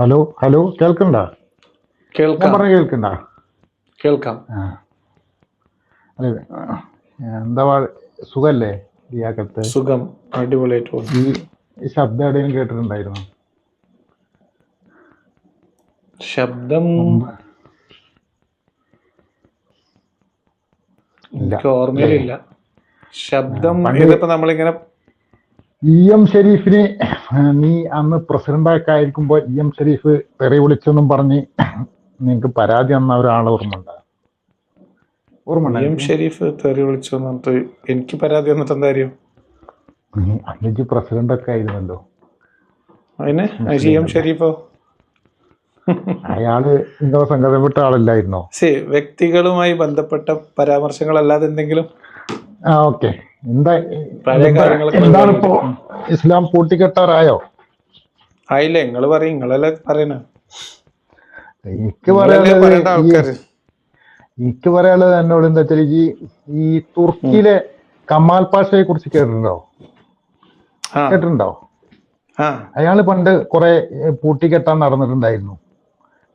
Hello hello കേൾക്കണ്ട? ഞാൻ കേൾക്കാം പറഞ്ഞ കേൾക്കണ്ട? കേൾക്കാം. ആ അതെ. എന്താ സുഖല്ലേ ഇയാൾക്കടുത്ത്? സുഖം, അടിപൊളിയായിട്ട് പോകുന്നു. ഈ ശബ്ദം എവിടെയും കേട്ടിട്ടുണ്ടായിരുന്നു ശബ്ദം മുമ്പ്? ഇല്ല എനിക്ക് അല്ലേ? ഓർമ്മയിലില്ല. ശബ്ദം പണ്ട് ഇതിപ്പോ നമ്മളിങ്ങനെ EM ഷെരീഫിനെ നീ അന്ന് പ്രസിഡന്റ് ആയിരിക്കുമ്പോ EM ഷെരീഫ് തെറി വിളിച്ചെന്നും പറഞ്ഞ് നിനക്ക് പരാതി തന്ന ഒരാളെ ഓർമ്മ എം ഷെരീഫ് തെറി വിളിച്ചു എന്നിട്ട് എനിക്ക് പരാതി വന്നിട്ട് എന്താ കാര്യം? അന്ന് പ്രസിഡന്റ് ഒക്കെ ആയിരുന്നല്ലോ അതിന് എം മുസ്ലിം. ഷെരീഫോ? അയാള് നിങ്ങളെ സംഘടനപ്പെട്ട ആളല്ലായിരുന്നോ? വ്യക്തികളുമായി ബന്ധപ്പെട്ട പരാമർശങ്ങളല്ലാതെ എന്തെങ്കിലും ഓക്കെ. എന്താ പഴയ കാര്യങ്ങളൊക്കെ എന്താണിപ്പോ? ഇസ്ലാം പൂട്ടിക്കെട്ടാറായോ? ആയില്ലേ? നിങ്ങള് പറയും, നിങ്ങളല്ലേ പറയണ. എനിക്ക് പറയേണ്ട ആൾക്കാര്. എനിക്ക് പറയാനുള്ളത് എന്നോട് എന്താ വെച്ചാൽ ഈ തുർക്കിയിലെ കമാൽ പാഷയെ കുറിച്ച് കേട്ടിട്ടുണ്ടോ? അയാള് പണ്ട് കുറെ പൂട്ടിക്കെട്ടാൻ നടന്നിട്ടുണ്ടായിരുന്നു.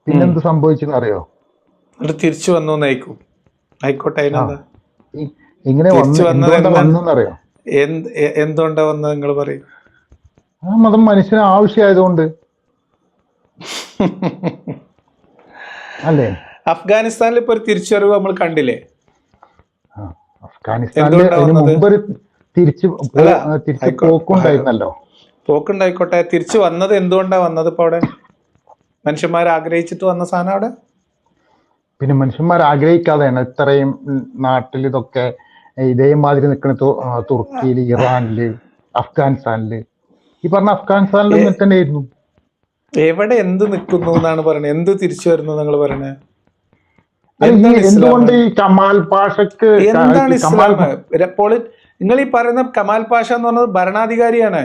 പിന്നെന്ത് സംഭവിച്ചെന്ന് അറിയോ? തിരിച്ചു വന്നു നയിക്കും. ആയിക്കോട്ടെ, അതിനെന്താ? ഇങ്ങനെ വന്നറിയോ? എന്തുകൊണ്ടാ വന്നത് നിങ്ങൾ പറയും? ആ മതം മനുഷ്യന് ആവശ്യമായതുകൊണ്ട് അല്ലേ? അഫ്ഗാനിസ്ഥാനിൽ ഇപ്പൊ ഒരു തിരിച്ചുവരവ് നമ്മൾ കണ്ടില്ലേ? അഫ്ഗാനിസ്ഥാനിൽ അതിന് മുമ്പൊരു തിരിച്ചു പോക്കുണ്ടായിരുന്നല്ലോ. പോക്കുണ്ടായിക്കോട്ടെ, തിരിച്ചു വന്നത് എന്തുകൊണ്ടാ വന്നത്? ഇപ്പൊ അവിടെ മനുഷ്യന്മാർ ആഗ്രഹിച്ചിട്ട് വന്ന സാധനം അവിടെ. പിന്നെ മനുഷ്യന്മാർ ആഗ്രഹിക്കാതെയാണ് ഇത്രയും നാട്ടിൽ ഇതൊക്കെ ഇതേമാതിരി നിൽക്കുന്ന തുർക്കിയില്, ഇറാനില്, അഫ്ഗാനിസ്ഥാനില്. ഈ പറഞ്ഞ അഫ്ഗാനിസ്ഥാനിൽ തന്നെയായിരുന്നു. എവിടെ എന്ത് നിൽക്കുന്നു എന്നാണ് പറയുന്നത്? എന്ത് തിരിച്ചു വരുന്നു നിങ്ങൾ പറയണേ? എന്തുകൊണ്ട് ഈ കമാൽ പാഷക്ക് എന്താണ് ഇസ്ലാം? നിങ്ങൾ ഈ പറയുന്ന കമാൽ പാഷ എന്ന് പറഞ്ഞത് ഭരണാധികാരിയാണ്.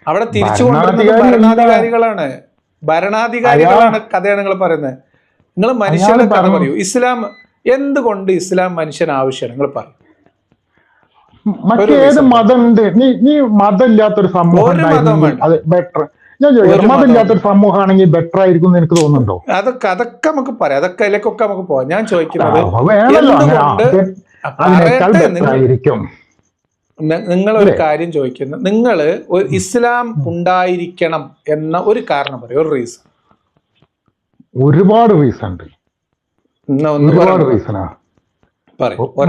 അവിടെ തിരിച്ചു കൊണ്ടുവരുന്നത് ഭരണാധികാരികളാണ് കഥയാണ് നിങ്ങൾ പറയുന്നത്. നിങ്ങൾ മനുഷ്യന്റെ കഥ പറയൂ. ഇസ്ലാം എന്തുകൊണ്ട് ഇസ്ലാം മനുഷ്യന് ആവശ്യമാണ്? നിങ്ങൾ പറയും. മറ്റേത് മതം ഉണ്ട്? നീ മതമില്ലാത്തൊരു സമൂഹം ബെറ്റർ. ഞാൻ ചോദിക്കാം, മതമില്ലാത്തൊരു സമൂഹമാണെങ്കിൽ ബെറ്റർ ആയിരിക്കും എന്ന് എനിക്ക് തോന്നുന്നുണ്ടോ? അതൊക്കെ നമുക്ക് പറയാം. അതൊക്കെ അതിലേക്കൊക്കെ നമുക്ക് പോവാം. ഞാൻ ചോദിക്കുന്നത്, നിങ്ങൾ ഒരു കാര്യം ചോദിക്കുന്നത്, നിങ്ങൾ ഒരു ഇസ്ലാം ഉണ്ടായിരിക്കണം എന്ന ഒരു കാരണം പറയും, ഒരു റീസൺ. ഒരുപാട് റീസൺ ഉണ്ട്. ഒരുപാട് റീസണാ.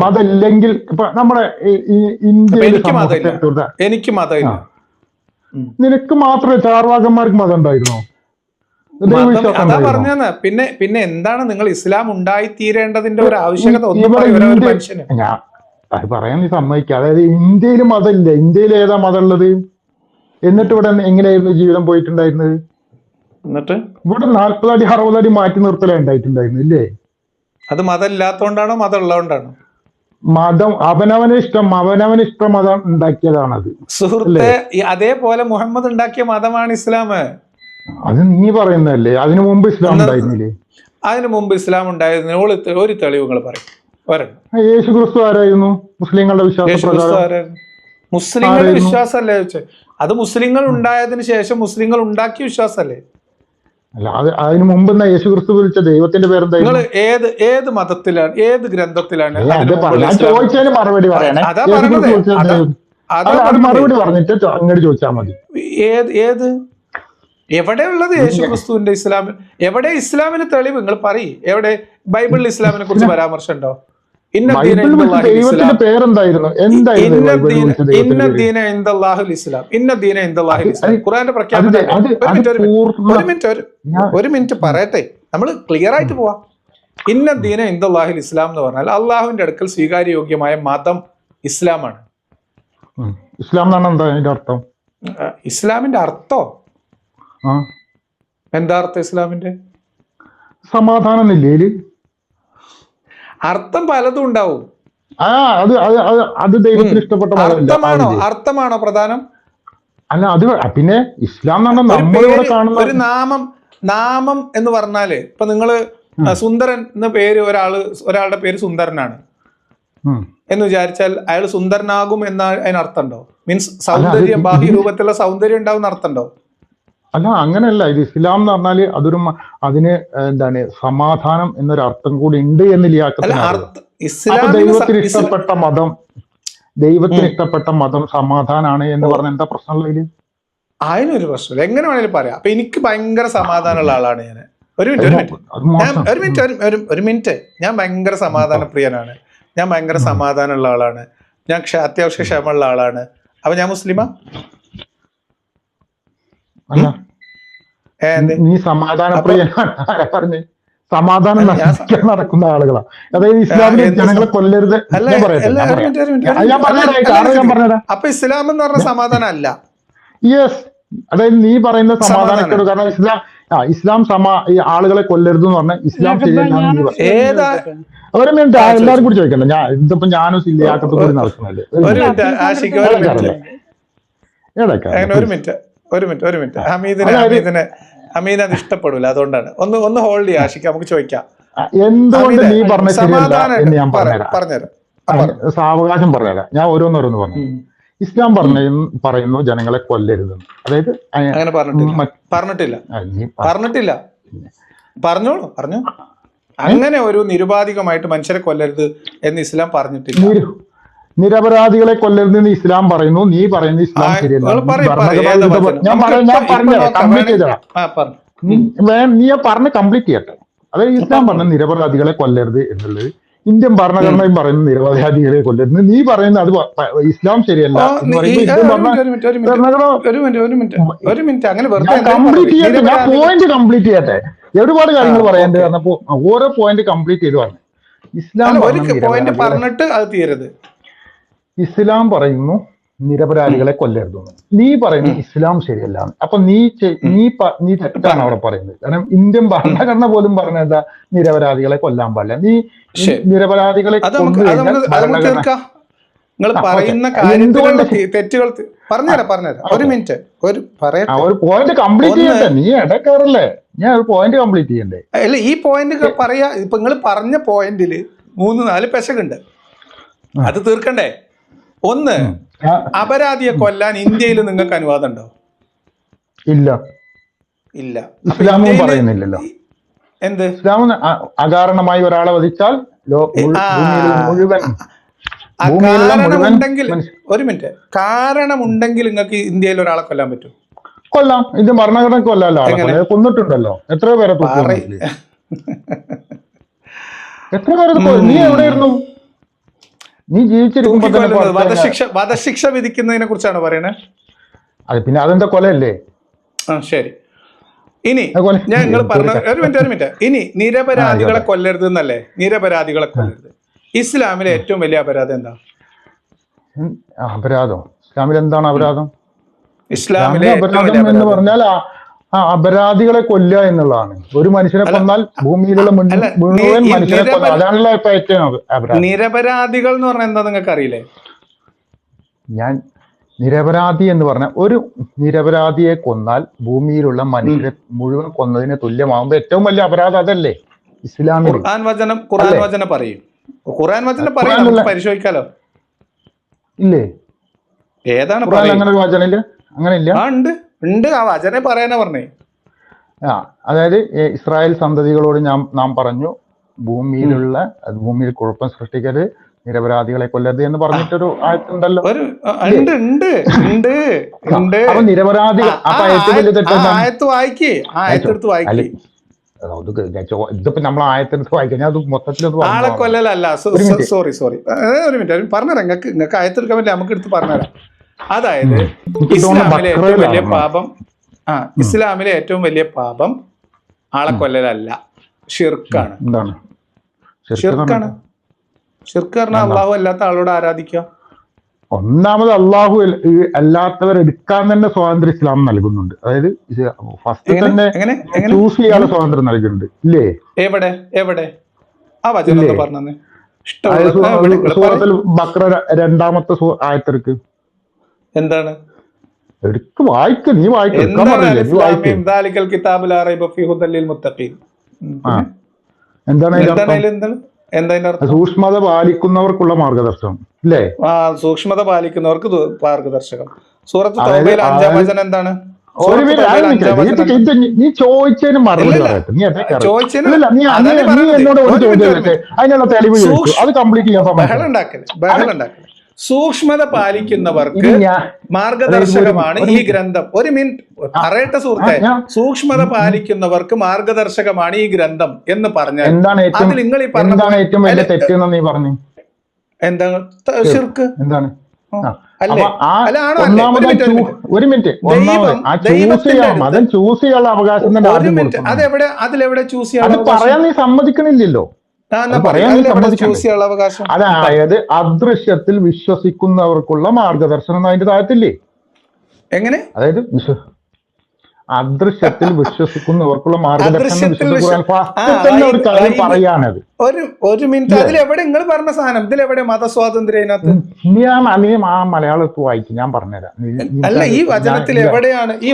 മതമില്ലെങ്കിൽ ഇപ്പൊ നമ്മുടെ ഇന്ത്യയിൽ എനിക്ക് മതമില്ല. നിനക്ക് മാത്രമേ ചാർവാകന്മാർക്ക് മതം ഉണ്ടായിരുന്നോ? അതാ പറഞ്ഞെന്ന്. പിന്നെ എന്താണ് നിങ്ങൾ ഇസ്ലാം ഉണ്ടായിത്തീരേണ്ടതിന്റെ ഒരു ആവശ്യകത മനുഷ്യന്? അത് പറയാൻ നീ സമ്മതിക്കുക. അതായത് ഇന്ത്യയിൽ മതമില്ല. ഇന്ത്യയിൽ ഏതാ മതം ഉള്ളത്? എന്നിട്ട് ഇവിടെ എങ്ങനെയായിരുന്നു ജീവിതം പോയിട്ടുണ്ടായിരുന്നത്? എന്നിട്ട് ഇവിടെ 40 അടി 60 അടി മാറ്റി നിർത്തലേ ഉണ്ടായിട്ടുണ്ടായിരുന്നു, ഇല്ലേ? അത് മതം ഇല്ലാത്തോണ്ടാണോ മതം ഉള്ളതുകൊണ്ടാണോ? മതം അവനവന് ഇഷ്ടം മതം ഉണ്ടാക്കിയതാണത്. സുഹൃത്തെ, അതേപോലെ മുഹമ്മദ് ഉണ്ടാക്കിയ മതമാണ് ഇസ്ലാം. അത് നീ പറയുന്നതല്ലേ? അതിനു മുമ്പ് ഇസ്ലാം ഉണ്ടായിരുന്നില്ലേ? അതിനു മുമ്പ് ഇസ്ലാം ഉണ്ടായിരുന്ന ഒരു തെളിവുകൾ പറയും. യേശു ക്രിസ്തു ആരായിരുന്നു? മുസ്ലിങ്ങളുടെ മുസ്ലിങ്ങളുടെ വിശ്വാസമല്ലേ ചോദിച്ചത്? അത് മുസ്ലിങ്ങൾ ഉണ്ടായതിനു ശേഷം മുസ്ലിങ്ങൾ ഉണ്ടാക്കിയ വിശ്വാസമല്ലേ? അല്ല, അതിനു മുമ്പ് യേശു ക്രിസ്തു വിളിച്ച ദൈവത്തിന്റെ പേരെന്തായിരുന്നു? നിങ്ങൾ ഏത് മതത്തിലാണ്, ഏത് ഗ്രന്ഥത്തിലാണ്? ചോദിച്ചതിന് മറുപടി പറയണേ. മറുപടി പറഞ്ഞിട്ട് അങ്ങോട്ട് ചോദിച്ചാൽ മതി. ഏത് എവിടെയുള്ളത് യേശു ക്രിസ്തുവിന്റെ ഇസ്ലാമിൽ? എവിടെ ഇസ്ലാമിന് തെളിവ്? നിങ്ങൾ പറയും. എവിടെ ബൈബിളിൽ ഇസ്ലാമിനെ കുറിച്ച് പരാമർശം ഉണ്ടോ? ഒരു മിനിറ്റ് പറയട്ടെ, നമ്മൾ ക്ലിയർ ആയിട്ട് പോവാം. ഇന്ന ദീന ഇന്ദല്ലാഹിൽ ഇസ്ലാം എന്ന് പറഞ്ഞാൽ അള്ളാഹുവിന്റെ അടുക്കൽ സ്വീകാര്യോഗ്യമായ മതം ഇസ്ലാമാണ്. ഇസ്ലാം അർത്ഥം? ഇസ്ലാമിന്റെ അർത്ഥോ? എന്താ അർത്ഥം ഇസ്ലാമിന്റെ? സമാധാനം ഇല്ലേ? അർത്ഥം പലതും ഉണ്ടാവും. അത് ദൈവത്തിന് ഇഷ്ടപ്പെട്ട അർത്ഥമാണോ പ്രധാനം? അല്ല, അത് പിന്നെ ഇസ്ലാം ഒരു നാമം എന്ന് പറഞ്ഞാല്, ഇപ്പൊ നിങ്ങള് സുന്ദരൻ എന്ന പേര് ഒരാളുടെ പേര് സുന്ദരനാണ് എന്ന് വിചാരിച്ചാൽ അയാൾ സുന്ദരനാകും എന്ന അതിനർത്ഥമുണ്ടോ? മീൻസ് സൗന്ദര്യം, ബാഹ്യ രൂപത്തിലുള്ള സൗന്ദര്യം ഉണ്ടാവും അർത്ഥമുണ്ടോ? അല്ല അങ്ങനെയല്ല, ഇത് ഇസ്ലാം എന്ന് പറഞ്ഞാല് അതൊരു അതിന് എന്താണ് സമാധാനം എന്നൊരു അർത്ഥം കൂടി ഉണ്ട് എന്ന് ലിയാക്കത്തിന് അറിയാം. അപ്പൊ ദൈവത്തിന് ഇഷ്ടപ്പെട്ട മതം സമാധാനാണ് എന്ന് പറഞ്ഞ എന്താ പ്രശ്നമുള്ള ഇതില്? അതിനൊരു പ്രശ്നമില്ല, എങ്ങനെ വേണേലും പറയാം. അപ്പൊ എനിക്ക് ഭയങ്കര സമാധാനമുള്ള ആളാണ് ഞാൻ. ഒരു മിനിറ്റ് ഞാൻ ഭയങ്കര സമാധാന പ്രിയനാണ്, ഞാൻ ഭയങ്കര സമാധാനമുള്ള ആളാണ്, ഞാൻ അത്യാവശ്യം ക്ഷമയുള്ള ആളാണ്. അപ്പൊ ഞാൻ മുസ്ലിമാ? അല്ല, നീ സമാധാന പ്രിയനാണ് ആരാ പറഞ്ഞ്? സമാധാനം നശിക്കാൻ നടക്കുന്ന ആളുകളാ. അതായത് ഇസ്ലാമിലെ ജനങ്ങളെ കൊല്ലരുത്. ഞാൻ പറഞ്ഞുതരാം. അപ്പൊ ഇസ്ലാം എന്ന് പറഞ്ഞ സമാധാനം അല്ല. യെസ്, അതായത് നീ പറയുന്ന സമാധാനക്കേട്. കാരണം ഇസ്ലാം ഈ ആളുകളെ കൊല്ലരുത് എന്ന് പറഞ്ഞാൽ ഇസ്ലാം ശരിയല്ല. ഒരു മിനിറ്റ്, എല്ലാവരും കൂടി ചോദിക്കണ്ട. ഇതിപ്പോ ഞാനും സില്ലിയാക്കത്ത് കൂടി നടക്കുന്നല്ലേ. ഹമീദ് അത് ഇഷ്ടപ്പെടില്ല, അതുകൊണ്ടാണ്. ഒന്ന് ഹോൾഡ് ചെയ്യാം ആഷിക്ക്, നമുക്ക് ചോദിക്കാം. എന്തുകൊണ്ട് നീ പറഞ്ഞ ശരിയല്ല ഞാൻ പറഞ്ഞുതരാം. സാവകാശം പറഞ്ഞുതരാം. ഞാൻ ഓരോന്നോരോന്ന് പറഞ്ഞു. ഇസ്ലാം പറയുന്നു ജനങ്ങളെ കൊല്ലരുതെന്ന്. അതായത് അങ്ങനെ പറഞ്ഞിട്ടില്ല. പറഞ്ഞോളൂ. അങ്ങനെ ഒരു നിരുപാധികമായിട്ട് മനുഷ്യരെ കൊല്ലരുത് എന്ന് ഇസ്ലാം പറഞ്ഞിട്ടില്ല. നിരപരാധികളെ കൊല്ലരുത് എന്ന് ഇസ്ലാം പറയുന്നു, നീ പറയുന്നു ഇസ്ലാം ശരിയല്ല. നീ പറഞ്ഞ് കംപ്ലീറ്റ് ചെയ്യട്ടെ. അതായത് ഇസ്ലാം പറഞ്ഞ നിരപരാധികളെ കൊല്ലരുത് എന്നുള്ളത്, ഇന്ത്യൻ ഭരണഘടനയും പറയുന്ന നിരപരാധികളെ കൊല്ലരുത്. നീ പറയുന്നത് അത് ഇസ്ലാം ശരിയല്ല എന്ന് പോയിന്റ് കംപ്ലീറ്റ് ചെയ്യട്ടെ. ഒരുപാട് കാര്യങ്ങൾ പറയേണ്ടത് വന്നപ്പോ ഓരോ പോയിന്റ് കംപ്ലീറ്റ് ചെയ്ത് പറഞ്ഞു. ഇസ്ലാം പറഞ്ഞിട്ട് അത് തീരരുത്. ഇസ്ലാം പറയുന്നു നിരപരാധികളെ കൊല്ലരുതെന്ന്, നീ പറയുന്നു ഇസ്ലാം ശരിയല്ല. അപ്പൊ നീ തെറ്റാണ് അവിടെ പറയുന്നത്. കാരണം ഇന്ത്യൻ ഭരണഘടന പോലും പറഞ്ഞ നിരപരാധികളെ കൊല്ലാൻ പാടില്ല. നീ നിരപരാധികളെ നിങ്ങൾ പറയുന്ന തെറ്റുകൾ പറഞ്ഞുതരാം. ഒരു മിനിറ്റ്, ഒരു പോയിന്റ് കംപ്ലീറ്റ് ചെയ്യട്ടെ. നീ ഇടക്കാറല്ലേ, ഞാൻ ഒരു പോയിന്റ് കംപ്ലീറ്റ് ചെയ്യണ്ടേ? അല്ല, ഈ പോയിന്റ് പറയാ. ഇപ്പൊ നിങ്ങൾ പറഞ്ഞ പോയിന്റില് 3-4 പെശകുണ്ട്, അത് തീർക്കണ്ടേ? ഒന്ന്, അപരാധിയെ കൊല്ലാൻ ഇന്ത്യയിൽ നിങ്ങൾക്ക് അനുവാദം ഉണ്ടോ? ഇല്ല. ഇസ്ലാമും പറയുന്നില്ലല്ലോ. എന്ത്? ഇസ്ലാം അകാരണമായി ഒരാളെ വധിച്ചാൽ മുഴുവൻ ഒരു മിനിറ്റ്, കാരണമുണ്ടെങ്കിൽ നിങ്ങൾക്ക് ഇന്ത്യയിൽ ഒരാളെ കൊല്ലാൻ പറ്റും? കൊല്ലാം. ഇത് ഭരണഘടന കൊല്ലാലോ. കൊന്നിട്ടുണ്ടല്ലോ എത്രയോ പേരെ. എത്ര പേരെ? നീ എവിടെയായിരുന്നു? നീ ജീവിച്ചിരിക്കുമ്പോ വധശിക്ഷ വിധിക്കുന്നതിനെ കുറിച്ചാണ് പറയണത്. അത് പിന്നെ അതെന്താ കൊലയല്ലേ? ശരി. ഇനി നിങ്ങൾ പറഞ്ഞ ഒരു മിനിറ്റ്. ഇനി നിരപരാധികളെ കൊല്ലരുത് എന്നല്ലേ? നിരപരാധികളെ കൊല്ലരുത്. ഇസ്ലാമിലെ ഏറ്റവും വലിയ അപരാധം എന്താ? അപരാധം ഇസ്ലാമിൽ എന്താണ് അപരാധം? ഇസ്ലാമിലെ അപരാധം എന്ന് പറഞ്ഞാൽ അപരാധികളെ കൊല്ലുക എന്നുള്ളതാണ്. ഒരു മനുഷ്യനെ കൊന്നാൽ ഭൂമിയിലുള്ള മുഴുവൻ മനുഷ്യനെ കൊല്ലുക, അതാണല്ലോ ഇപ്പൊ ഏറ്റവും അപരാധം. നിരപരാധികൾ എന്ന് പറഞ്ഞാൽ എന്താ നിങ്ങൾക്ക് അറിയില്ലേ? ഞാൻ നിരപരാധി എന്ന് പറഞ്ഞ ഒരു നിരപരാധിയെ കൊന്നാൽ ഭൂമിയിലുള്ള മനുഷ്യരെ മുഴുവൻ കൊന്നതിന് തുല്യമാകുമ്പോ ഏറ്റവും വലിയ അപരാധം അതല്ലേ ഇസ്ലാമിൽ? ഖുർആൻ വചനം പറയും. ഖുർആൻ വചനം പരിശോധിക്കാലോ. ഇല്ലേ? ഏതാണ് അങ്ങനെ ഒരു വചനം? അങ്ങനെ ഇല്ല. ഉണ്ട്. ആ വചനം പറയാനാ പറഞ്ഞേ. അതായത് ഇസ്രായേൽ സന്തതികളോട് നാം പറഞ്ഞു, ഭൂമിയിൽ കുഴപ്പം സൃഷ്ടിക്കരുത്, നിരപരാധികളെ കൊല്ലരുത് എന്ന് പറഞ്ഞിട്ടൊരു ആയത്തുണ്ടല്ലോ. അപ്പൊ നിരപരാധി ഇതിപ്പോ നമ്മൾ ആയത്തെടുത്ത് വായിക്കാം. ഞാൻ അത് മൊത്തത്തിൽ ആളെ കൊല്ലലല്ല. സോറി ഒരു മിനിറ്റ് പറഞ്ഞുതരാം. നിങ്ങൾക്ക് ആയത്തെടുക്കാൻ പറ്റില്ല, നമുക്ക് എടുത്ത് പറഞ്ഞുതരാം. അതായത് ഇസ്ലാമിലെ ഏറ്റവും വലിയ പാപം ഇസ്ലാമിലെ ഏറ്റവും വലിയ പാപം ആളെ കൊല്ലലല്ല, ഷിർക്കാണ്. ഷിർക്ക് പറഞ്ഞാൽ അള്ളാഹു അല്ലാത്ത ആളോട് ആരാധിക്കുക. ഒന്നാമത് അള്ളാഹു അല്ലാത്തവർ എടുക്കാൻ തന്നെ സ്വാതന്ത്ര്യം ഇസ്ലാം നൽകുന്നുണ്ട്. അതായത് ഫസ്റ്റ് തന്നെ ചൂസ് ചെയ്യാനുള്ള സ്വാതന്ത്ര്യം നൽകുന്നുണ്ട്. ഇല്ലേ? എവിടെ ആ വചനം പറഞ്ഞേ. സൂറത്തുൽ ബഖറ 2-ാമത്തെ ആയത്തിற்கு എന്താണ്? എടുത്ത് വായിക്ക. നീ എന്താണ്? സൂക്ഷ്മത പാലിക്കുന്നവർക്കുള്ള മാർഗദർശനം ഇല്ലേ? സൂക്ഷ്മത പാലിക്കുന്നവർക്ക് മാർഗദർശകം. സൂറത്ത് തൗബയിൽ 5-ാം വചനം എന്താണ്? ഒരു മിനിറ്റ് നീ ചോദിച്ചതിന് മറുപടി പറയട്ടെ. നീ എന്നോട് ഒരു ചോദ്യം ചോദിച്ചേ, അതിനുള്ള തെളിവ് ചോദിച്ചു, അത് കംപ്ലീറ്റ് ചെയ്യാൻ ബഹളുണ്ടാക്കല്. സൂക്ഷ്മത പാലിക്കുന്നവർക്ക് മാർഗദർശകമാണ് ഈ ഗ്രന്ഥം. ഒരു മിനിറ്റ് പറയട്ടെ സുഹൃത്തെ. സൂക്ഷ്മത പാലിക്കുന്നവർക്ക് മാർഗദർശകമാണ് ഈ ഗ്രന്ഥം എന്ന് പറഞ്ഞാൽ അതിൽ നിങ്ങൾ ഈ പറഞ്ഞ ഏറ്റവും വലിയ തെറ്റെന്ന് നീ പറഞ്ഞു എന്താണ്? ശിർക്ക് എന്താണ്? ഒരു മിനിറ്റ് ചൂസ് ചെയ്യാനുള്ള അവകാശം അതിലെവിടെ ചൂസ് ചെയ്യാൻ പറയാൻ നീ സമ്മതിക്കണില്ലല്ലോ. അതായത് അദൃശ്യത്തിൽ വിശ്വസിക്കുന്നവർക്കുള്ള മാർഗദർശനം അതിന്റെ താഴത്തില്ലേ? എങ്ങനെ? അതായത് അദൃശ്യത്തിൽ വിശ്വസിക്കുന്നവർക്കുള്ള മാർഗദർശനം പറയാനത്. ഒരു മിനിറ്റ്, അതിലെവിടെ നിങ്ങൾ പറഞ്ഞ സാധനം? ഇതിലെവിടെ മതസ്വാതന്ത്ര്യം? നീ ആ മലയാളത്തിൽ വായിക്കും, ഞാൻ പറഞ്ഞുതരാം. അല്ല, ഈ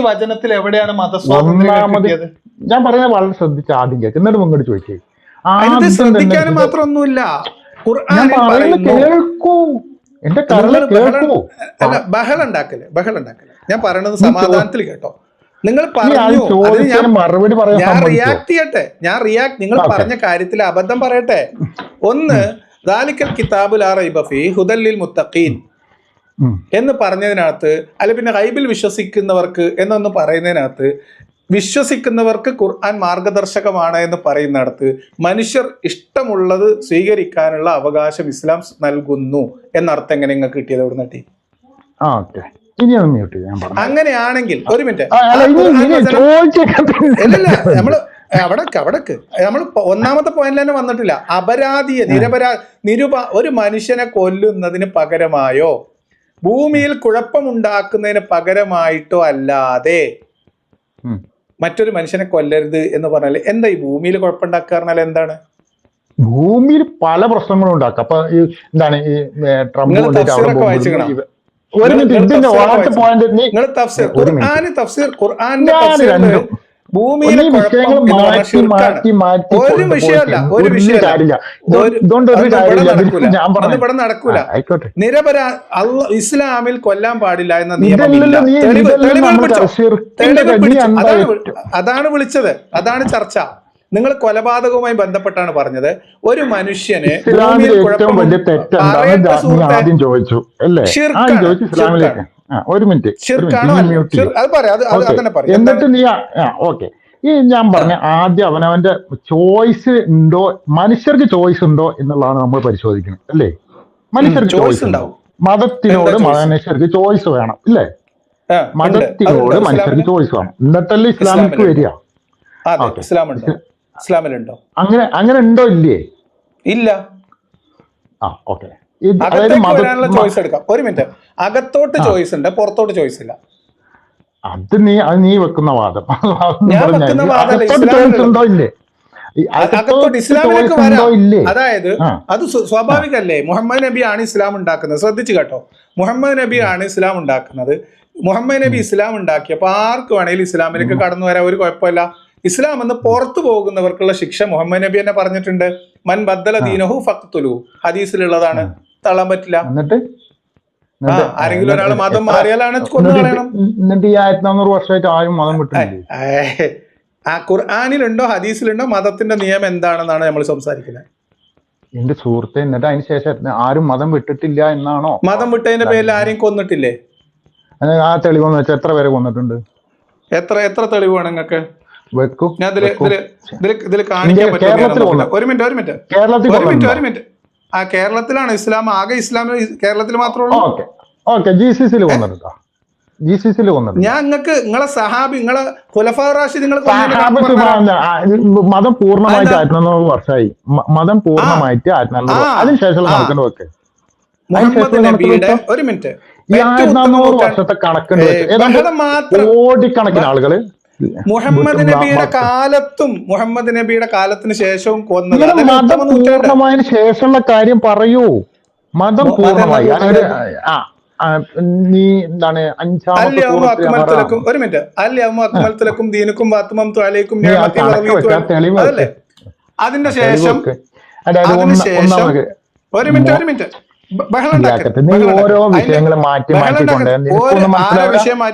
വചനത്തിൽ എവിടെയാണ് മതസ്വാതന്ത്ര്യം? ഞാൻ പറഞ്ഞ വളരെ ശ്രദ്ധിച്ച് ആദ്യം കേൾക്കും, എന്നിട്ട് മുന്നോട്ട് ചോദിക്കേ. ശ്രദ്ധിക്കാനും മാത്രമൊന്നുമില്ല. കേൾക്കൂ, എന്റെ കേൾക്കൂ. അല്ല, ബഹളുണ്ടാക്കല്. ഞാൻ പറയണത് സമാധാനത്തിൽ കേട്ടോ. നിങ്ങൾ പറഞ്ഞു, മറുപടി ഞാൻ റിയാക്ട് ചെയ്യട്ടെ. നിങ്ങൾ പറഞ്ഞ കാര്യത്തിൽ അബദ്ധം പറയട്ടെ. ഒന്ന്, ദാലിക്കൽ കിതാബു ലാ റൈബ ഫീഹി ഹുദൽ ലിൽ മുത്തഖീൻ എന്ന് പറഞ്ഞതിനകത്ത്, അല്ല പിന്നെ ഗൈബിൽ വിശ്വസിക്കുന്നവർക്ക് എന്നൊന്ന് പറയുന്നതിനകത്ത്, വിശ്വസിക്കുന്നവർക്ക് ഖുർആൻ മാർഗദർശകമാണ് എന്ന് പറയുന്നിടത്ത് മനുഷ്യർ ഇഷ്ടമുള്ളത് സ്വീകരിക്കാനുള്ള അവകാശം ഇസ്ലാം നൽകുന്നു എന്നർത്ഥം എങ്ങനെ നിങ്ങൾക്ക് കിട്ടിയത്? എവിടെ നിട്ടി? അങ്ങനെയാണെങ്കിൽ ഒരു മിനിറ്റ്, നമ്മള് നമ്മൾ ഒന്നാമത്തെ പോയിന്റ് തന്നെ വന്നിട്ടില്ല. ഒരു മനുഷ്യനെ കൊല്ലുന്നതിന് പകരമായോ ഭൂമിയിൽ കുഴപ്പമുണ്ടാക്കുന്നതിന് പകരമായിട്ടോ അല്ലാതെ മറ്റൊരു മനുഷ്യനെ കൊല്ലരുത് എന്ന് പറഞ്ഞാൽ എന്താ? ഈ ഭൂമിയിൽ കുഴപ്പമുണ്ടാക്കുക പറഞ്ഞാൽ എന്താണ്? ഭൂമിയിൽ പല പ്രശ്നങ്ങളും ഉണ്ടാക്കാം. അപ്പൊ എന്താണ് ഈ ട്രംപ് ഭൂമിയിലെ ഒരു വിഷയമല്ല, ഇവിടെ നടക്കൂല. ഇസ്ലാമിൽ കൊല്ലാൻ പാടില്ല എന്ന നിയമമില്ല. അതാണ് വിളിച്ചത്, അതാണ് ചർച്ച. നിങ്ങൾ കൊലപാതകവുമായി ബന്ധപ്പെട്ടാണ് പറഞ്ഞത്. ഒരു മനുഷ്യന് എന്നിട്ട് നീ ഓക്കെ, ഈ ഞാൻ പറഞ്ഞ ആദ്യം അവനവന്റെ ചോയ്സ് ഉണ്ടോ, മനുഷ്യർക്ക് ചോയ്സ് ഉണ്ടോ എന്നുള്ളതാണ് നമ്മൾ പരിശോധിക്കുന്നത്, അല്ലേ? മനുഷ്യർക്ക് ചോയ്സ് ഉണ്ടാവും. മതത്തിനോട് മനുഷ്യർക്ക് ചോയ്സ് വേണം, ഇല്ലേ? മതത്തിനോട് മനുഷ്യർക്ക് ചോയ്സ് വേണം, എന്നിട്ടല്ലേ ഇസ്ലാമിക്ക് വരിക. ഇസ്ലാമിലുണ്ടോ അങ്ങനെ ഉണ്ടോ? ഇല്ലേ? ഇല്ല. ഓക്കെ, ചോയ്സ് എടുക്കാം. ഒരു മിനിറ്റ്, അകത്തോട്ട് ചോയ്സ് ഉണ്ട്, പുറത്തോട്ട് ചോയ്സ് ഇല്ല. അത് നീ വെക്കുന്ന വാദം. ഇസ്ലാമിലേക്ക് വരാം. അതായത് അത് സ്വാഭാവികല്ലേ. മുഹമ്മദ് നബി ആണ് ഇസ്ലാം ഉണ്ടാക്കുന്നത്. ശ്രദ്ധിച്ചു കേട്ടോ, മുഹമ്മദ് നബി ആണ് ഇസ്ലാം ഉണ്ടാക്കുന്നത്. മുഹമ്മദ് നബി ഇസ്ലാം ഉണ്ടാക്കിയപ്പോ ആർക്ക് വേണേലും ഇസ്ലാമിലേക്ക് കടന്നു വരാൻ ഒരു കുഴപ്പമില്ല. ഇസ്ലാം എന്ന് പുറത്തു പോകുന്നവർക്കുള്ള ശിക്ഷ മുഹമ്മദ് നബി തന്നെ പറഞ്ഞിട്ടുണ്ട്. മൻ ബദ്ദല ദീനഹു ഫഖ്തുലു, ഹദീസിലുള്ളതാണ്, തള്ളാൻ പറ്റില്ല. ആരെങ്കിലും ഒരാൾ മതം മാറിയാലാണ് കൊന്നു കളയണം. ആ ഖുർആനിലുണ്ടോ ഹദീസിലുണ്ടോ മതത്തിന്റെ നിയമം എന്താണെന്നാണ് നമ്മൾ സംസാരിക്കുന്നത്. എന്റെ സുഹൃത്തെ, എന്നിട്ട് അതിന് ശേഷം ആരും മതം വിട്ടിട്ടില്ല എന്നാണോ? മതം വിട്ടതിന്റെ പേരിൽ ആരെയും കൊന്നിട്ടില്ലേ? ആ തെളിവെന്ന് വെച്ചാൽ എത്ര പേരെ കൊന്നിട്ടുണ്ട്? എത്ര തെളിവ് വേണം നിങ്ങൾക്ക്? ഞാൻ ഇതിൽ കാണിക്കാൻ പറ്റും. ഒരു മിനിറ്റ്. ആ കേരളത്തിലാണ് ഇസ്ലാം, ആകെ ഇസ്ലാം കേരളത്തിൽ മാത്രമേ ഉള്ളൂ. ഞാൻ നിങ്ങൾക്ക് നിങ്ങളെ സഹാബി, നിങ്ങളെ ഖുലഫാ റാഷിദ്, മതം പൂർണ്ണമായിട്ട് 1400 വർഷമായി. മതം പൂർണ്ണമായിട്ട് 1400, അതിനുശേഷം മുഹമ്മദ് നബിയുടെ ഒരു മിനിറ്റ് 1400 വർഷത്തെ കണക്കുണ്ട്. കോടിക്കണക്കിന് ആളുകള് മുഹമ്മദ് നബിയുടെ കാലത്തും മുഹമ്മദ് നബിയുടെ കാലത്തിന് ശേഷവും കൊന്നത്. മതം പൂർണ്ണമായതിനു ശേഷമുള്ള കാര്യം പറയൂ. മതം പൂർണ്ണമായി നീ എന്താണ് ഒരു മിനിറ്റ്, അല്ലും ദീനുക്കും അതല്ലേ? അതിന്റെ ശേഷം ഒരു മിനിറ്റ് ബഹളം ഉണ്ടാക്കരുത്. നീ ഓരോ വിഷയങ്ങൾ മാറ്റി മാറ്റി കൊണ്ടേ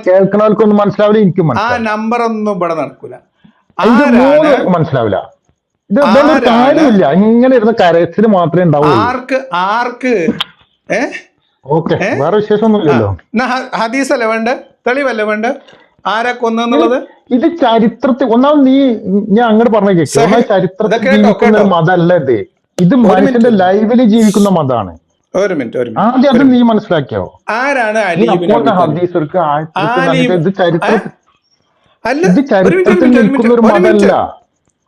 കേൾക്കുന്നവർക്കൊന്നും മനസ്സിലാവില്ല, എനിക്കും ആ മനസ്സിലാവില്ല. നമ്പർ ഒന്നും ഇവിടെ നടക്കൂല. ഇത് മൂന്ന് മനസ്സിലാവില്ല. ഇത് കാര്യമില്ല, ഇങ്ങനെ ഇരുന്ന് കരച്ചില് മാത്രമേ ഉണ്ടാവൂ. ആർക്ക് ഓക്കെ, വേറെ വിശേഷമൊന്നുമില്ലല്ലോ. ഹദീസല്ലേ വേണ്ട, തെളിവല്ലേ വേണ്ട, ആരാ കൊന്നുള്ളത്? ഇത് ചരിത്രത്തിൽ ഒന്നാമത് ഞാൻ അങ്ങോട്ട് പറഞ്ഞ കേൾക്കുക, ചരിത്രത്തിൽ ജീവിക്കുന്ന ഒരു മതമല്ല ഇത്. ഇത് മനുഷ്യന്റെ ലൈവില് ജീവിക്കുന്ന മതമാണ്. ഒരു മിനിറ്റ് ആദ്യം അത് നീ മനസ്സിലാക്കിയോ? ആരാണ് ഹദീസ് ഇത് ചരിത്രത്തിൽ നിൽക്കുന്ന ഒരു മതമല്ല.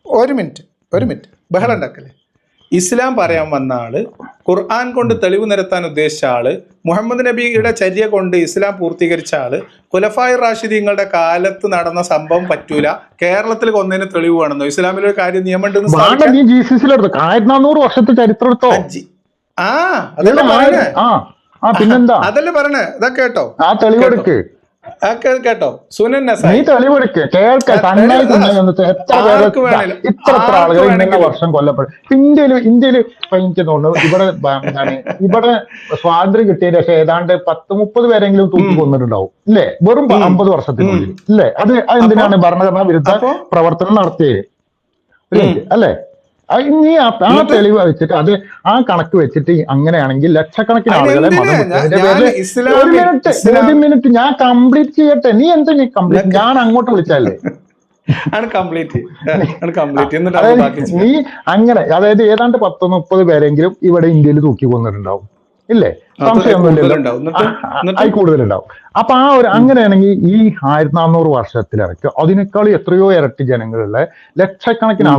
ഒരു മിനിറ്റ് ബഹളം ഉണ്ടാക്കല്ലേ. ഇസ്ലാം പറയാൻ വന്ന ആള്, ഖുർആൻ കൊണ്ട് തെളിവ് നിരത്താൻ ഉദ്ദേശിച്ച ആള്, മുഹമ്മദ് നബിയുടെ ചര്യ കൊണ്ട് ഇസ്ലാം പൂർത്തീകരിച്ച ആള്, ഖുലഫായി റാഷിദീങ്ങളുടെ കാലത്ത് നടന്ന സംഭവം പറ്റൂല, കേരളത്തിൽ കൊന്നതിന് തെളിവ് വേണമെന്നോ? ഇസ്ലാമിലൊരു കാര്യം നിയമം ഉണ്ടെന്ന് 1400 വർഷത്തെ ചരിത്രം എടുത്തോ? പിന്നെന്താ അതല്ലേ പറഞ്ഞേ. ഇതൊക്കെ കേട്ടോ, ആ തെളിവെടുക്ക് കേട്ടോ. സുനൻ നസായി നീ തെളിവെടുക്ക്, കേൾക്ക. ഇത്ര ആളുകൾ ഇന്ന വർഷം കൊല്ലപ്പെടും ഇന്ത്യയിൽ. എനിക്ക് തോന്നുന്നു ഇവിടെ സ്വാതന്ത്ര്യം കിട്ടിയ ശേഷം ഏതാണ്ട് 10-30 പേരെങ്കിലും തൂക്കി കൊന്നിട്ടുണ്ടാവും, ഇല്ലേ? വെറും 50 വർഷത്തിനുള്ളിൽ, ഇല്ലേ? അത് എന്തിനാണ് ഭരണഘടനാ വിരുദ്ധ പ്രവർത്തനം നടത്തിയത്, അല്ലേ? നീ ആ തെളിവ് വെച്ചിട്ട് അത് ആ കണക്ക് വെച്ചിട്ട് അങ്ങനെയാണെങ്കിൽ ലക്ഷക്കണക്കിന് ആളുകളെ ഒരു മിനിറ്റ് ഞാൻ കംപ്ലീറ്റ് ചെയ്യട്ടെ. നീ എന്താ നീ കംപ്ലീറ്റ്? ഞാൻ അങ്ങോട്ട് വിളിച്ചല്ലേ നീ അങ്ങനെ, അതായത് ഏതാണ്ട് 10-30 പേരെങ്കിലും ഇവിടെ ഇന്ത്യയിൽ തൂക്കി കൊന്നിട്ടുണ്ടാവും, ഇല്ലേ? സംശയമൊന്നുമില്ലല്ലോ, കൂടുതലുണ്ടാവും. അപ്പൊ ആ ഒരു അങ്ങനെയാണെങ്കിൽ ഈ 1400 വർഷത്തിലിറക്കി അതിനേക്കാൾ എത്രയോ ഇരട്ടി ജനങ്ങളുള്ള ലക്ഷക്കണക്കിന്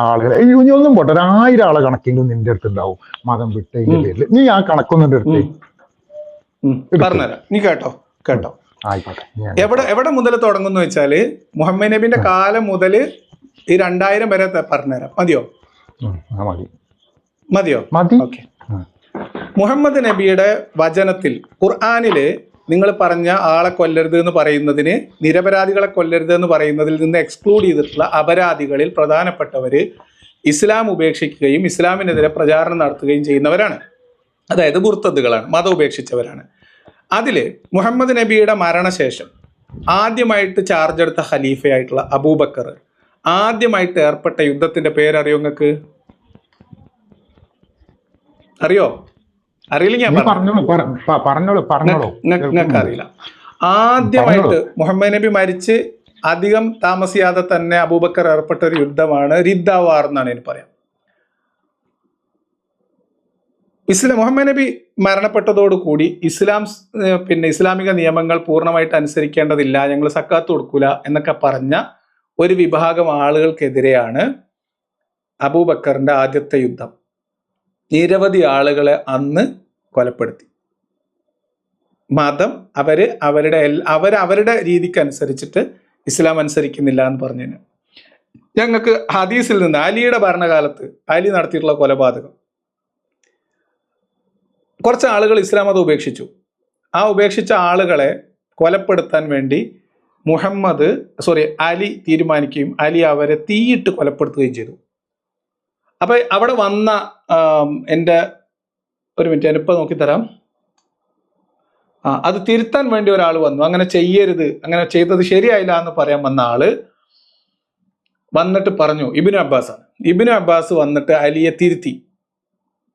ആളുകളെ ഒന്നും പോട്ടെ, 1000 ആളെ കണക്കെങ്കിലും നിന്റെ അടുത്ത് ഉണ്ടാവും മതം വിട്ടതിന്റെ പേരിൽ. നീ ആ കണക്കൊന്നും എടുത്ത് പറഞ്ഞുതരാം. നീ കേട്ടോ എവിടെ മുതൽ തുടങ്ങുന്നു വെച്ചാല് മുഹമ്മദ് നബിന്റെ കാലം മുതൽ ഈ 2000 വരെ പറഞ്ഞുതരാം. മതിയോ? ഓക്കെ. മുഹമ്മദ് നബിയുടെ വചനത്തിൽ, ഖുർആനില് നിങ്ങൾ പറഞ്ഞ ആളെ കൊല്ലരുത് എന്ന് പറയുന്നതിന്, നിരപരാധികളെ കൊല്ലരുത് എന്ന് പറയുന്നതിൽ നിന്ന് എക്സ്ക്ലൂഡ് ചെയ്തിട്ടുള്ള അപരാധികളിൽ പ്രധാനപ്പെട്ടവര് ഇസ്ലാം ഉപേക്ഷിക്കുകയും ഇസ്ലാമിനെതിരെ പ്രചാരണം നടത്തുകയും ചെയ്യുന്നവരാണ്. അതായത് മുർത്തദ്ദുകളാണ്, മതം ഉപേക്ഷിച്ചവരാണ്. അതില് മുഹമ്മദ് നബിയുടെ മരണശേഷം ആദ്യമായിട്ട് ചാർജ് എടുത്ത ഖലീഫയായിട്ടുള്ള അബൂബക്കർ ആദ്യമായിട്ട് ഏർപ്പെട്ട യുദ്ധത്തിന്റെ പേരറിയോ നിങ്ങൾക്ക്? അറിയോ? അറിയില്ലെങ്കിൽ നിങ്ങൾക്ക് അറിയില്ല. ആദ്യമായിട്ട് മുഹമ്മദ് നബി മരിച്ച് അധികം താമസിയാതെ തന്നെ അബൂബക്കർ ഏർപ്പെട്ട ഒരു യുദ്ധമാണ് റിദ്ദ വാർ എന്നാണ് എനിക്ക് പറയാം. മുഹമ്മദ് നബി മരണപ്പെട്ടതോടുകൂടി ഇസ്ലാമിക നിയമങ്ങൾ പൂർണ്ണമായിട്ട് അനുസരിക്കേണ്ടതില്ല, ഞങ്ങൾ സക്കാത്ത് കൊടുക്കൂല എന്നൊക്കെ പറഞ്ഞ ഒരു വിഭാഗം ആളുകൾക്കെതിരെയാണ് അബൂബക്കറിന്റെ ആദ്യത്തെ യുദ്ധം. നിരവധി ആളുകളെ അന്ന് കൊലപ്പെടുത്തി. മതം അവരുടെ രീതിക്ക് അനുസരിച്ചിട്ട് ഇസ്ലാം അനുസരിക്കുന്നില്ല എന്ന് പറഞ്ഞു. ഞങ്ങൾക്ക് ഹദീസിൽ നിന്ന് അലിയുടെ ഭരണകാലത്ത് അലി നടത്തിയിട്ടുള്ള കൊലപാതകം, കുറച്ച് ആളുകൾ ഇസ്ലാം മതം ഉപേക്ഷിച്ചു. ആ ഉപേക്ഷിച്ച ആളുകളെ കൊലപ്പെടുത്താൻ വേണ്ടി അലി തീരുമാനിക്കുകയും അലി അവരെ തീയിട്ട് കൊലപ്പെടുത്തുകയും ചെയ്തു. അപ്പൊ അവിടെ വന്ന എൻ്റെ ഒരു മിനിറ്റ് ഞാനിപ്പോൾ നോക്കിത്തരാം. അത് തിരുത്താൻ വേണ്ടി ഒരാൾ വന്നു. അങ്ങനെ ചെയ്യരുത്, അങ്ങനെ ചെയ്തത് ശരിയായില്ല എന്ന് പറയാൻ വന്ന ആള് വന്നിട്ട് പറഞ്ഞു, ഇബ്നു അബ്ബാസ് ആണ്. ഇബ്നു അബ്ബാസ് വന്നിട്ട് അലിയെ തിരുത്തി,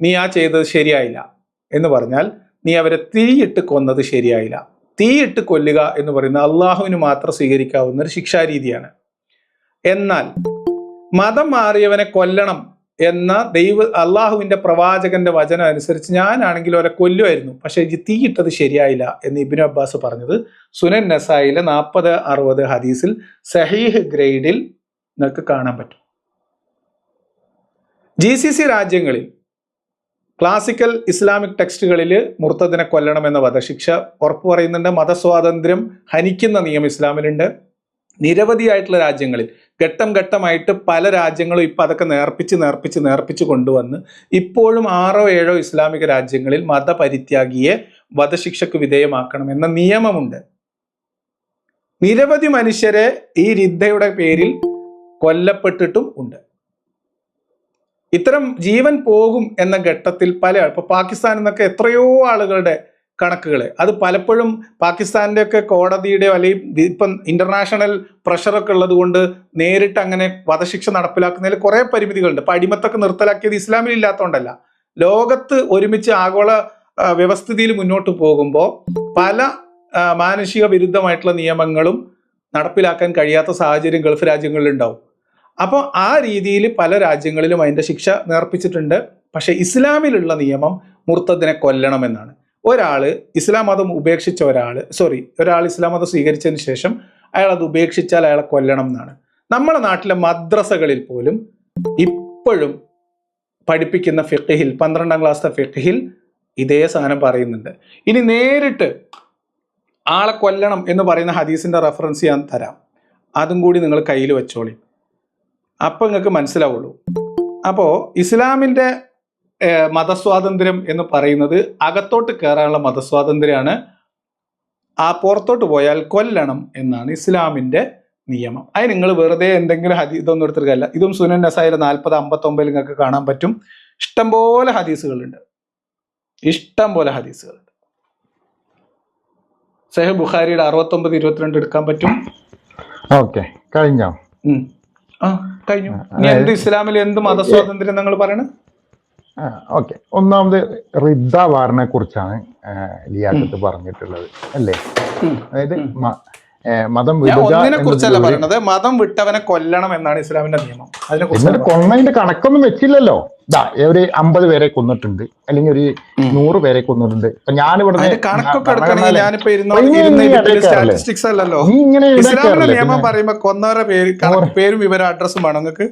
നീ ആ ചെയ്തത് ശരിയായില്ല എന്ന് പറഞ്ഞാൽ നീ അവരെ തീയിട്ട് കൊന്നത് ശരിയായില്ല. തീയിട്ട് കൊല്ലുക എന്ന് പറയുന്നത് അള്ളാഹുവിന് മാത്രം സ്വീകരിക്കാവുന്ന ഒരു ശിക്ഷാരീതിയാണ്. എന്നാൽ മതം മാറിയവനെ കൊല്ലണം എന്ന അള്ളാഹുവിന്റെ പ്രവാചകന്റെ വചനം അനുസരിച്ച് ഞാനാണെങ്കിൽ അവരെ കൊല്ലുമായിരുന്നു, പക്ഷെ ഇത് തീയിട്ടത് ശരിയായില്ല എന്ന് ഇബ്നു അബ്ബാസ് പറഞ്ഞത് സുനൻ നസായിലെ 40-60 ഹദീസിൽ സഹീഹ് ഗ്രേഡിൽ നിങ്ങൾക്ക് കാണാൻ പറ്റും. GCC രാജ്യങ്ങളിൽ ക്ലാസിക്കൽ ഇസ്ലാമിക് ടെക്സ്റ്റുകളിൽ മുർത്തദിനെ കൊല്ലണം എന്ന വധശിക്ഷ ഉറപ്പു പറയുന്നുണ്ട്. മതസ്വാതന്ത്ര്യം ഹനിക്കുന്ന നിയമം ഇസ്ലാമിലുണ്ട്. നിരവധിയായിട്ടുള്ള രാജ്യങ്ങളിൽ ഘട്ടം ഘട്ടമായിട്ട് പല രാജ്യങ്ങളും ഇപ്പം അതൊക്കെ നേർപ്പിച്ച് കൊണ്ടുവന്ന് ഇപ്പോഴും 6-7 ഇസ്ലാമിക രാജ്യങ്ങളിൽ മതപരിത്യാഗിയെ വധശിക്ഷക്ക് വിധേയമാക്കണം എന്ന നിയമമുണ്ട്. നിരവധി മനുഷ്യരെ ഈ റിദ്ദയുടെ പേരിൽ കൊല്ലപ്പെട്ടിട്ടും ഉണ്ട്. ഇത്തരം ജീവൻ പോകും എന്ന ഘട്ടത്തിൽ ഇപ്പൊ പാകിസ്ഥാനിൽ നിന്നൊക്കെ എത്രയോ ആളുകളുടെ കണക്കുകൾ, അത് പലപ്പോഴും പാകിസ്ഥാന്റെ ഒക്കെ കോടതിയുടെയോ അല്ലെങ്കിൽ ഇപ്പം ഇന്റർനാഷണൽ പ്രഷറൊക്കെ ഉള്ളത് കൊണ്ട് നേരിട്ട് അങ്ങനെ വധശിക്ഷ നടപ്പിലാക്കുന്നതിൽ കുറെ പരിമിതികളുണ്ട്. ഇപ്പൊ അടിമത്തൊക്കെ നിർത്തലാക്കിയത് ഇസ്ലാമിൽ ഇല്ലാത്തതുകൊണ്ടല്ല, ലോകത്ത് ഒരുമിച്ച് ആഗോള വ്യവസ്ഥിതിയിൽ മുന്നോട്ട് പോകുമ്പോൾ പല മാനുഷിക വിരുദ്ധമായിട്ടുള്ള നിയമങ്ങളും നടപ്പിലാക്കാൻ കഴിയാത്ത സാഹചര്യം ഗൾഫ് രാജ്യങ്ങളിൽ ഉണ്ടാവും. അപ്പോൾ ആ രീതിയിൽ പല രാജ്യങ്ങളിലും അതിന്റെ ശിക്ഷ നേർപ്പിച്ചിട്ടുണ്ട്. പക്ഷെ ഇസ്ലാമിലുള്ള നിയമം മുർത്തദിനെ കൊല്ലണമെന്നാണ്. ഒരാൾ ഇസ്ലാം മതം ഉപേക്ഷിച്ച ഒരാൾ ഇസ്ലാം മതം സ്വീകരിച്ചതിന് ശേഷം അയാൾ അത് ഉപേക്ഷിച്ചാൽ അയാളെ കൊല്ലണം എന്നാണ്. നമ്മുടെ നാട്ടിലെ മദ്രസകളിൽ പോലും ഇപ്പോഴും പഠിപ്പിക്കുന്ന ഫിഖ്ഹിൽ 12ാം ക്ലാസ്സിലെ ഫിഖ്ഹിൽ ഇതേ സാധനം പറയുന്നുണ്ട്. ഇനി നേരിട്ട് ആളെ കൊല്ലണം എന്ന് പറയുന്ന ഹദീസിന്റെ റെഫറൻസ് ഞാൻ തരാം, അതും കൂടി നിങ്ങൾ കയ്യിൽ വെച്ചോളി, അപ്പം നിങ്ങൾക്ക് മനസ്സിലാവുള്ളൂ. അപ്പോൾ ഇസ്ലാമിൻ്റെ മതസ്വാതന്ത്ര്യം എന്ന് പറയുന്നത് അകത്തോട്ട് കയറാനുള്ള മതസ്വാതന്ത്ര്യമാണ്. ആ പുറത്തോട്ട് പോയാൽ കൊല്ലണം എന്നാണ് ഇസ്ലാമിൻ്റെ നിയമം. അത് നിങ്ങൾ വെറുതെ എന്തെങ്കിലും ഇതൊന്നും എടുത്തിരിക്കല്ല. ഇതും സുനൻ നസായിലെ 40-59 നിങ്ങൾക്ക് കാണാൻ പറ്റും. ഇഷ്ടംപോലെ ഹദീസുകളുണ്ട്. സഹീഹ് ബുഖാരിയുടെ 69-22 എടുക്കാൻ പറ്റും. ഓക്കെ, കഴിഞ്ഞോ? കഴിഞ്ഞു. ഇനി എന്ത് ഇസ്ലാമിൽ എന്ത് മതസ്വാതന്ത്ര്യം നിങ്ങൾ പറയണ? ഓക്കെ, ഒന്നാമത് റിദ്ദ വാറിനെ കുറിച്ചാണ് ലിയാഖത്ത് പറഞ്ഞിട്ടുള്ളത് അല്ലേ? അതായത് മതം ഒന്നിനെ കുറിച്ചല്ല പറയണത്, മതം വിട്ടവനെ കൊല്ലണം എന്നാണ് ഇസ്ലാമിന്റെ നിയമം. അതിനെ കൊന്നതിന്റെ കണക്കൊന്നും വെച്ചില്ലല്ലോ. ഒരു 50 പേരെ കൊന്നിട്ടുണ്ട്, അല്ലെങ്കിൽ ഒരു 100 പേരെ കൊന്നിട്ടുണ്ട്. ഇപ്പൊ ഞാനിവിടെ കണക്കൊക്കെ എടുക്കണമെങ്കിൽ ഞാനിപ്പോ സ്റ്റാറ്റിസ്റ്റിക്സ് അല്ലല്ലോ. ഇസ്ലാമിന്റെ നിയമം പറയുമ്പോ കൊന്നവരുടെ പേരും വിവരം അഡ്രസ്സും വേണം നിങ്ങൾക്ക്.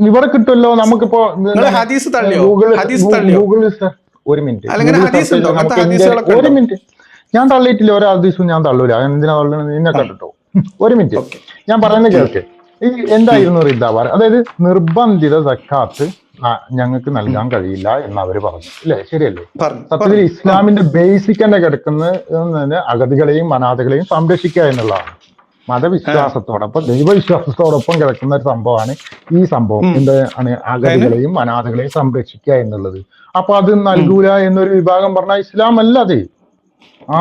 ഇവിടെ കിട്ടുമല്ലോ നമുക്കിപ്പോ. ഹദീസ് തള്ളിയോ? ഒരു മിനിറ്റ്, ഞാൻ തള്ളിയിട്ടില്ല, ഒരു ഹദീസും ഞാൻ തള്ളൂല. എന്തിനാ തള്ളണത്? നിന്നെ കണ്ടിട്ടോ. ഒരു മിനിറ്റ്, ഞാൻ പറയുന്നത് കേൾക്ക്. ഈ എന്തായിരുന്നു റിദ്ദാവാർ? അതായത് നിർബന്ധിത സക്കാത്ത് ഞങ്ങൾക്ക് നൽകാൻ കഴിയില്ല എന്ന് അവര് പറഞ്ഞു, അല്ലേ? ശരിയല്ലേ? സത്യത്തിൽ ഇസ്ലാമിന്റെ ബേസിക് തന്നെ കിടക്കുന്നത് അഗതികളെയും അനാഥകളെയും സംരക്ഷിക്കുക എന്നുള്ളതാണ്. മതവിശ്വാസത്തോടൊപ്പം ദൈവവിശ്വാസത്തോടൊപ്പം കിടക്കുന്ന ഒരു സംഭവമാണ് ഈ സംഭവം. എന്താണ്? അഗതികളെയും അനാഥകളെയും സംരക്ഷിക്കുക എന്നുള്ളത്. അപ്പൊ അത് നൽകൂല എന്നൊരു വിഭാഗം പറഞ്ഞാൽ ഇസ്ലാം അല്ല അത്.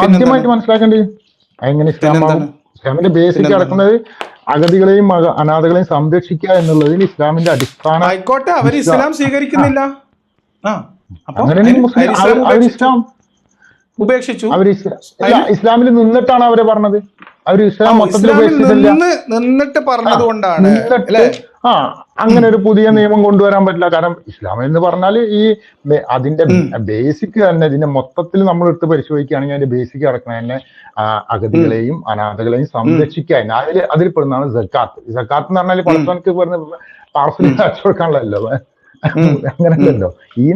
ആദ്യമായിട്ട് മനസ്സിലാക്കേണ്ടത് എങ്ങനെ ഇസ്ലാമാവും? ഇസ്ലാമിന്റെ ബേസിക് കിടക്കുന്നത് അഗതികളെയും അനാഥകളെയും സംരക്ഷിക്കുക എന്നുള്ളതിൽ ഇസ്ലാമിന്റെ അടിസ്ഥാനം. ആയിക്കോട്ടെ, അവർ ഇസ്ലാം സ്വീകരിക്കുന്നില്ല, അവർ ഇസ്ലാം ഉപേക്ഷിച്ചു. ഇസ്ലാമിൽ നിന്നിട്ടാണ് അവരെ പറഞ്ഞത്. അവര് ഇസ്ലാം മൊത്തത്തിൽ നിന്നിട്ട് പറഞ്ഞത് കൊണ്ടാണ്. അങ്ങനെ ഒരു പുതിയ നിയമം കൊണ്ടുവരാൻ പറ്റില്ല. കാരണം ഇസ്ലാം എന്ന് പറഞ്ഞാൽ ഈ അതിന്റെ ബേസിക് തന്നെ, ഇതിന്റെ മൊത്തത്തിൽ നമ്മൾ എടുത്ത് പരിശോധിക്കുകയാണെങ്കിൽ അതിന്റെ ബേസിക് കിടക്കുന്ന തന്നെ അഗതികളെയും അനാഥകളെയും സംരക്ഷിക്കുക. അതിൽ പെടുന്നതാണ് സക്കാത്ത്. സക്കാത്ത് എന്ന് പറഞ്ഞാൽ പണത്തോനക്ക് പറഞ്ഞ പാർസൽ അയച്ചു കൊടുക്കാനുള്ളതല്ലോ, അങ്ങനെയല്ലല്ലോ. ഈ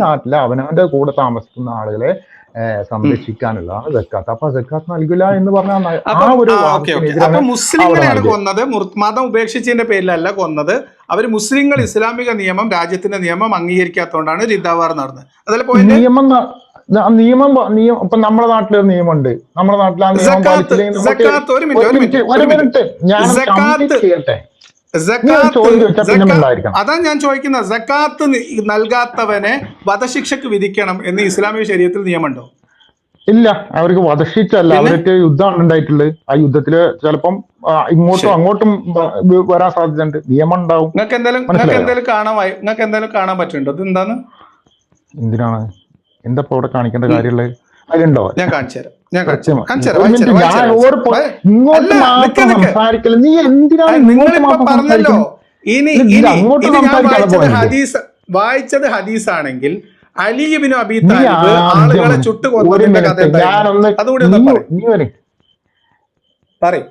നാട്ടിലെ അവനവന്റെ കൂടെ താമസിക്കുന്ന ആളുകളെ സംരക്ഷിക്കാനുള്ളതാണ് സക്കാത്ത്. അപ്പൊ സക്കാത്ത് നൽകില്ല എന്ന് പറഞ്ഞാൽ ആ ഒരു മുസ്ലിങ്ങളെയാണ് കൊന്നത്. മതം ഉപേക്ഷിച്ചതിന്റെ പേരിലല്ല കൊന്നത്. അവര് മുസ്ലിങ്ങൾ ഇസ്ലാമിക നിയമം, രാജ്യത്തിന്റെ നിയമം അംഗീകരിക്കാത്തതുകൊണ്ടാണ് റിദ്ദാവാർ നടന്നത്. അതല്ല നിയമം ഇപ്പൊ നമ്മുടെ നാട്ടിലൊരു നിയമമുണ്ട്. നമ്മുടെ നാട്ടിൽ ആ നിയമം അതാ ഞാൻ ചോദിക്കുന്നത്. സക്കാത്ത് നൽകാത്തവനെ വധശിക്ഷക്ക് വിധിക്കണം എന്ന് ഇസ്ലാമിക ശരീഅത്തിൽ നിയമമുണ്ടോ? ഇല്ല, അവർക്ക് വധശിക്ഷല്ല, അവർക്ക് യുദ്ധമാണ് ഉണ്ടായിട്ടുള്ളത്. ആ യുദ്ധത്തില് ചിലപ്പം ഇങ്ങോട്ടും അങ്ങോട്ടും വരാൻ സാധ്യതയുണ്ട്. നിയമം ഉണ്ടാവും. നിങ്ങൾക്ക് എന്തെങ്കിലും കാണാൻ പറ്റുന്നുണ്ടോ? ഇത് എന്താണ്? എന്തിനാണ്? എന്താ ഇവിടെ കാണിക്കേണ്ട കാര്യമുള്ളത്? അതിലുണ്ടോ? ഞാൻ കാണിച്ചു തരാം. നീ എന്തിനാണ് പറഞ്ഞല്ലോ? ഇനി വായിച്ചത് ഹദീസാണെങ്കിൽ അലി ഇബ്നു അബീ താലിബ് ആളുകളെ ചുട്ടുകൊന്നതിന്റെ കഥ അതുകൂടി പറയും.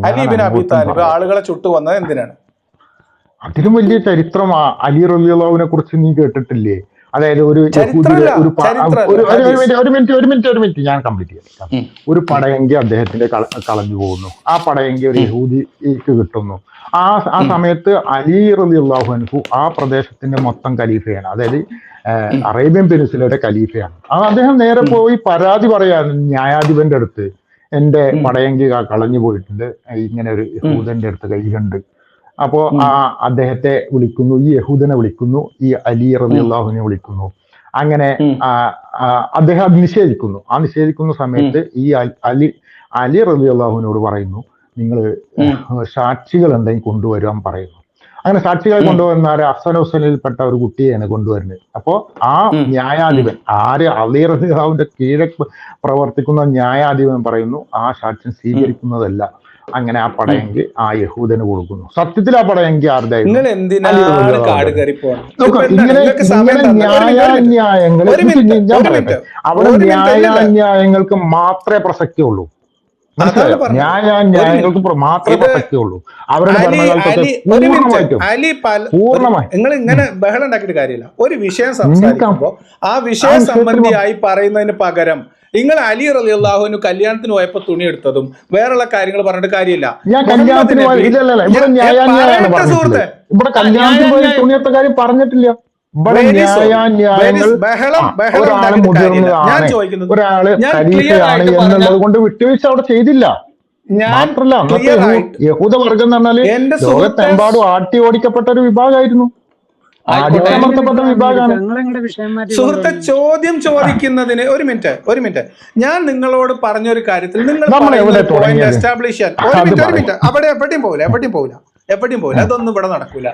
അലി ഇബ്നു അബീ താലിബ് ആളുകളെ ചുട്ടുകൊന്നത് എന്തിനാണ്? അതിലും വലിയ ചരിത്രം അലി റളിയല്ലാഹുവിനെ കുറിച്ച് നീ കേട്ടിട്ടില്ലേ? അതായത് ഒരു മിനിറ്റ് ഞാൻ കംപ്ലീറ്റ് ചെയ്യാം. ഒരു പടയെങ്കി അദ്ദേഹത്തിന്റെ കളഞ്ഞു പോകുന്നു. ആ പടയെങ്കി ഒരു യഹൂദിക്ക് കിട്ടുന്നു. ആ സമയത്ത് അലി റളിയല്ലാഹു അൻഹു ആ പ്രദേശത്തിന്റെ മൊത്തം ഖലീഫയാണ്. അതായത് അറേബ്യൻ പെനിൻസുലയുടെ ഖലീഫയാണ്. അദ്ദേഹം നേരെ പോയി പരാതി പറയാണ് ന്യായാധിപന്റെ അടുത്ത്. എന്റെ പടയെങ്കി കളഞ്ഞു പോയിട്ടുണ്ട്, ഇങ്ങനെ ഒരു യഹൂദന്റെ അടുത്ത് കൈ കണ്ട് അപ്പോ അദ്ദേഹത്തെ വിളിക്കുന്നു, ഈ യഹൂദനെ വിളിക്കുന്നു, ഈ അലി റളിയല്ലാഹുവിനെ വിളിക്കുന്നു. അങ്ങനെ അദ്ദേഹം അത് നിഷേധിക്കുന്നു. ആ നിഷേധിക്കുന്ന സമയത്ത് ഈ അലി റളിയല്ലാഹുവിനോട് പറയുന്നു, നിങ്ങൾ സാക്ഷികൾ എന്തെങ്കിലും കൊണ്ടുവരാൻ പറയുന്നു. അങ്ങനെ സാക്ഷികളെ കൊണ്ടുവന്നാൽ ഹസൻ ഹുസൈനിൽപ്പെട്ട ഒരു കുട്ടിയാണ് കൊണ്ടുവരുന്നത്. അപ്പോ ആ ന്യായാധിപൻ അലി റളിയല്ലാഹുവിന്റെ കീഴെ പ്രവർത്തിക്കുന്ന ന്യായാധിപൻ പറയുന്നു, ആ സാക്ഷ്യം സ്വീകരിക്കുന്നതല്ല. അങ്ങനെ ആ പടയെങ്കിൽ ആ യഹൂദന് കൊടുക്കുന്നു. സത്യത്തിൽ ആ പടയെങ്കിൽ ആരുടെയായിരുന്നു? ഇങ്ങനെ ന്യായാന്യായങ്ങൾ ഞാൻ പറയട്ടെ, അവിടെ ന്യായാന്യായങ്ങൾക്ക് മാത്രമേ പ്രസക്തിയുള്ളൂ. ന്യായാന്യായങ്ങൾക്ക് മാത്രമേ പ്രസക്തിയുള്ളൂ. അവരുടെ പൂർണ്ണമായിട്ടും നിങ്ങൾ ഇങ്ങനെ ബഹളം ഉണ്ടാക്കിയിട്ട് കാര്യമില്ല. ഒരു വിഷയം സംസാരിക്കുമ്പോൾ ആ വിഷയം സംബന്ധിയായി പറയുന്നതിന് പകരം നിങ്ങൾ അലി റളിയല്ലാഹുവിന് കല്യാണത്തിന് പോയപ്പോ തുണി എടുത്തതും വേറെയുള്ള കാര്യങ്ങൾ പറഞ്ഞിട്ട് കാര്യമില്ല. ഞാൻ കല്യാണത്തിന് സുഹൃത്തെ ഇവിടെ കല്യാണത്തിന് പോയി തുണിയെടുത്ത കാര്യം പറഞ്ഞിട്ടില്ല. ഇവിടെ ന്യായാന്യായങ്ങൾ ഒരാള് ഖലീഫയാണ് എന്നുള്ളത് കൊണ്ട് വിട്ടുവീഴ്ച അവിടെ ചെയ്തില്ല. മാത്രല്ല അന്നത്തെ യഹൂദവർഗം എന്ന് പറഞ്ഞാല് ലോകത്തെമ്പാടും ആട്ടി ഓടിക്കപ്പെട്ട ഒരു വിഭാഗമായിരുന്നു, അടിച്ചമർത്തപ്പെട്ട വിഭാഗമാണ്. സുഹൃത്തെ, ചോദ്യം ചോദിക്കുന്നതിന് ഒരു മിനിറ്റ് ഞാൻ നിങ്ങളോട് പറഞ്ഞൊരു കാര്യത്തിൽ നിങ്ങൾ എസ്റ്റാബ്ലിഷ് ചെയ്യാൻ അവിടെ എവിടെയും പോവില്ല, അതൊന്നും ഇവിടെ നടക്കൂല.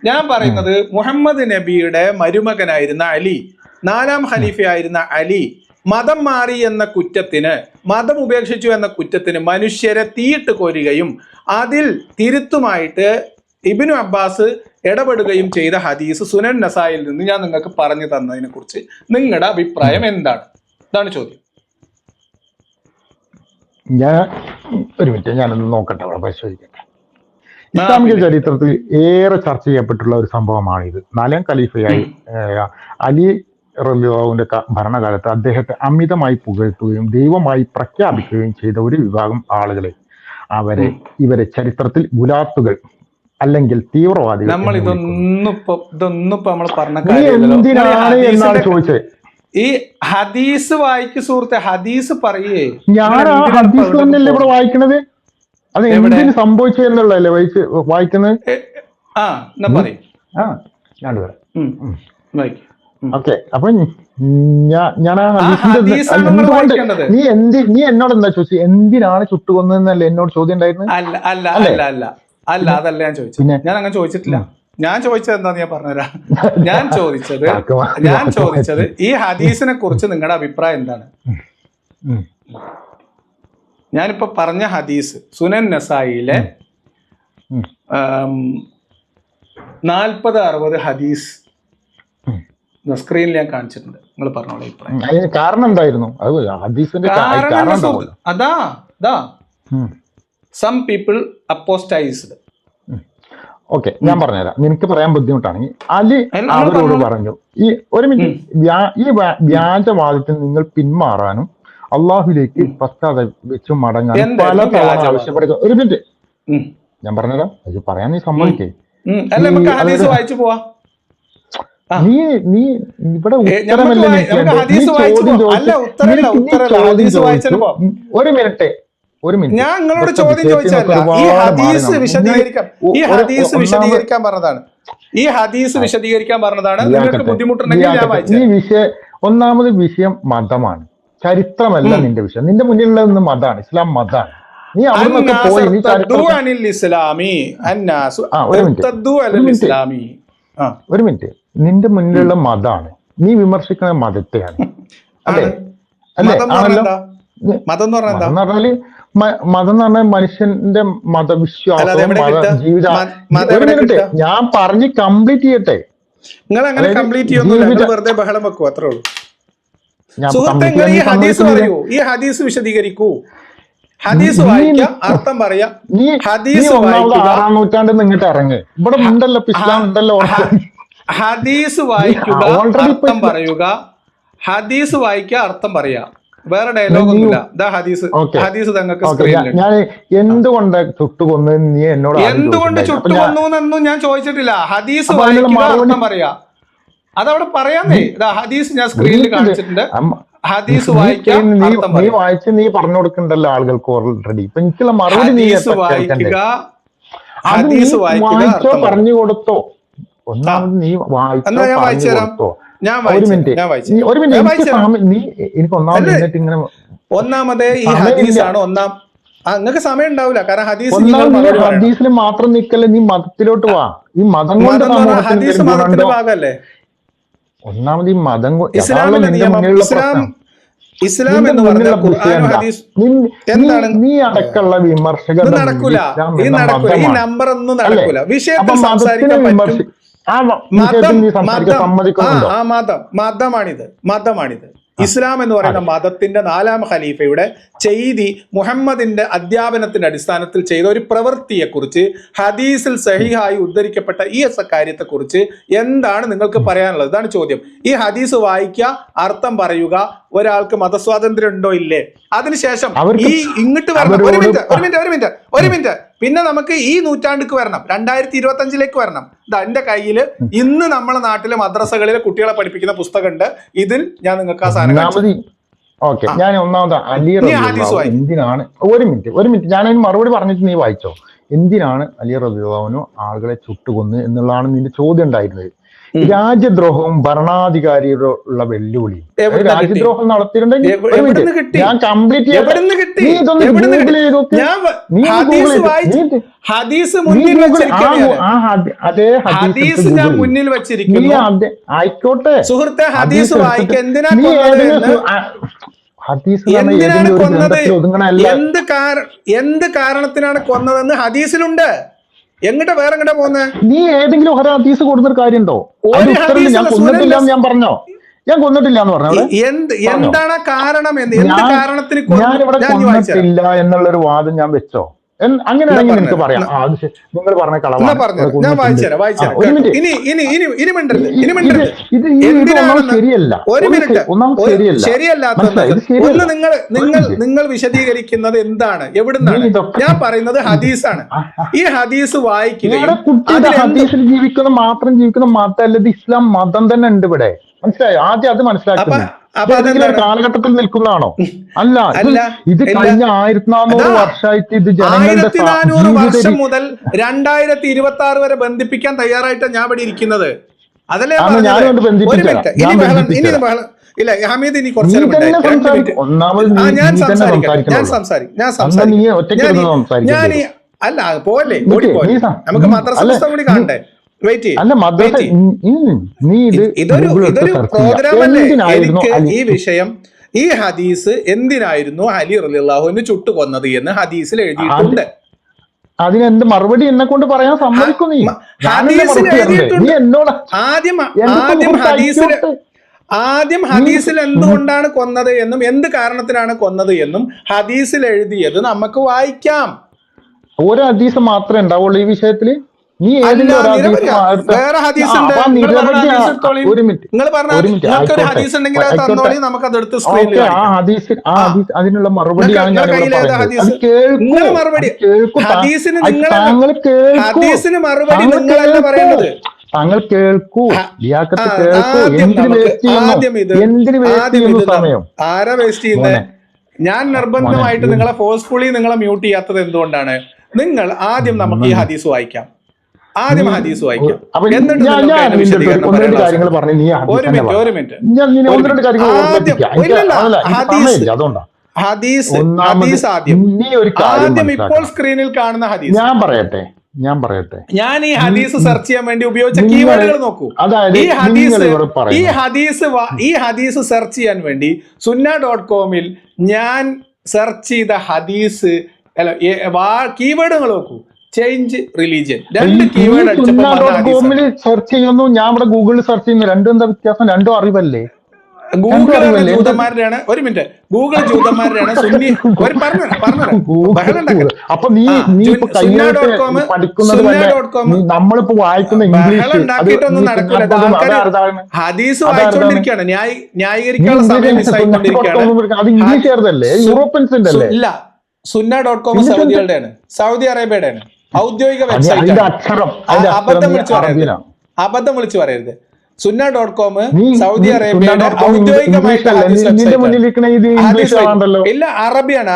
ഞാൻ പറയുന്നത് മുഹമ്മദ് നബിയുടെ മരുമകനായിരുന്ന അലി, 4ാം ഖലീഫയായിരുന്ന അലി മതം മാറി എന്ന കുറ്റത്തിന്, മതം ഉപേക്ഷിച്ചു എന്ന കുറ്റത്തിന് മനുഷ്യരെ തീയിട്ട് കോരുകയും അതിൽ തിരുത്തുമായിട്ട് ഇബ്നു അബ്ബാസ് ഇടപെടുകയും ചെയ്ത ഹദീസ് സുനൻ നസായിൽ നിന്ന് ഞാൻ നിങ്ങൾക്ക് പറഞ്ഞു തന്നതിനെ കുറിച്ച് നിങ്ങളുടെ അഭിപ്രായം എന്താണ്? ഇതാണ് ചോദ്യം. ഒരു മിനിറ്റ് ഞാനൊന്ന് നോക്കട്ടെ, അവിടെ പരിശോധിക്കട്ടെ. ഇസ്ലാമിക ചരിത്രത്തിൽ ഏറെ ചർച്ച ചെയ്യപ്പെട്ടുള്ള ഒരു സംഭവമാണിത്. 4ാം ഖലീഫയായി അലി റളിയല്ലാഹുവിന്റെ ഭരണകാലത്ത് അദ്ദേഹത്തെ അമിതമായി പുകഴ്ത്തുകയും ദൈവമായി പ്രഖ്യാപിക്കുകയും ചെയ്ത ഒരു വിഭാഗം ആളുകളെ ഇവരെ ചരിത്രത്തിൽ ഗുലാത്തുകൾ അല്ലെങ്കിൽ തീവ്രവാദികൾ. നമ്മൾ ഇതൊന്നും പറഞ്ഞ ചോദിച്ചത് ഈ ഹദീസ് വായിക്ക് സുഹൃത്തെ, ഹദീസ് പറയേ. ഞാൻ ആ ഹദീസ് തന്നെയല്ലേ ഇവിടെ വായിക്കണത്. അത് എന്തിന് സംഭവിച്ചു എന്നുള്ളതല്ലേ വായിക്കുന്നത്. ഓക്കെ, അപ്പൊ ഞാൻ ആ ഹദീസിന്റെ നീ എന്നോട് എന്താ ചോദിച്ചു, എന്തിനാണ് ചുട്ടുകൊന്നതെന്നല്ലേ എന്നോട് ചോദ്യം ഉണ്ടായിരുന്നത്? അല്ല, അതല്ല ഞാൻ ചോദിച്ചത്. ഞാൻ അങ്ങനെ ചോദിച്ചിട്ടില്ല. ഞാൻ ചോദിച്ചത് എന്താന്ന് ഞാൻ പറഞ്ഞുതരാം. ഞാൻ ചോദിച്ചത് ഈ ഹദീസിനെ കുറിച്ച് നിങ്ങളുടെ അഭിപ്രായം എന്താണ്? ഞാനിപ്പോ പറഞ്ഞ ഹദീസ് സുനൻ നസായിലെ 40-60 ഹദീസ് സ്ക്രീനിൽ ഞാൻ കാണിച്ചിട്ടുണ്ട്. നിങ്ങൾ പറഞ്ഞോളൂ അഭിപ്രായം. കാരണം എന്തായിരുന്നു? അതാ some people apostatized. ഓക്കെ, ഞാൻ പറഞ്ഞുതരാം. നിനക്ക് പറയാൻ ബുദ്ധിമുട്ടാണെങ്കിൽ അലി അവരോട് പറഞ്ഞു, ഈ ഒരു മിനിറ്റ്, ഈ വ്യാജവാദത്തിൽ നിങ്ങൾ പിന്മാറാനും അള്ളാഹുലേക്ക് പശ്ചാത്തപിച്ചു മടങ്ങാനും പല തവണ ആവശ്യപ്പെടുക. ഒരു മിനിറ്റ് ഞാൻ പറഞ്ഞുതരാം, അത് പറയാൻ നീ സമ്മതിക്കേ. നീ ഇവിടെ ഉത്തരമല്ലേ ഒരു മിനിറ്റ് ഞാൻ നിങ്ങളോട് ചോദ്യം ചോദിച്ചല്ല. ഈ ഹദീസ് വിശദീകരിക്കാൻ പറഞ്ഞതാണ്. നിങ്ങൾക്ക് ബുദ്ധിമുട്ടുണ്ടെങ്കിൽ ഞാൻ വായിച്ചു. ഈ വിഷയം, ഒന്നാമത് വിഷയം മതമാണ്, ചരിത്രമല്ല നിന്റെ വിഷയം. നിന്റെ മുന്നിലുള്ള മതമാണ്, ഇസ്ലാം മതമാണ്. നീ അവിടെ പോയി ഒരു മിനിറ്റ്, നിന്റെ മുന്നിലുള്ള മതമാണ്, നീ വിമർശിക്കുന്ന മതത്തെയാണ്. അല്ലേ? ആണല്ലോ. മതം എന്ന് പറഞ്ഞാല് മതം എന്ന് പറഞ്ഞാൽ മനുഷ്യന്റെ മതവിശ്വാസം, ജീവിത. ഞാൻ പറഞ്ഞ് കംപ്ലീറ്റ് ചെയ്യട്ടെ. നിങ്ങൾ അങ്ങനെ കംപ്ലീറ്റ് ചെയ്യുന്നു, വെറുതെ ബഹളം വെക്കൂ, അത്രേ ഉള്ളൂ. ഈ ഹദീസ് പറയൂ, ഈ ഹദീസ് വിശദീകരിക്കൂ. ഹദീസ് വായിക്കുക, അർത്ഥം പറയാ. ഹദീസ് 6ാം നൂറ്റാണ്ടിൽ നിങ്ങട്ട് ഇറങ്ങ്. ഇവിടെ ഉണ്ടല്ലോ, ഇസ്ലാം ഉണ്ടല്ലോ. ഹദീസ് വായിക്കുക, അർത്ഥം പറയുക. ഹദീസ് വായിക്കുക, അർത്ഥം പറയാ. വേറെ ഡയലോഗ് ഒന്നുമില്ല. ഹദീസ് ഞാൻ എന്തുകൊണ്ട് ചുട്ടുകൊന്നു നീ എന്നോട് എന്തുകൊണ്ട് ചുട്ടുകൊന്നു എന്നൊന്നും ഞാൻ ചോദിച്ചിട്ടില്ല. ഹദീസ് വായിക്കുക, അർത്ഥം പറയാ. അതവിടെ പറയാന്നേ. ഹദീസ് ഞാൻ സ്ക്രീനിൽ കാണിച്ചിട്ടുണ്ട്. ഹദീസ് നീ വായിച്ച് നീ പറഞ്ഞു കൊടുക്കണ്ടല്ലോ ആളുകൾക്ക് ഓൾറെഡി. ഇപ്പൊ എനിക്കുള്ള മറുപടി ഹദീസ് വായിക്കുക, ഹദീസ് വായിച്ചോ പറഞ്ഞു കൊടുത്തോ. ഒന്നാമത് നീ വായിച്ചോ പറഞ്ഞു കൊടുത്തോ. ഒരു മിനിറ്റ് നീ എനിക്ക് ഒന്നാമത് എന്നിട്ട് ഇങ്ങനെ ഒന്നാമത് ഈ ഹദീസാണ് നിങ്ങൾക്ക് സമയം ഉണ്ടാവില്ല. കാരണം ഹദീസിൽ മാത്രം നിക്കല്ലേ, നീ മതത്തിലോട്ട് വാ. ഈ മതം കൊണ്ട് ഹദീസ് മതത്തിന്റെ ഭാഗമല്ലേ? ഒന്നാമത് ഈ മതം ഇസ്ലാമിന്റെ നിയമം, ഇസ്ലാം എന്ന് പറഞ്ഞ ഖുർആനും ഹദീസ് എന്താണ്? നീ അടക്കമുള്ള വിമർശകർ നടക്കൂല, ഈ നടക്കൂല, ഈ നമ്പർ ഒന്നും നടക്കൂല. വിഷയത്തിൽ സംസാരിക്കാൻ പറ്റും. മതമാണിത്. ഇസ്ലാം എന്ന് പറയുന്ന മതത്തിന്റെ 4ാം ഖലീഫയുടെ ചെയ്തി, മുഹമ്മദിന്റെ അധ്യാപനത്തിന്റെ അടിസ്ഥാനത്തിൽ ചെയ്ത ഒരു പ്രവൃത്തിയെക്കുറിച്ച് ഹദീസിൽ സഹിഹായി ഉദ്ധരിക്കപ്പെട്ട ഈ കാര്യത്തെക്കുറിച്ച് എന്താണ് നിങ്ങൾക്ക് പറയാനുള്ളത്? ഇതാണ് ചോദ്യം. ഈ ഹദീസ് വായിക്കുക, അർത്ഥം പറയുക, ഒരാൾക്ക് മതസ്വാതന്ത്ര്യം ഉണ്ടോ ഇല്ലേ? അതിനുശേഷം ഈ ഇങ്ങോട്ട് വരണം. ഒരു മിനിറ്റ് പിന്നെ നമുക്ക് ഈ നൂറ്റാണ്ടിലേക്ക് വരണം, 2025 വരണം. എന്റെ കയ്യിൽ ഇന്ന് നമ്മളെ നാട്ടിലെ മദ്രസകളിലെ കുട്ടികളെ പഠിപ്പിക്കുന്ന പുസ്തകമുണ്ട്. ഇതിൽ ഞാൻ നിങ്ങൾക്ക് ആ സാധനം ഓക്കെ. ഞാൻ ഒന്നാമത് അലി റളിയല്ലാഹു എന്തിനാണ് ഒരു മിനിറ്റ് ഞാൻ അതിന് മറുപടി പറഞ്ഞിട്ട് നീ വായിച്ചോ. എന്തിനാണ് അലി റളിയല്ലാഹു ആളുകളെ ചുട്ടുകൊന്ന് എന്നുള്ളതാണ് നിന്റെ ചോദ്യം ഉണ്ടായിരുന്നത്. രാജ്യദ്രോഹവും ഭരണാധികാരിയോടുള്ള വെല്ലുവിളിയും. രാജ്യദ്രോഹം നടത്തിയിട്ടുണ്ടെങ്കിൽ ഞാൻ കംപ്ലീറ്റ് ആയിക്കോട്ടെ. സുഹൃത്തെ, ഹദീസ് വായിക്കാൻ എന്ത് കാരണത്തിനാണ് കൊന്നതെന്ന് ഹദീസിലുണ്ട്. എങ്ങോട്ടാ വേറെ എങ്ങോട്ടാ പോകുന്നത്? നീ ഏതെങ്കിലും ഒരു ഹദീസ് കൊടുത്തൊരു കാര്യമുണ്ടോ? ഞാൻ കൊന്നിട്ടില്ല എന്ന് ഞാൻ പറഞ്ഞോ? ഞാൻ കൊന്നിട്ടില്ല എന്ന് പറഞ്ഞോ? എന്താണ് കാരണം? എന്ത് കാരണത്തിന് ഞാനിവിടെ കൊന്നിട്ടില്ല എന്നുള്ളൊരു വാദം ഞാൻ വെച്ചോ? അങ്ങനെയാണെങ്കിൽ എനിക്ക് പറയാം, നിങ്ങൾ പറഞ്ഞ കളവാണ്. ശരിയല്ല. നിങ്ങൾ വിശദീകരിക്കുന്നത് എന്താണ്? എവിടുന്നാണ്? ഞാൻ പറയുന്നത് ഹദീസാണ്. ഈ ഹദീസ് വായിക്കുകയും ഹദീസിൽ മാത്രം ജീവിക്കുന്ന മതമല്ലത് ഇസ്ലാം മതം തന്നെ ഉണ്ട് ഇവിടെ. മനസ്സിലായോ? ആദ്യം അത് മനസ്സിലാക്കുന്നത്. കാലഘട്ടത്തിൽ നിൽക്കുന്നതാണോ? അല്ല, ഇത് കഴിഞ്ഞ 1400 വർഷമായിട്ട് ഇത് ജനങ്ങളുടെ 1400 വർഷം മുതൽ 2026 വരെ ബന്ധിപ്പിക്കാൻ തയ്യാറായിട്ടാണ് ഞാൻ ഇവിടെ ഇരിക്കുന്നത്. അതല്ലേ ഇല്ല ഹമീദ്, ഇനി കുറച്ച് അല്ല പോലെ നമുക്ക് മദ്രസ കൂടി കാണണ്ടേ? ഇതൊരു പ്രോഗ്രാമല്ലേ? എനിക്ക് ഈ വിഷയം, ഈ ഹദീസ് എന്തിനായിരുന്നു അലി റളിയല്ലാഹുവിനെ ചുട്ടുകൊന്നത് എന്ന് ഹദീസിൽ എഴുതിയിട്ടുണ്ട്. അതിനെന്ത് മറുപടി എന്നെ കൊണ്ട് പറയാൻ സമ്മതിക്കും നീ? ആദ്യം ഹദീസിൽ എന്തുകൊണ്ടാണ് കൊന്നത് എന്നും എന്ത് കാരണത്തിനാണ് കൊന്നത് എന്നും ഹദീസിൽ എഴുതിയത് നമുക്ക് വായിക്കാം. ഒരു ഹദീസ് മാത്രമേ ഉണ്ടാവുള്ളൂ ഈ വിഷയത്തില്. നീ വേറെ ഹദീസ് ഉണ്ട്, അതിനുള്ള മറുപടിയാണ് ഞാൻ താങ്കൾ കേൾക്കൂ. ആരാ വേസ്റ്റ് ചെയ്യുന്നത്? ഞാൻ നിർബന്ധമായിട്ട് നിങ്ങളെ ഫോഴ്സ്ഫുള്ളി നിങ്ങളെ മ്യൂട്ട് ചെയ്യാത്തത് എന്തുകൊണ്ടാണ്? നിങ്ങൾ ആദ്യം നമുക്ക് ഈ ഹദീസ് വായിക്കാം. ആദ്യം ഹദീസ് വായിക്കാം, എന്നിട്ട് ആദ്യം ഇപ്പോൾ സ്ക്രീനിൽ കാണുന്ന ഹദീസ് ഞാൻ പറയട്ടെ. ഞാൻ ഈ ഹദീസ് സെർച്ച് ചെയ്യാൻ വേണ്ടി ഉപയോഗിച്ച കീവേഡുകൾ നോക്കൂ. ഈ ഹദീസ് സെർച്ച് ചെയ്യാൻ വേണ്ടി sunna.com-ൽ ഞാൻ സെർച്ച് ചെയ്ത ഹദീസ് കീവേഡുകൾ നോക്കൂ. ചേഞ്ച് റിലീജിയൻ, 2 കീവേഡ് സെർച്ച് ചെയ്യുന്നു. ഞാൻ ഇവിടെ ഗൂഗിളിൽ സെർച്ച് ചെയ്യുന്നു. രണ്ടും എന്താ വ്യത്യാസം? രണ്ടും അറിവല്ലേ? ഗൂഗിൾ ജൂതന്മാരുടെയാണ്. ഒരു മിനിറ്റ്, ഗൂഗിൾ ജൂതന്മാരുടെയാണ്. സുന്നി അപ്പൊ നമ്മളിപ്പോ വായിക്കുന്ന ഇംഗ്ലീഷ് ഹദീസ് വായിച്ചുകൊണ്ടിരിക്കുകയാണ്. ന്യായീകരിക്കാനുള്ള സമയം മിസ്സായിക്കൊണ്ടിരിക്കുകയാണ്. അത് ഇംഗ്ലീഷുകാരല്ലേ? യൂറോപ്യൻസിന്റെ അല്ലേ? ഇല്ല, sunna.com സൗദികളുടെയാണ്, സൗദി അറേബ്യയുടെയാണ് ഔദ്യോഗിക വെബ്സൈറ്റ്. അബദ്ധം വിളിച്ചു പറയരുത്. sunna.com സൗദി അറേബ്യയുടെ ഔദ്യോഗികമായിട്ട് ഇല്ല, അറബിയാണ്.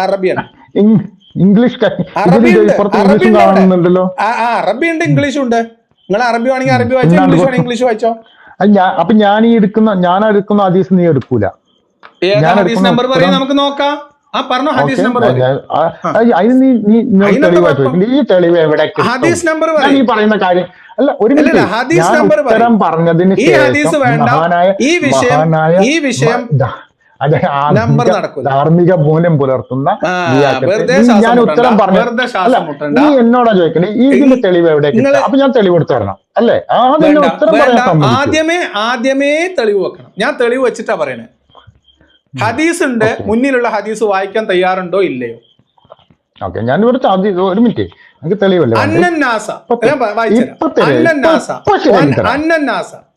ഇംഗ്ലീഷ് ഇപ്പുറത്ത് ഇംഗ്ലീഷും കാണുന്നുണ്ടല്ലോ. അറബി ഉണ്ട്, ഇംഗ്ലീഷും ഉണ്ട്. നിങ്ങൾ അറബി വേണമെങ്കിൽ അറബി വായിച്ചോ, ഇംഗ്ലീഷ് വേണമെങ്കിൽ ഇംഗ്ലീഷ് വായിച്ചോ. അപ്പൊ ഞാൻ എടുക്കുന്ന ഹദീസ് നീ എടുക്കൂല. ഏതാ ഹദീസ് നമ്പർ പറയും, നമുക്ക് നോക്കാം. പറഞ്ഞോ ഹദീസ് നമ്പർ. ഈ തെളിവ് എവിടെ? ഹദീസ് നമ്പർ ഈ പറയുന്ന കാര്യം അല്ല. ഒരു ഹദീസ് നമ്പർ പറഞ്ഞതിന് ഈ ഹദീസ് വേണ്ട, ഈ വിഷയം നമ്പർ നടക്കും. ധാർമ്മിക മൂല്യം പുലർത്തുന്ന ഞാൻ ഉത്തരം പറഞ്ഞു. നീ എന്നോടാ ചോദിക്കണേ ഇതിന്റെ തെളിവ് എവിടെ? അപ്പൊ ഞാൻ തെളിവ് എടുത്തു തരണം അല്ലേ? ആദ്യമേ തെളിവ് വെക്കണം. ഞാൻ തെളിവ് വെച്ചിട്ടാ പറയണേ. ഹദീസ് ഉണ്ട്, മുന്നിലുള്ള ഹദീസ് വായിക്കാൻ തയ്യാറുണ്ടോ ഇല്ലയോ? ഓക്കെ, ഞാൻ ഒരു മിനിറ്റ്, എനിക്ക് തെളിവല്ലേ.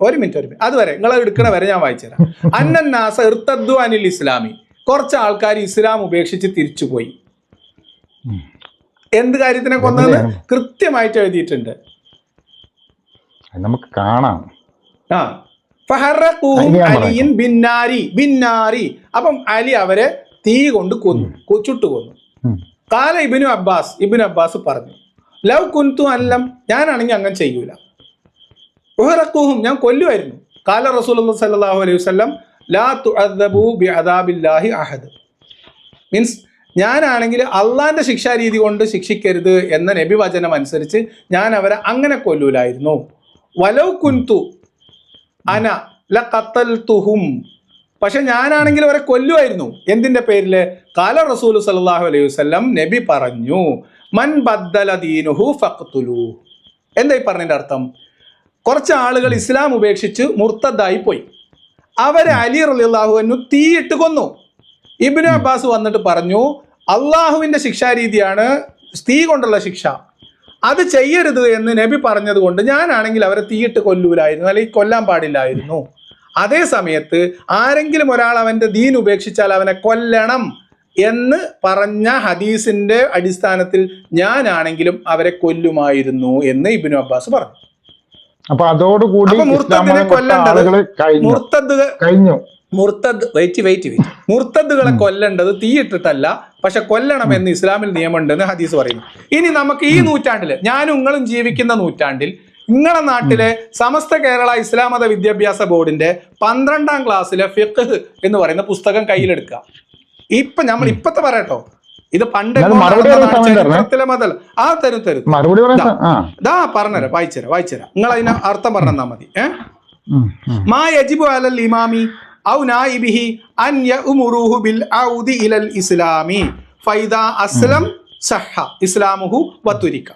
ഒരു മിനിറ്റ് അതുവരെ നിങ്ങൾ എടുക്കണ വരെ ഞാൻ വായിച്ചുതരാം. അന്നന്നാസ ഇർത്തദ്ദു അനിൽ ഇസ്ലാമി, കുറച്ച് ആൾക്കാർ ഇസ്ലാം ഉപേക്ഷിച്ച് തിരിച്ചുപോയി. എന്ത് കാര്യത്തിനെ കൊന്നതെന്ന് കൃത്യമായിട്ട് എഴുതിയിട്ടുണ്ട്, നമുക്ക് കാണാം. അപ്പം അലി അവരെ തീ കൊണ്ട് കൊന്നു, ചുട്ടുകൊന്നു. കാല ഇബ്നു അബ്ബാസ് പറഞ്ഞു, ലവ് കുന്തു അല്ലം, ഞാനാണെങ്കിൽ അങ്ങനെ ചെയ്യൂല, ഉഹറഖൂഹും, ഞാൻ കൊല്ലുമായിരുന്നു. കാല റസൂലുള്ളാഹി സ്വല്ലല്ലാഹു അലൈഹി വസല്ലം ലാ തുഅദ്ദബു ബിഅദാബില്ലാഹി അഹദ്, മീൻസ് ഞാനാണെങ്കിൽ അള്ളാന്റെ ശിക്ഷാരീതി കൊണ്ട് ശിക്ഷിക്കരുത് എന്ന നബി വചനം അനുസരിച്ച് ഞാൻ അവരെ അങ്ങനെ കൊല്ലൂലായിരുന്നു. വലൗ കുന്തു അന ലഖത്തൽതുഹും, പക്ഷെ ഞാനാണെങ്കിൽ അവരെ കൊല്ലുമായിരുന്നു. എന്തിന്റെ പേരില്? കാല റസൂൽ സല്ലല്ലാഹു അലൈഹി വസല്ലം, നബി പറഞ്ഞു, മൻ ബദ്ദല ദീനുഹു ഫഖ്തുലൂ. എന്താ ഈ പറഞ്ഞതിന്റെ അർത്ഥം? കുറച്ച് ആളുകൾ ഇസ്ലാം ഉപേക്ഷിച്ച് മുർത്തദ്ദായി പോയി, അവരെ അലി റളിയല്ലാഹു അൻഹു തീയിട്ട് കൊന്നു. ഇബ്നു അബ്ബാസ് വന്നിട്ട് പറഞ്ഞു, അള്ളാഹുവിന്റെ ശിക്ഷാരീതിയാണ് തീ കൊണ്ടുള്ള ശിക്ഷ, അത് ചെയ്യരുത് എന്ന് നബി പറഞ്ഞത് കൊണ്ട് ഞാനാണെങ്കിൽ അവരെ തീയിട്ട് കൊല്ലൂലായിരുന്നു, അല്ലെങ്കിൽ കൊല്ലാൻ പാടില്ലായിരുന്നു. അതേ സമയത്ത് ആരെങ്കിലും ഒരാൾ അവന്റെ ദീൻ ഉപേക്ഷിച്ചാൽ അവനെ കൊല്ലണം എന്ന് പറഞ്ഞ ഹദീസിന്റെ അടിസ്ഥാനത്തിൽ ഞാനാണെങ്കിലും അവരെ കൊല്ലുമായിരുന്നു എന്ന് ഇബ്നു അബ്ബാസ് പറഞ്ഞു. അപ്പൊ അതോടുകൂടി മുർത്തദ്ദിനെ കൊല്ലേണ്ടത്, മുർത്തദ്ദുകളെ കൊല്ലേണ്ടത് തീയിട്ടിട്ടല്ല, പക്ഷെ കൊല്ലണമെന്ന് ഇസ്ലാമിൽ നിയമമുണ്ടെന്ന് ഹദീസ് പറയുന്നു. ഇനി നമുക്ക് ഈ നൂറ്റാണ്ടില്, ഞാനും നിങ്ങളും ജീവിക്കുന്ന നൂറ്റാണ്ടിൽ, നിങ്ങളുടെ നാട്ടിലെ സമസ്ത കേരള ഇസ്ലാം മത വിദ്യാഭ്യാസ ബോർഡിന്റെ 12ാം ക്ലാസ്സിലെ ഫിഖ് എന്ന് പറയുന്ന പുസ്തകം കയ്യിലെടുക്കുക. നമ്മൾ ഇപ്പത്തെ പറയട്ടോ, ഇത് പണ്ട് ചരിത്രത്തിലെ മുതൽ പറഞ്ഞുതരാം, വായിച്ചുതരാം. നിങ്ങൾ അതിന് അർത്ഥം പറഞ്ഞാൽ മതി. മാ യജിബു അലൽ ഇമാമി ഔ നായിബിഹി അൻ യഉമുറുഹു ബിൽ ഔദി ഇലൽ ഇസ്ലാമി ഫൈദാ അസ്ലം സഹ ഇസ്ലാമുഹു വതുരിക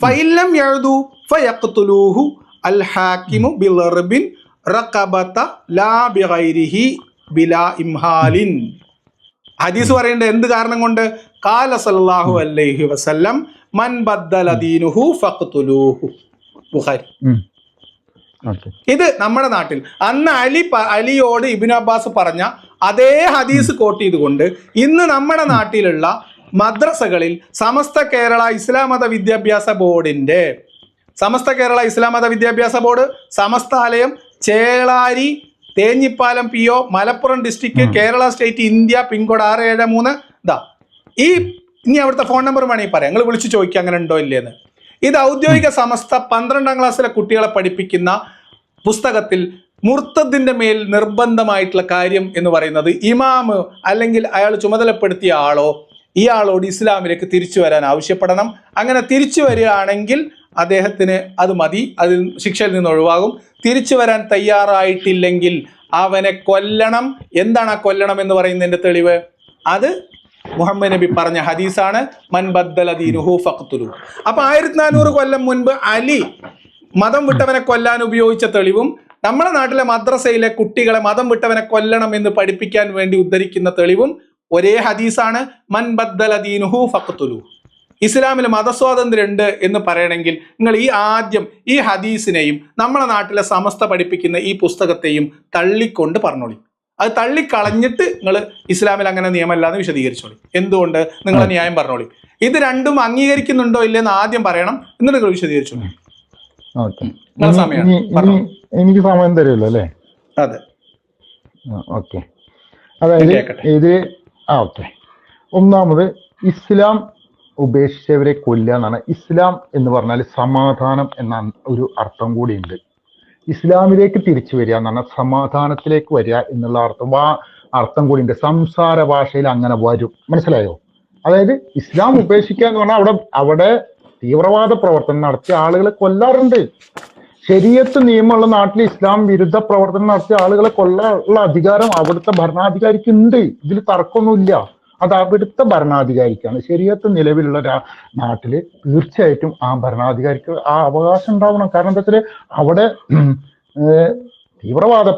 ഫഇല്ലം യഅദു ഫയഖ്തുലൂഹു അൽ ഹാകിമു ബിളർബിൻ റഖബത ലാ ബിഗൈരിഹി ബിലാ ഇംഹാലിൻ. ഹദീസ് പറയേണ്ടത് എന്ത് കാരണം കൊണ്ട്? ഖാല സല്ലല്ലാഹു അലൈഹി വസല്ലം മൻ ബദ്ദല ദീനുഹു ഫഖ്തുലൂഹു. ബുഖാരി. ഇത് നമ്മുടെ നാട്ടിൽ അന്ന് അലിയോട് ഇബ്നു അബ്ബാസ് പറഞ്ഞ അതേ ഹദീസ് കോട്ട് ചെയ്തുകൊണ്ട് ഇന്ന് നമ്മുടെ നാട്ടിലുള്ള മദ്രസകളിൽ സമസ്ത കേരള ഇസ്ലാം മത വിദ്യാഭ്യാസ ബോർഡിന്റെ, Samastha Kerala Islam Matha Vidyabhyasa board Samasthalayam Chelari Thenhipalam PO Malappuram district Kerala state India pincode 673. ഇനി അവിടുത്തെ ഫോൺ നമ്പർ വേണമെങ്കിൽ പറയാം, നിങ്ങൾ വിളിച്ചു ചോദിക്കുക അങ്ങനെ ഉണ്ടോ ഇല്ലേന്ന്. ഇത് ഔദ്യോഗിക സമസ്ത 12ാം ക്ലാസ്സിലെ കുട്ടികളെ പഠിപ്പിക്കുന്ന പുസ്തകത്തിൽ മുർത്തദിന്റെ മേൽ നിർബന്ധമായിട്ടുള്ള കാര്യം എന്ന് പറയുന്നത് ഇമാമ് അല്ലെങ്കിൽ അയാൾ ചുമതലപ്പെടുത്തിയ ആളോ ഇയാളോട് ഇസ്ലാമിലേക്ക് തിരിച്ചു വരാൻ ആവശ്യപ്പെടണം. അങ്ങനെ തിരിച്ചു വരികയാണെങ്കിൽ അദ്ദേഹത്തിന് അത് മതി, അതിൽ ശിക്ഷയിൽ നിന്ന് ഒഴിവാകും. തിരിച്ചു വരാൻ തയ്യാറായിട്ടില്ലെങ്കിൽ അവനെ കൊല്ലണം. എന്താണ് ആ കൊല്ലണം എന്ന് പറയുന്നതിന്റെ തെളിവ്? അത് മുഹമ്മദ് നബി പറഞ്ഞ ഹദീസാണ്, മൻ ബദ്ദല ദീനുഹു ഫഖ്തുലു. അപ്പൊ 1400 കൊല്ലം മുൻപ് അലി മതം വിട്ടവനെ കൊല്ലാൻ ഉപയോഗിച്ച തെളിവും നമ്മുടെ നാട്ടിലെ മദ്രസയിലെ കുട്ടികളെ മതം വിട്ടവനെ കൊല്ലണം എന്ന് പഠിപ്പിക്കാൻ വേണ്ടി ഉദ്ധരിക്കുന്ന തെളിവും ഒരേ ഹദീസാണ്, മൻ ബദ്ദല ദീനുഹു ഫഖ്തുലു. ഇസ്ലാമിൽ മതസ്വാതന്ത്ര്യം ഉണ്ട് എന്ന് പറയണമെങ്കിൽ നിങ്ങൾ ഈ ഹദീസിനെയും നമ്മുടെ നാട്ടിലെ സമസ്ത പഠിപ്പിക്കുന്ന ഈ പുസ്തകത്തെയും തള്ളിക്കൊണ്ട് പറഞ്ഞോളി. അത് തള്ളിക്കളഞ്ഞിട്ട് നിങ്ങൾ ഇസ്ലാമിൽ അങ്ങനെ നിയമമല്ലാന്ന് വിശദീകരിച്ചോളി. എന്തുകൊണ്ട്? നിങ്ങളെ ന്യായം പറഞ്ഞോളി. ഇത് രണ്ടും അംഗീകരിക്കുന്നുണ്ടോ ഇല്ലെന്ന് ആദ്യം പറയണം, എന്നിട്ട് നിങ്ങൾ വിശദീകരിച്ചോളി. എനിക്ക് സമയം തരുമല്ലോ അല്ലേ? അതെ, ഓക്കെ. അതായത് ഇത് ഓക്കെ. ഒന്നാമത് ഇസ്ലാം ഉപേക്ഷിച്ചവരെ കൊല്ലുക എന്നാണ്. ഇസ്ലാം എന്ന് പറഞ്ഞാൽ സമാധാനം എന്ന ഒരു അർത്ഥം കൂടിയുണ്ട്. ഇസ്ലാമിലേക്ക് തിരിച്ചു വരിക എന്ന് പറഞ്ഞാൽ സമാധാനത്തിലേക്ക് വരിക എന്നുള്ള അർത്ഥം കൂടിയുണ്ട്. സംസാര ഭാഷയിൽ അങ്ങനെ വരും. മനസ്സിലായോ? അതായത് ഇസ്ലാം ഉപേക്ഷിക്കുക എന്ന് പറഞ്ഞാൽ അവിടെ തീവ്രവാദ പ്രവർത്തനം നടത്തിയ ആളുകളെ കൊല്ലാറുണ്ട്. ശരീഅത്ത് നിയമമുള്ള നാട്ടിൽ ഇസ്ലാം വിരുദ്ധ പ്രവർത്തനം നടത്തിയ ആളുകളെ കൊല്ലാനുള്ള അധികാരം അവിടുത്തെ ഭരണാധികാരിക്ക് ഉണ്ട്. ഇതിൽ തർക്കമൊന്നുമില്ല. അത് അവിടുത്തെ ഭരണാധികാരിക്കാണ്. ശരീഅത്ത് നിലവിലുള്ള നാട്ടില് തീർച്ചയായിട്ടും ആ ഭരണാധികാരിക്ക് ആ അവകാശം ഉണ്ടാവണം. കാരണം എന്താ വെച്ചാൽ അവിടെ തീവ്രവാദ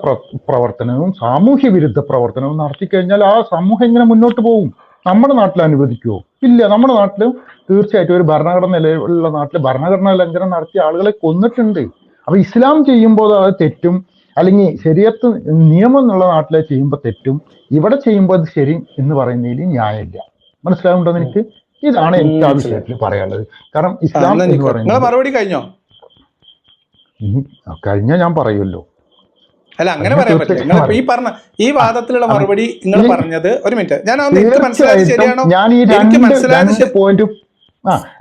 പ്രവർത്തനവും സാമൂഹ്യ വിരുദ്ധ പ്രവർത്തനവും നടത്തിക്കഴിഞ്ഞാൽ ആ സമൂഹം ഇങ്ങനെ മുന്നോട്ട് പോകും. നമ്മുടെ നാട്ടിൽ അനുവദിക്കുമോ? ഇല്ല. നമ്മുടെ നാട്ടിലും തീർച്ചയായിട്ടും ഒരു ഭരണഘടന നിലവിലുള്ള നാട്ടിൽ ഭരണഘടനാ ലംഘനം നടത്തിയ ആളുകളെ കൊന്നിട്ടുണ്ട്. അപ്പൊ ഇസ്ലാം ചെയ്യുമ്പോൾ അത് തെറ്റും, അല്ലെങ്കിൽ ശരീഅത്ത് നിയമം എന്നുള്ള നാട്ടിലെ ചെയ്യുമ്പോൾ തെറ്റും, ഇവിടെ ചെയ്യുമ്പോൾ അത് ശരി എന്ന് പറയുന്നതിൽ ന്യായമില്ല. മനസ്സിലാവുണ്ടോ എനിക്ക്? ഇതാണ് എനിക്ക് ആ വിഷയത്തിൽ പറയാനുള്ളത്. കാരണം ഇസ്ലാം എന്ന് പറയുന്നത് മറുപടി കഴിഞ്ഞോ? കഴിഞ്ഞ ഞാൻ പറയുമല്ലോ. അല്ല, അങ്ങനെ പറയാൻ പറ്റില്ല. നിങ്ങൾ ഈ പറഞ്ഞ ഈ വാദത്തിലുള്ള മറുപടി നിങ്ങൾ പറഞ്ഞത്, ഒരു മിനിറ്റ്, ഞാൻ ഈ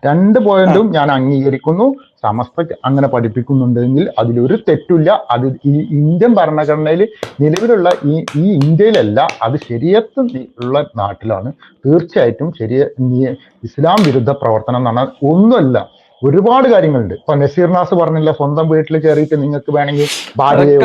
രണ്ട് പോയിന്റും ഞാൻ അംഗീകരിക്കുന്നു. സമസ്ത അങ്ങനെ പഠിപ്പിക്കുന്നുണ്ടെങ്കിൽ അതിലൊരു തെറ്റില്ല. അത് ഈ ഇന്ത്യൻ ഭരണഘടനയിൽ നിലവിലുള്ള ഈ ഇന്ത്യയിലല്ല, അത് ശരീഅത്ത് ഉള്ള നാട്ടിലാണ്. തീർച്ചയായിട്ടും ഇസ്ലാം വിരുദ്ധ പ്രവർത്തനം എന്ന് പറഞ്ഞാൽ ഒന്നുമല്ല, ഒരുപാട് കാര്യങ്ങളുണ്ട്. ഇപ്പൊ നസീർ നാസ് പറഞ്ഞില്ല, സ്വന്തം വീട്ടിൽ കയറിയിട്ട് നിങ്ങൾക്ക് വേണമെങ്കിൽ ഭാര്യയെ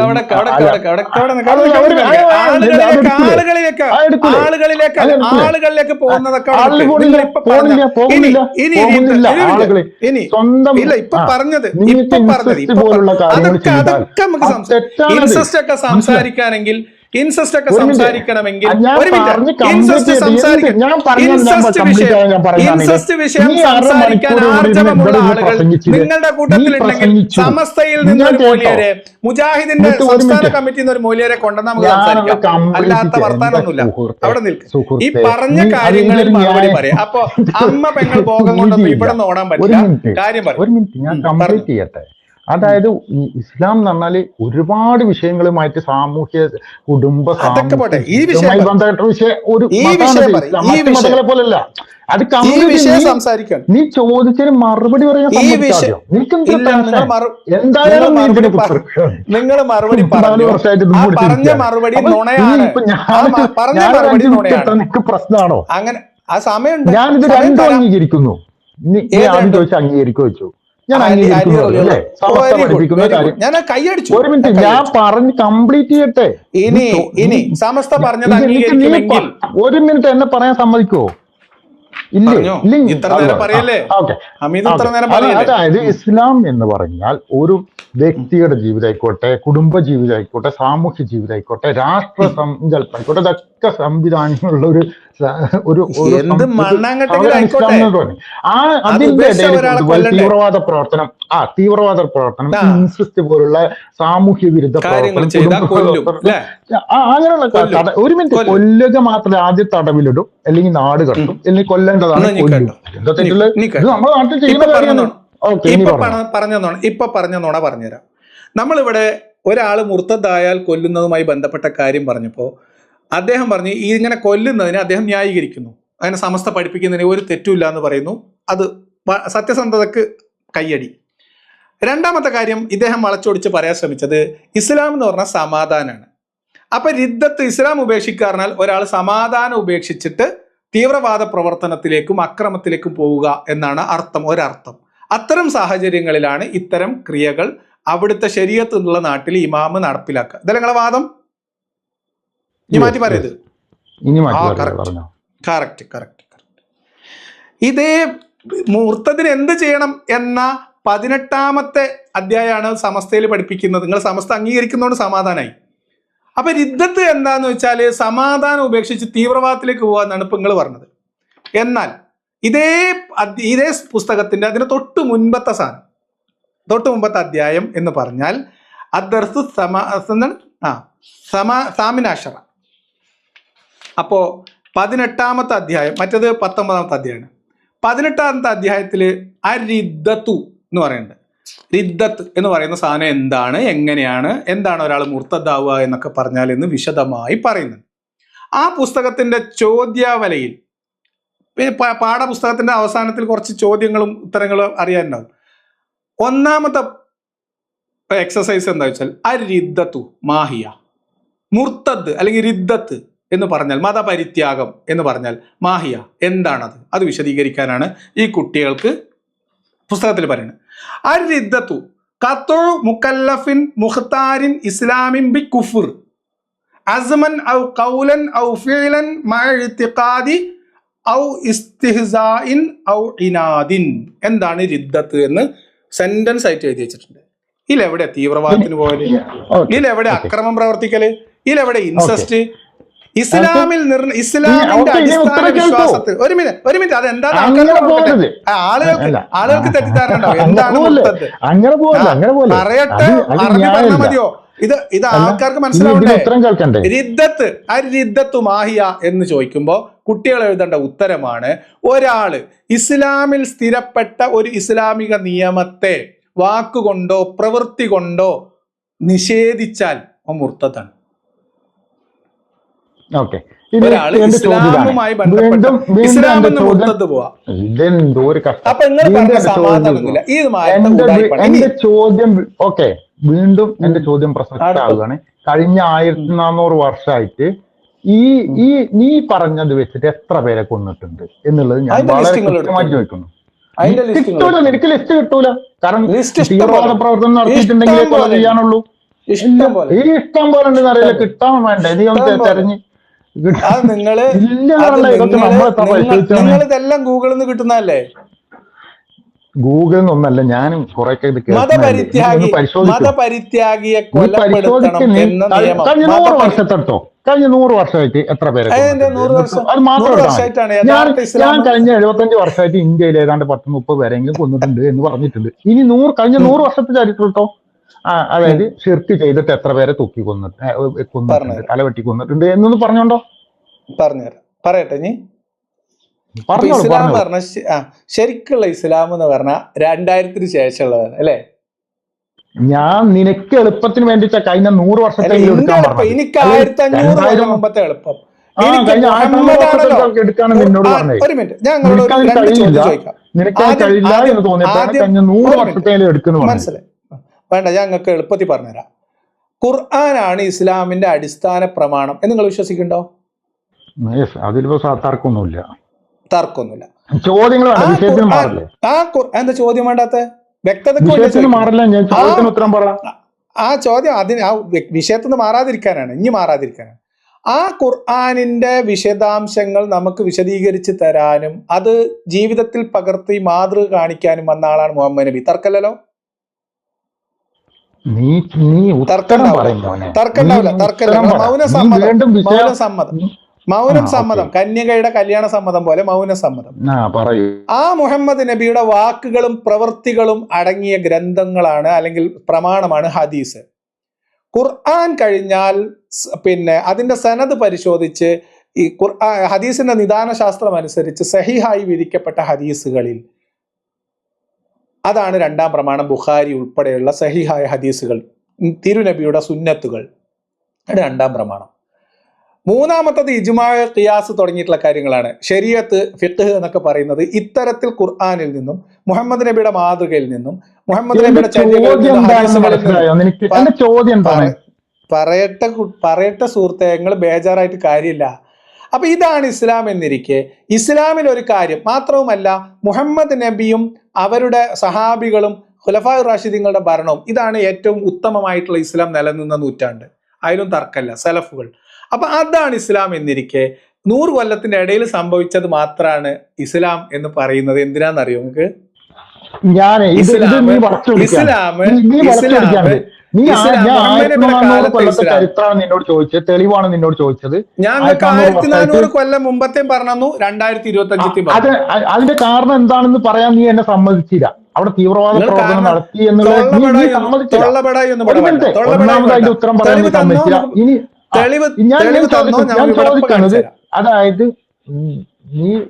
സംസാരിക്കാനെങ്കിൽ ഇൻസെസ്റ്റ് ഒക്കെ സംസാരിക്കണമെങ്കിൽ ഇൻസെസ്റ്റ് വിഷയം സംസാരിക്കാൻ ആർജവമുള്ള ആളുകൾ നിങ്ങളുടെ കൂട്ടത്തിലുണ്ടെങ്കിൽ സമസ്തയിൽ നിന്നൊരു മൂല്യരെ, മുജാഹിദിന്റെ സംസ്ഥാന കമ്മിറ്റിയിൽ നിന്ന് ഒരു മൂല്യരെ കൊണ്ടുവന്ന് നമുക്ക് സംസാരിക്കാം. അല്ലാത്ത വർത്താനൊന്നുമില്ല. അവിടെ നിൽക്കും. ഈ പറഞ്ഞ കാര്യങ്ങളിൽ മറുപടി പറയാം. അപ്പൊ അമ്മ പെങ്ങൾ ഭോഗം കൊണ്ടൊന്നും ഇവിടെ നിന്ന് ഓടാൻ പറ്റില്ല. കാര്യം പറയും. അതായത് ഈ ഇസ്ലാം എന്ന് പറഞ്ഞാല് ഒരുപാട് വിഷയങ്ങളുമായിട്ട് സാമൂഹ്യ കുടുംബ സാമൂഹ്യമായി ബന്ധപ്പെട്ട വിഷയം ഒരു മതങ്ങളെ പോലല്ല. അത് നീ ചോദിച്ചതിന് മറുപടി പറയാൻ എന്തായാലും നിങ്ങൾ മറുപടി നിനക്ക് പ്രശ്നമാണോ? അങ്ങനെ ആ സമയം ഞാനിത് രണ്ടും അംഗീകരിക്കുന്നു. നീ ആദ്യം ചോദിച്ചാൽ അംഗീകരിക്കോ വെച്ചു. ഞാൻ അംഗീകരിക്കുന്നു. ഞാൻ കൈയടിച്ചു. ഒരു മിനിറ്റ്, ഞാൻ പറഞ്ഞ് കംപ്ലീറ്റ് ചെയ്യട്ടെ. ഇനി സമസ്ത പറഞ്ഞത് ഒരു മിനിറ്റ് എന്നെ പറയാൻ സമ്മതിക്കോ? അതായത് ഇസ്ലാം എന്ന് പറഞ്ഞാൽ ഒരു വ്യക്തിയുടെ ജീവിതമായിക്കോട്ടെ, കുടുംബ ജീവിതമായിക്കോട്ടെ, സാമൂഹ്യ ജീവിതമായിക്കോട്ടെ, രാഷ്ട്ര സങ്കല്പമായിക്കോട്ടെ, ഇതൊക്കെ സംവിധാനങ്ങളുള്ള ഒരു അതിന്റെ ഇടയിൽ തീവ്രവാദ പ്രവർത്തനം ഇൻസെസ്റ്റ് പോലുള്ള സാമൂഹ്യ വിരുദ്ധ പ്രവർത്തനം, അങ്ങനെയുള്ള ഒരു മിനിറ്റ്, കൊല്ലുക മാത്രമേ ആദ്യം തടവിലിടും, അല്ലെങ്കിൽ നാട് കടത്തും, അല്ലെങ്കിൽ കൊല്ലേണ്ടതാണ് നമ്മുടെ നാട്ടിൽ ചെയ്യുന്ന കാര്യമാണ്. ഇപ്പൊ പറഞ്ഞ നുണ പറഞ്ഞുതരാം. നമ്മളിവിടെ ഒരാൾ മുർത്തദായാൽ കൊല്ലുന്നതുമായി ബന്ധപ്പെട്ട കാര്യം പറഞ്ഞപ്പോ അദ്ദേഹം പറഞ്ഞു ഇങ്ങനെ കൊല്ലുന്നതിനെ അദ്ദേഹം ന്യായീകരിക്കുന്നു. അങ്ങനെ സമസ്ത പഠിപ്പിക്കുന്നതിന് ഒരു തെറ്റുമില്ല എന്ന് പറയുന്നു. അത് സത്യസന്ധതക്ക് കയ്യടി. രണ്ടാമത്തെ കാര്യം ഇദ്ദേഹം വളച്ചൊടിച്ച് പറയാൻ ശ്രമിച്ചത് ഇസ്ലാം എന്ന് പറഞ്ഞാൽ സമാധാനമാണ്. അപ്പൊ റിദ്ദത്ത് ഇസ്ലാം ഉപേക്ഷിക്കാറിനാൽ ഒരാൾ സമാധാനം ഉപേക്ഷിച്ചിട്ട് തീവ്രവാദ പ്രവർത്തനത്തിലേക്കും അക്രമത്തിലേക്കും പോവുക എന്നാണ് അർത്ഥം, ഒരർത്ഥം. അത്തരം സാഹചര്യങ്ങളിലാണ് ഇത്തരം ക്രിയകൾ അവിടുത്തെ ശരീഅത്ത് എന്നുള്ള നാട്ടിൽ ഇമാമ് നടപ്പിലാക്കുക. ഇതല്ല നിങ്ങളെ വാദം? ഇനി മാറ്റി പറയത്. കറക്റ്റ്. ഇതേ മുർത്തദിന് എന്ത് ചെയ്യണം എന്ന 18ാമത്തെ അധ്യായമാണ് സമസ്തയിൽ പഠിപ്പിക്കുന്നത്. നിങ്ങൾ സമസ്ത അംഗീകരിക്കുന്നതുകൊണ്ട് സമാധാനമായി. അപ്പൊ റിദ്ദത്ത് എന്താന്ന് വെച്ചാൽ സമാധാനം ഉപേക്ഷിച്ച് തീവ്രവാദത്തിലേക്ക് പോകാന്നാണ് ഇപ്പൊ നിങ്ങൾ പറഞ്ഞത്. എന്നാൽ ഇതേ പുസ്തകത്തിന്റെ അതിന് തൊട്ട് മുൻപത്തെ അധ്യായം എന്ന് പറഞ്ഞാൽ അദ്ദർസു സാമിനാശറ. അപ്പോ 18ാമത്തെ അധ്യായം, മറ്റത് 19ാമത്തെ അധ്യായമാണ്. 18ാമത്തെ അധ്യായത്തിൽ അരിദ്ദത്തു എന്ന് പറയുന്നുണ്ട്. റിദ്ദത്ത് എന്ന് പറയുന്ന സാധനം എന്താണ്, എങ്ങനെയാണ്, എന്താണ് ഒരാൾ മുർത്തദാവുക എന്നൊക്കെ പറഞ്ഞാൽ എന്ന് വിശദമായി പറയുന്നുണ്ട്. ആ പുസ്തകത്തിന്റെ ചോദ്യാവലയിൽ പിന്നെ പാഠപുസ്തകത്തിന്റെ അവസാനത്തിൽ കുറച്ച് ചോദ്യങ്ങളും ഉത്തരങ്ങളും അറിയാനുണ്ടാവും. ഒന്നാമത്തെ എക്സസൈസ് എന്താ വെച്ചാൽ അരിദ്ദത്തു മാഹിയ, മുർത്തദ് അല്ലെങ്കിൽ റിദ്ദത്ത് എന്ന് പറഞ്ഞാൽ മതപരിത്യാഗം എന്ന് പറഞ്ഞാൽ മാഹിയ എന്താണത്, അത് വിശദീകരിക്കാനാണ് ഈ കുട്ടികൾക്ക് പുസ്തകത്തിൽ പറയുന്നത്. അരിദ്ദത്തു ഖത്ഉ മുകല്ലഫിൻ മുഖ്താരിൻ ഇസ്ലാമിൻ ബി കുഫ്ർ അസ്മൻ ഔ ഖൗലൻ ഔ ഫിഅലൻ മഅ ഇഅ്തിഖാദി ഔ ഇസ്തിഹ്സാഇൻ ഔ ഇനാദിൻ. എന്താണ് റിദ്ദത്ത് എന്ന് സെന്റൻസ് ആയിട്ട് എഴുതി വെച്ചിട്ടുണ്ട്. ഇതിലെവിടെ തീവ്രവാദത്തിന് പോകല്, ഇതിലെവിടെ അക്രമം പ്രവർത്തിക്കല്, ഇതിലെവിടെ ഇൻസെസ്റ്റ്, ഇസ്ലാമിന്റെ അടിസ്ഥാന വിശ്വാസത്തിൽ ഒരു മിനിറ്റ് അതെന്താ ആളുകൾക്ക് തെറ്റിദ്ധാരണ ഉണ്ടാവും. എന്താണ് മുർത്തദ്? പറയട്ടെ, അറബി പറഞ്ഞാൽ മതിയോ? ഇത് ആൾക്കാർക്ക് മനസ്സിലാവണ്ടേ? റിദ്ദത്ത് അരിദ്ദത്തു മാഹിയ എന്ന് ചോദിക്കുമ്പോ കുട്ടികൾ എഴുതേണ്ട ഉത്തരമാണ്, ഒരാള് ഇസ്ലാമിൽ സ്ഥിരപ്പെട്ട ഒരു ഇസ്ലാമിക നിയമത്തെ വാക്കുകൊണ്ടോ പ്രവൃത്തി കൊണ്ടോ നിഷേധിച്ചാൽ മുർത്തദാണ്. ഇസ്ലാമുമായി ബന്ധപ്പെട്ട ഇസ്ലാമെന്ന് മുർത്തദ് പോവാ. അപ്പൊ നിങ്ങൾ പറഞ്ഞ സമാധാനമൊന്നുമില്ല. എന്റെ ചോദ്യം ഓക്കെ, വീണ്ടും എന്റെ ചോദ്യം പ്രസക്തമാവുകയാണ്. കഴിഞ്ഞ 1400 വർഷമായിട്ട് നീ പറഞ്ഞത് വെച്ചിട്ട് എത്ര പേരെ കൊന്നിട്ടുണ്ട് എന്നുള്ളത് ഞാൻ വളരെ കൃത്യമായിട്ട് ചോദിക്കുന്നു. കിട്ടൂല, എനിക്ക് ലിസ്റ്റ് കിട്ടൂല. കാരണം തീവ്രവാദ പ്രവർത്തനം നടത്തിയിട്ടുണ്ടെങ്കിലേ കൊല ചെയ്യാനുള്ളൂ. ഈ ഇഷ്ടം പോലെ ഉണ്ടെന്ന് അറിയില്ല, കിട്ടാൻ വേണ്ടേ? നീ ഒന്ന് തെരഞ്ഞ് നിങ്ങളിതെല്ലാം ഗൂഗിളിൽ നിന്ന് കിട്ടുന്നതല്ലേ? ഗൂഗിളിൽ നിന്നൊന്നല്ല, ഞാനും കുറെ മതപരിത്യാഗിയെ കഴിഞ്ഞ 100 വർഷത്തെടുത്തോ, കഴിഞ്ഞ 100 വർഷമായിട്ട് എത്ര പേരെ? അത് മാത്രം ഞാൻ കഴിഞ്ഞ 75 വർഷമായിട്ട് ഇന്ത്യയിൽ ഏതാണ്ട് 10-30 പേരെങ്കിലും കൊന്നിട്ടുണ്ട് എന്ന് പറഞ്ഞിട്ടുണ്ട്. ഇനി കഴിഞ്ഞ 100 വർഷത്തെ ചരിത്രം എടുത്തോ, അതായത് ഷിർക്ക് ചെയ്തിട്ട് എത്ര പേരെ തൂക്കി കൊന്നിട്ടുണ്ട്, തലവെട്ടി കൊന്നിട്ടുണ്ട് എന്നൊന്ന് പറഞ്ഞോണ്ടോ? പറഞ്ഞുതരാം, പറയട്ടെ. നീ ഇസ്ലാം പറഞ്ഞ ശരിക്കുള്ള ഇസ്ലാം എന്ന് പറഞ്ഞ 2000-ന് ശേഷമുള്ളതാണ് അല്ലേ? ഞാൻ നിനക്ക് എളുപ്പത്തിന് വേണ്ടിച്ച കഴിഞ്ഞ 100 വർഷത്തെ എനിക്ക് 1500 മുമ്പത്തെ എളുപ്പം. ഒരു മിനിറ്റ്, ഞാൻ മനസ്സിലായി. വേണ്ട, ഞാൻ നിങ്ങൾക്ക് എളുപ്പത്തിൽ പറഞ്ഞുതരാം. ഖുർആനാണ് ഇസ്ലാമിന്റെ അടിസ്ഥാന പ്രമാണം എന്ന് നിങ്ങൾ വിശ്വസിക്കുന്നുണ്ടോ? അതിലിപ്പോ തർക്കമൊന്നുമില്ല. എന്താ ചോദ്യം വേണ്ടാത്ത? വ്യക്തതക്ക് ആ ചോദ്യം ആ വിഷയത്തിൽ നിന്ന് മാറാതിരിക്കാനാണ്, ഇനി മാറാതിരിക്കാനാണ്. ആ ഖുർആനിന്റെ വിശദാംശങ്ങൾ നമുക്ക് വിശദീകരിച്ച് തരാനും അത് ജീവിതത്തിൽ പകർത്തി മാതൃക കാണിക്കാനും വന്ന ആളാണ് മുഹമ്മദ് നബി. തർക്കമല്ലല്ലോ? മൗനം സമ്മതം, കന്യകയുടെ കല്യാണ സമ്മതം പോലെ മൗന സമ്മതം. ആ മുഹമ്മദ് നബിയുടെ വാക്കുകളും പ്രവൃത്തികളും അടങ്ങിയ ഗ്രന്ഥങ്ങളാണ് അല്ലെങ്കിൽ പ്രമാണമാണ് ഹദീസ്. ഖുർആൻ കഴിഞ്ഞാൽ പിന്നെ അതിന്റെ സനദ് പരിശോധിച്ച് ഈ ഹദീസിന്റെ നിദാന ശാസ്ത്രം അനുസരിച്ച് സഹിഹായി വിധിക്കപ്പെട്ട ഹദീസുകളിൽ അതാണ് 2ാം പ്രമാണം. ബുഖാരി ഉൾപ്പെടെയുള്ള സഹിഹായ ഹദീസുകൾ, തിരുനബിയുടെ സുന്നത്തുകൾ 2ാം പ്രമാണം. 3ാമത്തത് ഇജ്മാ, ഖിയാസ് തുടങ്ങിയിട്ടുള്ള കാര്യങ്ങളാണ്. ശരീഅത്ത്, ഫിഖ്ഹ് എന്നൊക്കെ പറയുന്നത് ഇത്തരത്തിൽ ഖുർആനിൽ നിന്നും മുഹമ്മദ് നബിയുടെ മാതൃകയിൽ നിന്നും മുഹമ്മദ് നബിയുടെ പറയട്ടെ സുഹൃത്തെ, നിങ്ങൾ ബേജാറായിട്ട് കാര്യമില്ല. അപ്പൊ ഇതാണ് ഇസ്ലാം എന്നിരിക്കെ ഇസ്ലാമിൽ ഒരു കാര്യം മാത്രവുമല്ല, മുഹമ്മദ് നബിയും അവരുടെ സഹാബികളും ഖുലഫാഉർ റാഷിദീങ്ങളുടെ ഭരണവും ഇതാണ് ഏറ്റവും ഉത്തമമായിട്ടുള്ള ഇസ്ലാം നിലനിന്ന നൂറ്റാണ്ട്. അതിലും തർക്കമല്ല, സലഫുകൾ. അപ്പൊ അതാണ് ഇസ്ലാം എന്നിരിക്കെ 100 കൊല്ലത്തിന്റെ ഇടയിൽ സംഭവിച്ചത് മാത്രമാണ് ഇസ്ലാം എന്ന് പറയുന്നത്. എന്തിനാന്നറിയോ നിങ്ങൾക്ക്? തെളിവാണ് നിന്നോട് ചോദിച്ചത്. ഞാൻ 1400 കൊല്ലം മുമ്പത്തെയും പറഞ്ഞു, 2025 അതിന്റെ കാരണം എന്താണെന്ന് പറയാൻ നീ എന്നെ സമ്മതിച്ചില്ല. അവിടെ തീവ്രവാദ പ്രവർത്തനം നടത്തി എന്നുള്ളത് ഉത്തരം പറയാൻ നീ സമ്മതിച്ചില്ല. ഇനി ഞാൻ ചോദിക്കുന്നത്, അതായത്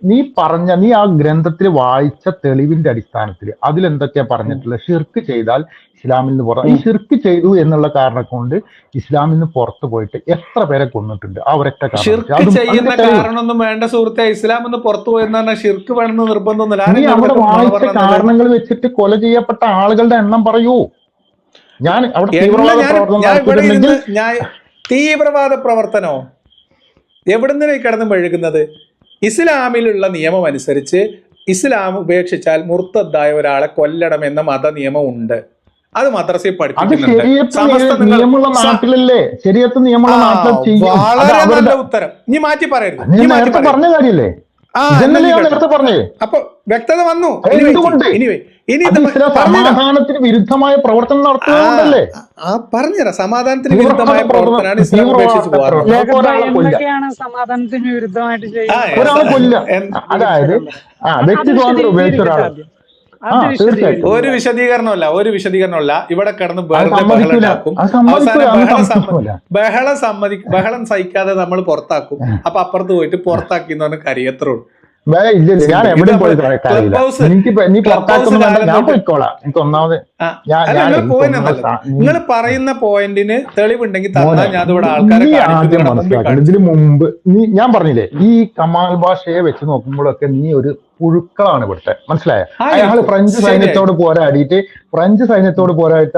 നീ ആ ഗ്രന്ഥത്തിൽ വായിച്ച തെളിവിന്റെ അടിസ്ഥാനത്തിൽ അതിലെന്തൊക്കെയാ പറഞ്ഞിട്ടുള്ളത്? ഷിർക്ക് ചെയ്താൽ ഇസ്ലാമിൽ നിന്ന് പുറത്ത് ഈ ഷിർക്ക് ചെയ്തു എന്നുള്ള കാരണം കൊണ്ട് ഇസ്ലാമിൽ നിന്ന് പുറത്തു പോയിട്ട് എത്ര പേരെ കൊന്നിട്ടുണ്ട് ആ ഒരൊറ്റ കാരണം. ഷിർക്ക് ചെയ്യുന്ന കാരണമൊന്നും വേണ്ട സുഹൃത്തെ. ഇസ്ലാം എന്ന് പുറത്തു പോയെന്ന് പറഞ്ഞാൽ ഷിർക്ക് വേണമെന്ന് നിർബന്ധമൊന്നുമില്ല. നീ അവിടെ വായിച്ച കാരണങ്ങൾ വെച്ചിട്ട് കൊല ചെയ്യപ്പെട്ട ആളുകളുടെ എണ്ണം പറയൂ. ഞാൻ അവിടെ തീവ്രവാദ പ്രവർത്തനോ എവിടുന്ന് കിടന്ന് മെഴുകുന്നത്? ഇസ്ലാമിലുള്ള നിയമം അനുസരിച്ച് ഇസ്ലാം ഉപേക്ഷിച്ചാൽ മുർത്തദ്ദായ ഒരാളെ കൊല്ലണം എന്ന മത നിയമം ഉണ്ട്. അത് മദ്രസയിൽ പഠിപ്പിക്കുന്നുണ്ട്. നാട്ടിലല്ലേ ശരിയത്ത് നിയമമുള്ള നാട്ടിൽ. വളരെ നല്ല ഉത്തരം. നീ മാറ്റി പറയരുത്. പറഞ്ഞ കാര്യല്ലേ പറഞ്ഞേ. അപ്പൊ വ്യക്തത വന്നു. സമാധാനത്തിന് വിരുദ്ധമായ പ്രവർത്തനം നടത്തുന്നതല്ലേ? പറഞ്ഞുതരാം. സമാധാനത്തിന് വിരുദ്ധമായ പ്രവർത്തനമാണ് ഇസ്ലാം ഉപേക്ഷിച്ച് പോകാറുള്ളത്. ഒരാളെ കൊല്ല, അതായത് വ്യക്തി സ്വാതന്ത്ര്യം ഉപയോഗിച്ച ഒരാൾ. ഒരു വിശദീകരണമല്ല. ഇവിടെ കിടന്ന് ബഹളം സഹിക്കാതെ നമ്മൾ പുറത്താക്കും. അപ്പൊ അപ്പുറത്ത് പോയിട്ട് പുറത്താക്കി എന്ന് പറഞ്ഞ കരിയത്രേ ഉള്ളൂ. ഞാൻ എവിടെ പോയി നിങ്ങൾ പറയുന്ന പോയിന്റിന് തെളിവുണ്ടെങ്കിൽ ഞാൻ ആൾക്കാരെ ഇതിനു മുമ്പ് ഞാൻ പറഞ്ഞില്ലേ, ഈ കമാൽ ഭാഷയെ വെച്ച് നോക്കുമ്പോഴൊക്കെ നീ ഒരു പുഴുക്കളാണ് ഇവിടുത്തെ. മനസ്സിലായ? അയാള് ഫ്രഞ്ച് സൈന്യത്തോട് പോരാടിയിട്ട്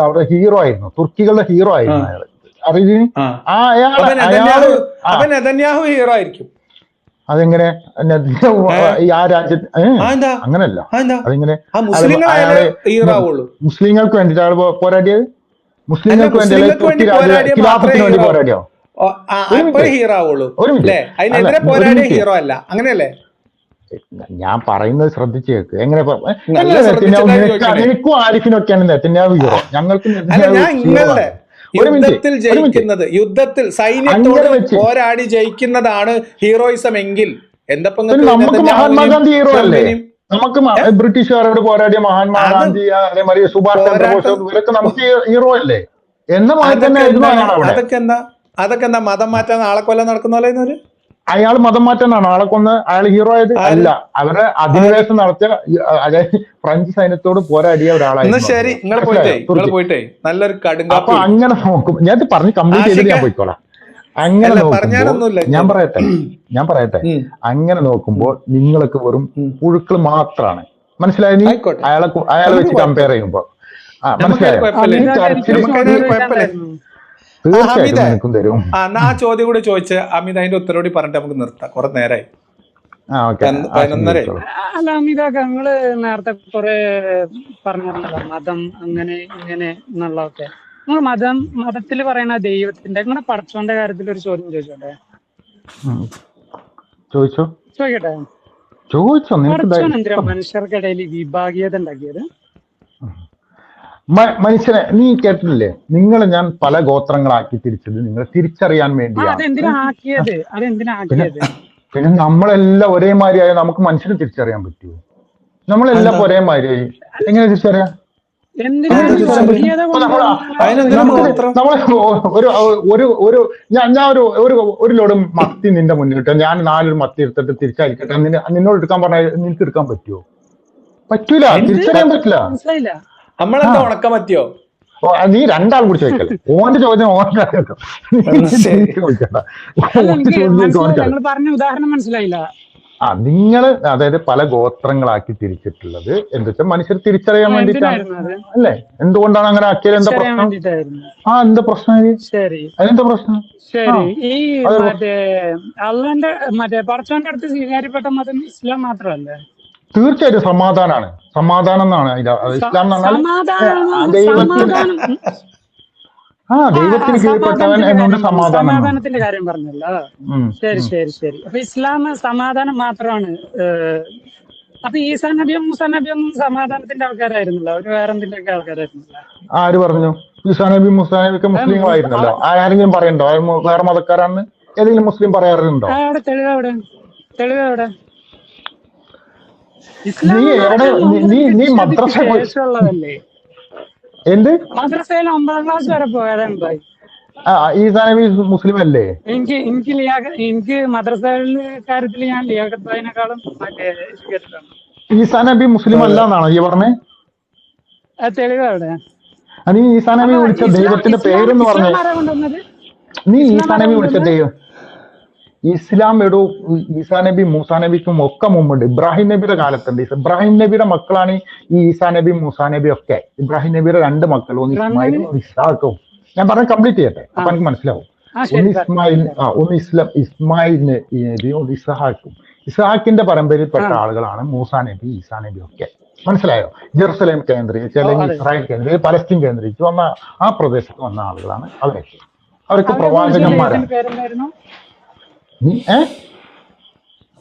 അവിടെ ഹീറോ ആയിരുന്നു, തുർക്കികളുടെ ഹീറോ ആയിരുന്നു അയാള്. അറിയില്ല? നെതന്യാഹു ഹീറോ ആയിരിക്കും. അതെങ്ങനെ? ആ രാജ്യത്ത് അങ്ങനല്ല. അതിങ്ങനെ മുസ്ലിങ്ങൾക്ക് വേണ്ടിട്ട് ആള് പോരാടിയത്? മുസ്ലിങ്ങൾക്ക് വേണ്ടി ഖിലാഫത്തിന് വേണ്ടി പോരാടിയോ? ഞാൻ പറയുന്നത് ശ്രദ്ധിച്ചു കേൾക്ക്. എങ്ങനെ എനിക്കും ആരിഫിനൊക്കെയാണ് നെതന്യാഹു ഹീറോ, ഞങ്ങൾക്ക് യുദ്ധത്തിൽ സൈന്യത്തോട് പോരാടി ജയിക്കുന്നതാണ് ഹീറോയിസം എങ്കിൽ നമുക്ക് മഹാത്മാഗാന്ധി ഹീറോ അല്ലേ? നമുക്ക് ബ്രിട്ടീഷുകാരോട് പോരാടിയ മഹാത്മാഗാന്ധി, അതേമാതിരി സുഭാഷ് ചന്ദ്രബോസ്, ഇവരൊക്കെ നമുക്ക് ഹീറോ അല്ലേ? എന്ന അതൊക്കെ എന്താ മതം മാറ്റാൻ ആളെ കൊല്ലം നടക്കുന്ന പോലെ? അയാൾ മതം മാറ്റാനാണ് ആളെ കൊന്ന് അയാൾ ഹീറോ ആയത്? അല്ല, അവരുടെ അധിനിവേശം നടത്തിയ, അതായത് ഫ്രഞ്ച് സൈന്യത്തോട് പോരാടിയ ഒരാളായിരുന്നു. ശരി, നല്ലൊരു അപ്പൊ അങ്ങനെ നോക്കും. ഞാൻ പറഞ്ഞ് കംപ്ലീറ്റ് ചെയ്തിട്ട് ഞാൻ പോയിക്കോളാം. അങ്ങനെ ഞാൻ പറയട്ടെ അങ്ങനെ നോക്കുമ്പോൾ നിങ്ങളൊക്കെ വെറും പുഴുക്കൾ മാത്രാണ്. മനസ്സിലായ? നീ അയാളെ വെച്ച് കമ്പയർ ചെയ്യുമ്പോ ആ ചോദ്യം കൂടി ചോദിച്ച് അമിത അതിന്റെ ഉത്തരവോടി പറഞ്ഞിട്ട് നമുക്ക് നിർത്താം. കുറെ നേരമായി. അല്ല അമിത, ഞങ്ങള് നേരത്തെ കുറെ പറഞ്ഞിരുന്നല്ലോ മതം അങ്ങനെ ഇങ്ങനെ എന്നുള്ളതൊക്കെ. നിങ്ങൾ മതത്തിൽ പറയണ ദൈവത്തിന്റെ, നിങ്ങളുടെ പടച്ചോന്റെ കാര്യത്തിൽ ഒരു ചോദ്യം ചോദിക്കട്ടെ? പടച്ചോൻ എന്തിനാ മനുഷ്യർക്കിടയിൽ വിഭാഗീയത ഉണ്ടാക്കിയത്? മനുഷ്യനെ നീ കേട്ടിട്ടില്ലേ? നിങ്ങളെ ഞാൻ പല ഗോത്രങ്ങളാക്കി തിരിച്ചത് നിങ്ങൾ തിരിച്ചറിയാൻ വേണ്ടിയാണ്. പിന്നെ നമ്മളെല്ലാം ഒരേമാതിരിയായ നമുക്ക് മനുഷ്യനെ തിരിച്ചറിയാൻ പറ്റുമോ? നമ്മളെല്ലാം ഒരേമാതിരിയായി എങ്ങനെ തിരിച്ചറിയാം? ഞാൻ ഒരു ലോഡ് മത്തി നിന്റെ മുന്നിലിട്ട് ഞാൻ 4 മത്തി എടുത്തിട്ട് തിരിച്ചയക്കട്ടെ, നിന്നോട് എടുക്കാൻ പറഞ്ഞാൽ നിനക്ക് എടുക്കാൻ പറ്റുമോ? പറ്റൂല, തിരിച്ചറിയാൻ പറ്റില്ല. നമ്മളെന്താ ഉണക്കാൻ പറ്റിയോ? നീ രണ്ടാൾ കൂടി ചോദിക്കല്ലേ? ഓന്റെ ചോദ്യം ഉദാഹരണം മനസ്സിലായില്ല. നിങ്ങള് അതായത് പല ഗോത്രങ്ങളാക്കി തിരിച്ചിട്ടുള്ളത് എന്താ വെച്ചാൽ മനുഷ്യർ തിരിച്ചറിയാൻ വേണ്ടിയിട്ടാണ് അല്ലേ? എന്തുകൊണ്ടാണ് അങ്ങനെ ആക്കിയത്? എന്താ പ്രശ്നം? എന്താ പ്രശ്നം? അതെന്താ പ്രശ്നം? ഈ അള്ളാന്റെ പടച്ചോന്റെ അടുത്ത് സ്വീകാര്യപ്പെട്ട മതം ഇസ്ലാം മാത്രമല്ലേ? തീർച്ചയായിട്ടും സമാധാനമാണ്. സമാധാനം എന്നാണ് ഇസ്ലാം എന്ന് പറഞ്ഞാൽ ദൈവത്തിന് കീഴ്പ്പെട്ടവൻ എന്നുകൊണ്ട് സമാധാനത്തിന്റെ കാര്യം പറഞ്ഞല്ലോ. ശരി. അപ്പൊ ഇസ്ലാം സമാധാനം മാത്രമാണ്. അപ്പൊ ഈസാ നബിയും മൂസാ നബിയും സമാധാനത്തിന്റെ ആൾക്കാരായിരുന്നല്ലോ, അവര് വേറെ എന്തിന്റെയൊക്കെ ആൾക്കാരായിരുന്നല്ലോ. ആര് പറഞ്ഞു? ഈസാ നബി മൂസാ നബി ഒക്കെ മുസ്ലിങ്ങളായിരുന്നല്ലോ. ആരെങ്കിലും പറയണ്ടോ വേറെ മതക്കാരാണെന്ന്? ഏതെങ്കിലും മുസ്ലിം പറയാറുണ്ടോ? തെളിവെവിടെ? നീ മദ്രസ ശേഷമുള്ളതല്ലേ? എന്ത് മദ്രസയിൽ 9ാം ക്ലാസ് വരെ പോയതുണ്ടായി. ഈസാ നബി മുസ്ലിം അല്ലേ? എനിക്ക് മദ്രസയിലെ കാര്യത്തിൽ ഞാൻ ലിയാഖത്ത് ഭായിനെക്കാളും ഈസാ നബി മുസ്ലിം അല്ല എന്നാണോ ഈ പറഞ്ഞേ? തെളിവ് എവിടെ? നീ ഈസാ നബി വിളിച്ച ദൈവത്തിന്റെ പേരെന്ന് പറഞ്ഞ നീ ഈസാ നബി വിളിച്ച ദൈവം ഇസ്ലാം എടോ ഈസാ നബി മൂസാ നബിക്കും ഒക്കെ മുമ്പുണ്ട്. ഇബ്രാഹിം നബിയുടെ കാലത്തുണ്ട്. ഇബ്രാഹിം നബിയുടെ മക്കളാണ് ഈ ഈസാ നബി മൂസാ നബി ഒക്കെ. ഇബ്രാഹിം നബിയുടെ 2 മക്കൾ, ഒന്ന് ഇസ്മായിലും ഇസ്ഹാഖും. ഞാൻ പറഞ്ഞ കംപ്ലീറ്റ് ചെയ്യട്ടെ, അപ്പൊ എനിക്ക് മനസ്സിലാവും. ഒന്ന് ഇസ്മായിൽ നബിയും ഒന്ന് ഇസ്ഹാഖും. ഇസ്ഹാഖിന്റെ പരമ്പരയിൽപ്പെട്ട ആളുകളാണ് മൂസാ നബി ഈസാ നബി ഒക്കെ. മനസ്സിലായോ? ജെറുസലേം കേന്ദ്രീകരിച്ച് അല്ലെങ്കിൽ ഇസ്രായേൽ കേന്ദ്രീകരിച്ച് പലസ്തീൻ കേന്ദ്രീകരിച്ച് വന്ന ആ പ്രദേശത്ത് വന്ന ആളുകളാണ് അവരൊക്കെ. അവർക്ക് പ്രവാചകന്മാരാണ്.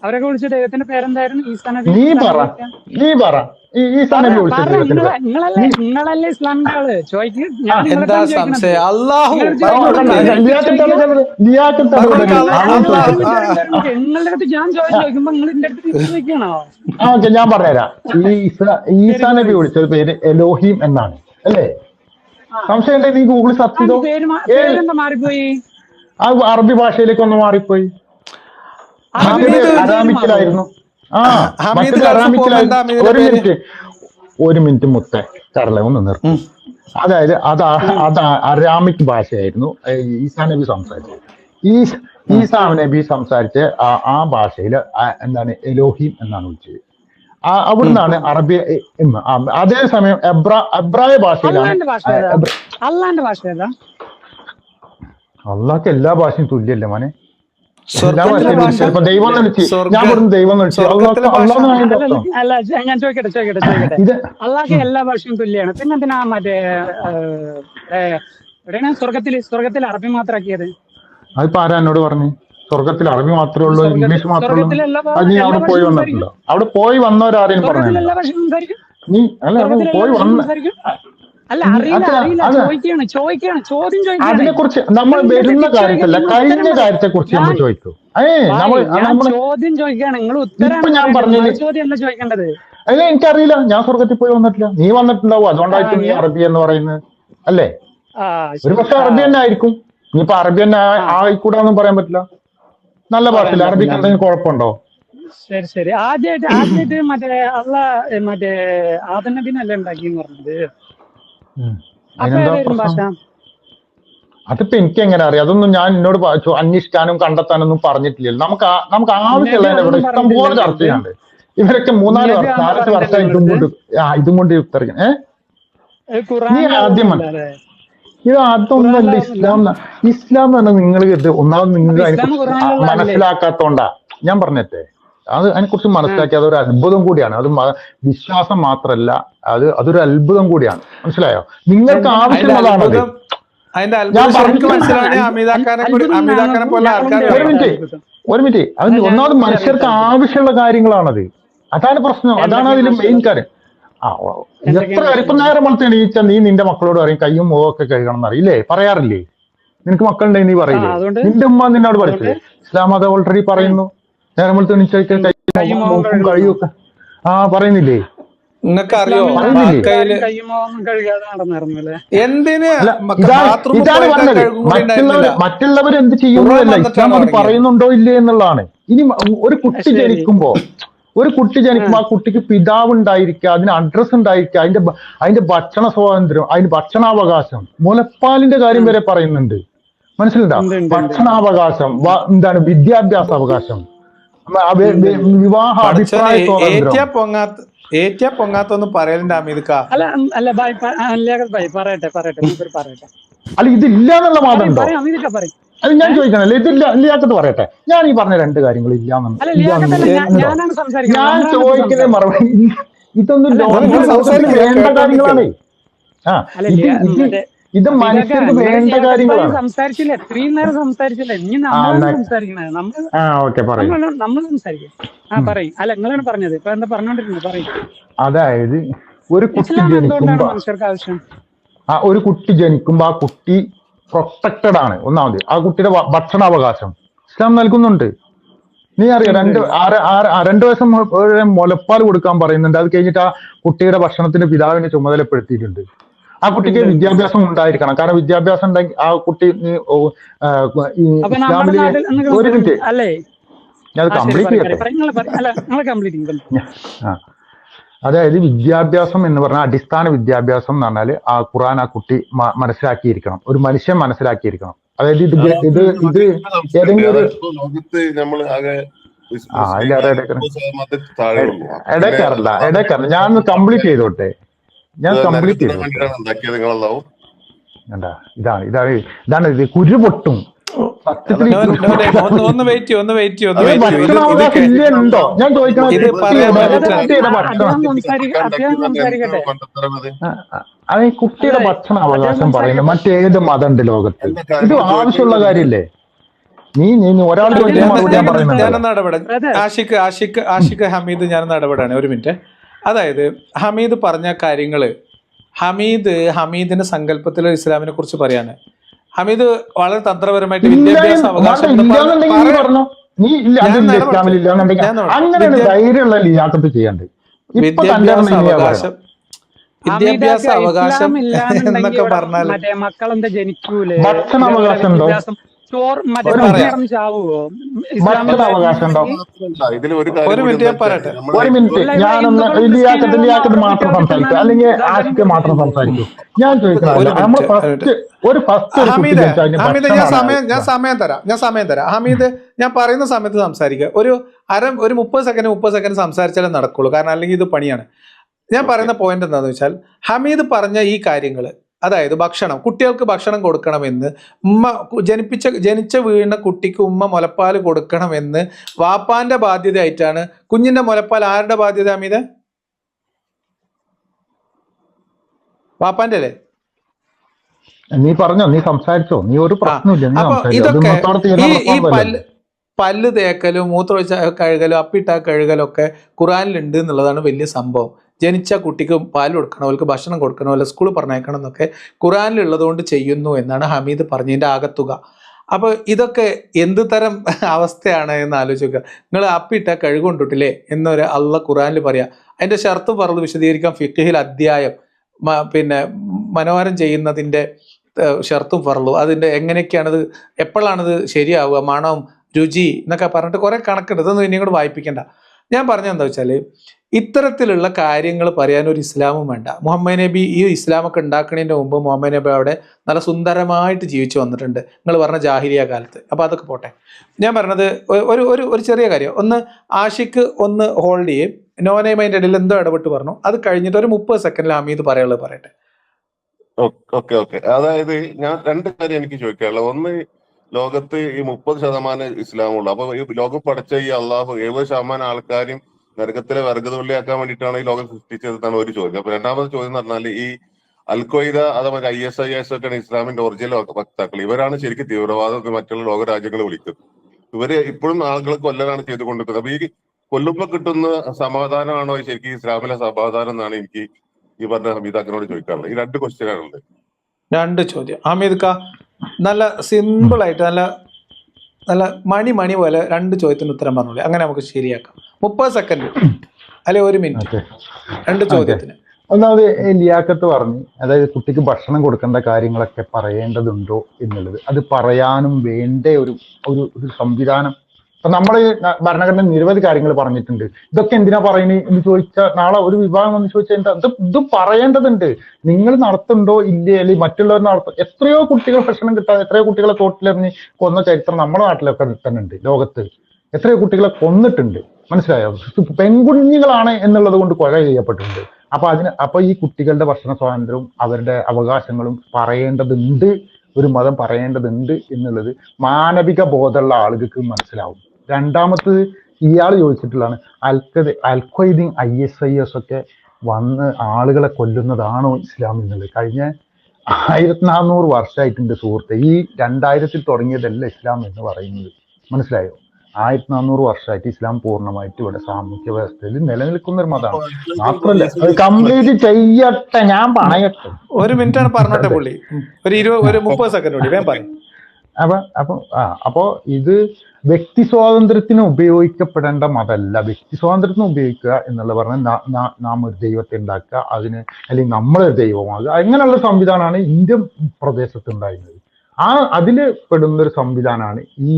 അവരൊക്കെ വിളിച്ച ദൈവത്തിന്റെ പേരെന്തായിരുന്നു? ഈസാ നബി. നീ പറ ഈസാ നബി വിളിച്ച ദൈവത്തിന്റെ നിങ്ങളല്ലേ ഇസ്ലാമിന്റെ ആള്? ചോദിക്കും. എന്താ സംശയം? അല്ലാഹു നിങ്ങളുടെ അടുത്ത് ഞാൻ ചോദിക്കുമ്പോ നിങ്ങൾ എന്റെ അടുത്ത് ചോദിക്കണോ? ഞാൻ പറഞ്ഞുതരാം. ഈസാ നബി വിളിച്ചത് പേര് എലോഹീം എന്നാണ്, അല്ലേ? സംശയം ഉണ്ടെങ്കിൽ നീ ഗൂഗിൾ സെർച്ച് ചെയ്തോ. പേരെന്താ മാറിപ്പോയി? ആ അറബി ഭാഷയിലേക്ക് ഒന്ന് മാറിപ്പോയി. അറാമിക്കിലായിരുന്നു. ഒരു മിനിറ്റ് മുത്തേ കരള ഒന്ന് നിർത്തും. അതായത് അത് അറാമിക് ഭാഷയായിരുന്നു ഈസാ നബി സംസാരിച്ചത്. ഈസാ നബി സംസാരിച്ച ആ ഭാഷയിൽ എന്താണ് എലോഹീം എന്നാണ് വിളിച്ചത്. അവിടുന്നാണ് അറബി. അതേസമയം എബ്രായ ഭാഷയിലാണ്. അള്ളാഹ്ക്ക് എല്ലാ ഭാഷയും തുല്യല്ലേ മോനെ? ദൈവം ഞാൻ ദൈവം അല്ല, ഞാൻ ചോദിക്കട്ടെ അള്ളാഹ്ക്ക് എല്ലാ ഭാഷയും തുല്യാണ്. പിന്നെ എന്തിനാ മറ്റേ എവിടെയാണ് സ്വർഗത്തിൽ അറബി മാത്രമാക്കിയത്? അതിപ്പോ ആരാ എന്നോട് പറഞ്ഞു? സ്വർഗത്തിൽ അറബി മാത്രമേ ഉള്ളൂ, ഇംഗ്ലീഷ് മാത്രമേ ഉള്ളൂ. അത് നീ അവിടെ പോയി വന്നിട്ടുണ്ടോ? അവിടെ പോയി വന്നവരാരെയും പറഞ്ഞു? നീ അല്ല പോയി വന്ന അതിനെ കുറിച്ച് നമ്മൾ വരുന്ന കാര്യത്തില്ല, കഴിഞ്ഞ കാര്യത്തെ കുറിച്ച് നമ്മൾ ചോദിക്കും. ചോദ്യം ചോദിക്കാണ്. ഇപ്പൊ ഞാൻ പറഞ്ഞത് അല്ല, എനിക്കറിയില്ല. ഞാൻ സ്വർഗത്തിൽ പോയി വന്നിട്ടില്ല. നീ വന്നിട്ടുണ്ടാവും, അതുകൊണ്ടായിരിക്കും നീ അറബി എന്ന് പറയുന്നത്, അല്ലേ? ഒരു പക്ഷെ അറബി തന്നെ ആയിരിക്കും. ഇനിയിപ്പോ അറബി തന്നെ ആയിക്കൂടാന്നും പറയാൻ പറ്റില്ല. നല്ല ഭാഷയില്ല. അറബിക്ക് എന്തെങ്കിലും കുഴപ്പമുണ്ടോ? ശരി. ആദ്യമായിട്ട് മറ്റേ ആദം നബിനല്ലേ ഉണ്ടാക്കിയെന്ന് പറഞ്ഞത്? അതിപ്പോ എനിക്ക് എങ്ങനെ അറിയാം? അതൊന്നും ഞാൻ എന്നോട് അന്വേഷിക്കാനും കണ്ടെത്താനൊന്നും പറഞ്ഞിട്ടില്ലല്ലോ. നമുക്ക് ആവശ്യമുള്ള ഇവിടെ ഇഷ്ടം പോലെ ചർച്ച ചെയ്യാണ്ട്. ഇവരൊക്കെ 4 വർഷം ഇതും കൊണ്ട് ഉത്തരിക്കും. നീ ആദ്യം ഇത് അതൊന്നുമല്ല ഇസ്ലാം. ഇസ്ലാം എന്ന് പറഞ്ഞാൽ നിങ്ങൾ ഒന്നാമത് നിങ്ങൾ മനസ്സിലാക്കാത്തോണ്ടാ. ഞാൻ പറഞ്ഞിട്ടേ, അതിനെക്കുറിച്ച് മനസ്സിലാക്കി അതൊരു അത്ഭുതം കൂടിയാണ്. അത് വിശ്വാസം മാത്രമല്ല, അതൊരു അത്ഭുതം കൂടിയാണ്. മനസ്സിലായോ? നിങ്ങൾക്ക് ആവശ്യമുള്ളതാണത്. ഒരു മിനിറ്റ് അത് ഒന്നാമത് മനുഷ്യർക്ക് ആവശ്യമുള്ള കാര്യങ്ങളാണത്. അതാണ് പ്രശ്നം. അതാണ് അതിന്റെ മെയിൻ കാര്യം. എത്ര ഇപ്പൊ നേരം വളർത്തി എണീച്ച നീ നിന്റെ മക്കളോട് പറയും കയ്യും മുഖമൊക്കെ കഴുകണം എന്നറിയില്ലേ? പറയാറില്ലേ? നിനക്ക് മക്കളുണ്ടെങ്കിൽ നീ പറയില്ലേ? നിന്റെ ഉമ്മ നിന്നോട് പഠിച്ചില്ലേ? ഇസ്ലാം അത് ഓൾറെഡി പറയുന്നു. നേരം വളർത്തി എണീച്ച കഴിയൊക്കെ പറയുന്നില്ലേ? നിങ്ങൾക്കറിയോ ഇതാണ് പറഞ്ഞത്. മറ്റുള്ളവർ എന്ത് ചെയ്യുന്നതല്ല, ഇസ്ലാം അത് പറയുന്നുണ്ടോ ഇല്ലേ എന്നുള്ളതാണ്. ഇനി ഒരു കുട്ടി ജനിക്കുമ്പോ ആ കുട്ടിക്ക് പിതാവ് ഉണ്ടായിരിക്കുക, അതിന് അഡ്രസ് ഉണ്ടായിരിക്കുക, അതിന്റെ ഭക്ഷണ സ്വാതന്ത്ര്യം, അതിന് ഭക്ഷണാവകാശം, മുലപ്പാലിന്റെ കാര്യം വരെ പറയുന്നുണ്ട്. മനസ്സിലുണ്ടോ? ഭക്ഷണാവകാശം, എന്താണ് വിദ്യാഭ്യാസ അവകാശം, വിവാഹ അഭിപ്രായ സ്വാതന്ത്ര്യം. പൊങ്ങാത്തൊന്നും പറയലുണ്ട് അമീദ്ക്ക. അല്ല ഇതില്ല എന്നുള്ള വാദമുണ്ടോ? അത് ഞാൻ ചോദിക്കണല്ലേ? ഇല്ലാത്തത് പറയട്ടെ. ഞാൻ ഈ പറഞ്ഞ 2 കാര്യങ്ങൾ ഞാൻ ചോദിക്കുന്ന മറുപടി ഇതൊന്നും ലോകത്തിന് വേണ്ട കാര്യങ്ങളാണ്. ഇത് മനുഷ്യർക്ക് വേണ്ട കാര്യങ്ങളാണ്. സംസാരിച്ചില്ല, ഇത്രയും നേരം സംസാരിച്ചില്ല. ഇനി സംസാരിക്കണേ നമ്മൾ സംസാരിക്കും. പറയും. അല്ല, നിങ്ങളാണ് പറഞ്ഞത്. ഇപ്പൊ എന്താ പറഞ്ഞോണ്ടിരുന്നത്? പറയും. അതായത് ഒരു കുട്ടി ജനിക്കുമ്പോ മനുഷ്യർക്ക് ആവശ്യം ഒരു കുട്ടി ജനിക്കുമ്പോ ആ കുട്ടി പ്രൊട്ടക്റ്റഡ് ആണ്. ഒന്നാമത് ആ കുട്ടിയുടെ ഭക്ഷണാവകാശം ഇസ്ലാം നൽകുന്നുണ്ട്. നീ അറിയാം 2 വയസ്സ് മുലപ്പാൽ കൊടുക്കാൻ പറയുന്നുണ്ട്. അത് കഴിഞ്ഞിട്ട് ആ കുട്ടിയുടെ ഭക്ഷണത്തിന് പിതാവിനെ ചുമതലപ്പെടുത്തിയിട്ടുണ്ട്. ആ കുട്ടിക്ക് വിദ്യാഭ്യാസം ഉണ്ടായിരിക്കണം. കാരണം വിദ്യാഭ്യാസം ഉണ്ടെങ്കിൽ ആ കുട്ടി ഇസ്ലാമില് ഒരു മിനിറ്റ് ഞാൻ കംപ്ലീറ്റ് ചെയ്യട്ടെ. അതായത് വിദ്യാഭ്യാസം എന്ന് പറഞ്ഞാൽ അടിസ്ഥാന വിദ്യാഭ്യാസം എന്ന് പറഞ്ഞാൽ ആ ഖുർആൻ ആ കുട്ടി മനസ്സിലാക്കിയിരിക്കണം, ഒരു മനുഷ്യൻ മനസ്സിലാക്കിയിരിക്കണം. അതായത് ഇത് ഏതെങ്കിലും ഒരു ലോകത്ത് നമ്മൾ ആകെ ഇടയ്ക്കറല്ല, ഞാൻ കംപ്ലീറ്റ് ചെയ്തോട്ടെ, ഞാൻ കംപ്ലീറ്റ് ചെയ്തോട്ടെ. ഇതാണ് ഇത് കുരു പൊട്ടും. ഒന്ന് വെയിറ്റ് ഉണ്ടോ ഞാൻ അത് കുട്ടിയുടെ ഭക്ഷണ അവകാശം പറയുന്നത് മറ്റേത് മതമുണ്ട് ലോകത്ത്? ഇത് ആവശ്യമുള്ള കാര്യമില്ലേ? നീ ഒരാളുടെ ഞാനൊന്ന് ഇടപെടാം. ആഷിഖ് ഹമീദ് ഞാനൊന്ന് ഇടപെടാണ്, ഒരു മിനിറ്റ്. അതായത് ഹമീദ് പറഞ്ഞ കാര്യങ്ങള്, ഹമീദിന്റെ സങ്കല്പത്തിൽ ഇസ്ലാമിനെ കുറിച്ച് പറയാണ്. ഹമീദ് വളരെ തന്ത്രപരമായിട്ട് വിദ്യാഭ്യാസ അവകാശം എന്നൊക്കെ പറഞ്ഞാൽ മക്കളെന്താ ജനിക്കൂലേ, ഭക്ഷണ അവകാശം ഉണ്ടോ? ഒരു മിനിറ്റ് ഞാൻ പറയട്ടെ. ഞാനൊന്ന് ഇലിയാക്കത്ത് മാത്രം സംസാരിക്കും, അല്ലെങ്കിൽ ആഷിക്ക് മാത്രം സംസാരിക്കും. ഞാൻ ചോദിക്കുന്നത് ഹമീദ്, ഞാൻ സമയം തരാം. ഹമീദ്, ഞാൻ പറയുന്ന സമയത്ത് സംസാരിക്കുക. ഒരു 30 സെക്കൻഡ് സംസാരിച്ചാലേ നടക്കുള്ളൂ, കാരണം അല്ലെങ്കിൽ ഇത് പണിയാണ്. ഞാൻ പറയുന്ന പോയിന്റ് എന്താണെന്ന് വെച്ചാൽ, ഹമീദ് പറഞ്ഞ ഈ കാര്യങ്ങൾ, അതായത് ഭക്ഷണം, കുട്ടികൾക്ക് ഭക്ഷണം കൊടുക്കണമെന്ന്, ജനിച്ച വീഴുന്ന കുട്ടിക്ക് ഉമ്മ മുലപ്പാൽ കൊടുക്കണമെന്ന് വാപ്പാന്റെ ബാധ്യതയായിട്ടാണ്. കുഞ്ഞിന്റെ മുലപ്പാൽ ആരുടെ ബാധ്യത ഹമീദ്? വാപ്പാന്റെ അല്ലേ? നീ പറഞ്ഞോ, നീ സംസാരിച്ചോ, നീ ഒരു പ്രശ്നമില്ല. അപ്പൊ ഇതൊക്കെ ഈ പല്ല് തേക്കലും മൂത്രമൊഴിച്ച കഴുകലും അപ്പിട്ട കഴുകലും ഒക്കെ ഖുർആനിലുണ്ട് എന്നുള്ളതാണ് വലിയ സംഭവം. ജനിച്ച കുട്ടിക്ക് പാൽ കൊടുക്കണം, അവർക്ക് ഭക്ഷണം കൊടുക്കണം, അല്ല സ്കൂളിൽ പറഞ്ഞേക്കണം എന്നൊക്കെ ഖുർആനിലുള്ളത് കൊണ്ട് ചെയ്യുന്നു എന്നാണ് ഹമീദ് പറഞ്ഞതിൻ്റെ ആകത്തുക. അപ്പോൾ ഇതൊക്കെ എന്ത് തരം അവസ്ഥയാണ് എന്ന് ആലോചിക്കുക. നിങ്ങൾ അപ്പിട്ട കഴുകൊണ്ടിട്ടില്ലേ എന്നൊരു അള്ളാഹ് ഖുർആനിൽ പറയാം. അതിൻ്റെ ഷർത്ത് പറഞ്ഞത് വിശദീകരിക്കാൻ ഫിഖ്ഹിൽ അധ്യായം, പിന്നെ മനോഹരം ചെയ്യുന്നതിൻ്റെ ഷർത്തും ഫർളും, അതിൻ്റെ എങ്ങനെയൊക്കെയാണത്, എപ്പോഴാണത് ശരിയാവുക, മണം, രുചി എന്നൊക്കെ പറഞ്ഞിട്ട് കുറേ കണക്കുണ്ട്. ഇതൊന്നും ഇനിയും കൂടെ വായിപ്പിക്കേണ്ട. ഞാൻ പറഞ്ഞതെന്താ വെച്ചാൽ, ഇത്തരത്തിലുള്ള കാര്യങ്ങൾ പറയാൻ ഒരു ഇസ്ലാമും വേണ്ട. മുഹമ്മദ് നബി ഈ ഇസ്ലാമൊക്കെ ഉണ്ടാക്കുന്നതിൻ്റെ മുമ്പ് മുഹമ്മദ് നബി അവിടെ നല്ല സുന്ദരമായിട്ട് ജീവിച്ചു വന്നിട്ടുണ്ട്, നിങ്ങൾ പറഞ്ഞ ജാഹിലിയ കാലത്ത്. അപ്പോൾ അതൊക്കെ പോട്ടെ. ഞാൻ പറഞ്ഞത് ഒരു ചെറിയ കാര്യം, ഒന്ന് ആഷിക്ക് ഒന്ന് ഹോൾഡ് ചെയ്യും, നോനേമൈൻ്റെ ഇടയിൽ എന്തോ ഇടപെട്ട് പറഞ്ഞു, അത് കഴിഞ്ഞിട്ട് ഒരു 30 സെക്കൻഡിൽ ഹമീദ് പറയാനുള്ളത് പറയട്ടെ. ഓക്കെ. അതായത് ഞാൻ 2 കാര്യം എനിക്ക് ചോദിക്കാനുള്ളത്. ഒന്ന്, ലോകത്ത് ഈ 30% ഇസ്ലാമുള്ളൂ. അപ്പൊ ഈ ലോകം പഠിച്ച ഈ അള്ളാഹു 70% ആൾക്കാരും നരകത്തിലെ വർഗതുള്ളിയാക്കാൻ വേണ്ടിയിട്ടാണ് ഈ ലോകം സൃഷ്ടിച്ചതെന്നാണ് ഒരു ചോദ്യം. അപ്പൊ രണ്ടാമത്തെ ചോദ്യം എന്ന് പറഞ്ഞാൽ, ഈ അൽഖ്വയ്ദ അഥവാ ISIS ഒക്കെയാണ് ഇസ്ലാമിന്റെ ഒറിജിനൽ വക്താക്കൾ. ഇവരാണ് ശരിക്കും തീവ്രവാദം മറ്റുള്ള ലോക രാജ്യങ്ങൾ വിളിക്കുന്നത്. ഇവര് ഇപ്പോഴും ആളുകൾ കൊല്ലലാണ് ചെയ്തുകൊണ്ടിരിക്കുന്നത്. അപ്പൊ ഈ കൊല്ലുമ്പോ കിട്ടുന്ന സമാധാനമാണോ ശരിക്കും ഇസ്ലാമിലെ സമാധാനം എന്നാണ് എനിക്ക് ഈ പറഞ്ഞ ഹമീദാക്കിനോട് ചോദിക്കാറുള്ളത്. ഈ 2 ക്വസ്റ്റ്യനാണുള്ളത്. 2 ചോദ്യം ഹമീദ് ക, നല്ല സിമ്പിൾ ആയിട്ട് നല്ല മണി പോലെ 2 ചോദ്യത്തിന് ഉത്തരം പറഞ്ഞോളൂ. അങ്ങനെ നമുക്ക് ശരിയാക്കാം. 30 സെക്കൻഡ് അല്ലെ 1 മിനിറ്റ് 2 ചോദ്യത്തിന്. ഒന്നാമത് ലിയാക്കത്ത് പറഞ്ഞു, അതായത് കുട്ടിക്ക് ഭക്ഷണം കൊടുക്കേണ്ട കാര്യങ്ങളൊക്കെ പറയേണ്ടതുണ്ടോ എന്നുള്ളത്. അത് പറയാനും വേണ്ട ഒരു സംവിധാനം. അപ്പൊ നമ്മൾ ഭരണഘടന നിരവധി കാര്യങ്ങൾ പറഞ്ഞിട്ടുണ്ട്. ഇതൊക്കെ എന്തിനാ പറയുന്നത് എന്ന് ചോദിച്ചാൽ, നാളെ ഒരു വിഭാഗം എന്ന് ചോദിച്ചാൽ എന്താ ഇത് പറയേണ്ടതുണ്ട്. നിങ്ങൾ നടത്തുന്നുണ്ടോ ഇല്ലേ, അല്ലെങ്കിൽ മറ്റുള്ളവർ നടത്തും. എത്രയോ കുട്ടികൾ ഭക്ഷണം കിട്ടാതെ, എത്രയോ കുട്ടികളെ തോട്ടിലെറിഞ്ഞ് കൊന്ന ചരിത്രം നമ്മുടെ നാട്ടിലൊക്കെ തന്നെ ഉണ്ട്. ലോകത്ത് എത്രയോ കുട്ടികളെ കൊന്നിട്ടുണ്ട്. മനസ്സിലായോ? പെൺകുഞ്ഞുങ്ങളാണ് എന്നുള്ളത് കൊണ്ട് കൊല ചെയ്യപ്പെട്ടിട്ടുണ്ട്. അപ്പൊ ഈ കുട്ടികളുടെ ഭക്ഷണ സ്വാതന്ത്ര്യവും അവരുടെ അവകാശങ്ങളും പറയേണ്ടതുണ്ട്, ഒരു മതം പറയേണ്ടതുണ്ട് എന്നുള്ളത് മാനവിക ബോധമുള്ള ആളുകൾക്ക് മനസ്സിലാവും. രണ്ടാമത് ഇയാൾ ചോദിച്ചിട്ടുള്ളതാണ്, അൽഖ്വയ്ദയും ISIS ഒക്കെ വന്ന് ആളുകളെ കൊല്ലുന്നതാണോ ഇസ്ലാം എന്നുള്ളത്. കഴിഞ്ഞ 1400 വർഷമായിട്ടുണ്ട് സുഹൃത്തെ. ഈ 2000 തുടങ്ങിയതല്ല ഇസ്ലാം എന്ന് പറയുന്നത്. മനസ്സിലായോ? 1400 വർഷമായിട്ട് ഇസ്ലാം പൂർണ്ണമായിട്ട് ഇവിടെ സാമൂഹ്യ വ്യവസ്ഥയിൽ നിലനിൽക്കുന്ന ഒരു മതമാണ്. മാത്രമല്ല അത് കംപ്ലീറ്റ് ചെയ്യട്ടെ, ഞാൻ പറയട്ടെ. 1 മിനിറ്റാണ് പറഞ്ഞോട്ടെ പുള്ളി, ഒരു 30 സെക്കൻഡ് കൂടി വേഗം പറയും. അപ്പോ ഇത് വ്യക്തി സ്വാതന്ത്ര്യത്തിന് ഉപയോഗിക്കപ്പെടേണ്ട മതമല്ല. വ്യക്തി സ്വാതന്ത്ര്യത്തിന് ഉപയോഗിക്കുക എന്നുള്ള പറഞ്ഞാൽ നാം ഒരു ദൈവത്തെ ഉണ്ടാക്കുക, അല്ലെങ്കിൽ നമ്മളൊരു ദൈവമാകുക, അങ്ങനെയുള്ള സംവിധാനമാണ് ഇന്ത്യൻ പ്രദേശത്ത് ഉണ്ടായിരുന്നത്. അതില് പെടുന്നൊരു സംവിധാനമാണ് ഈ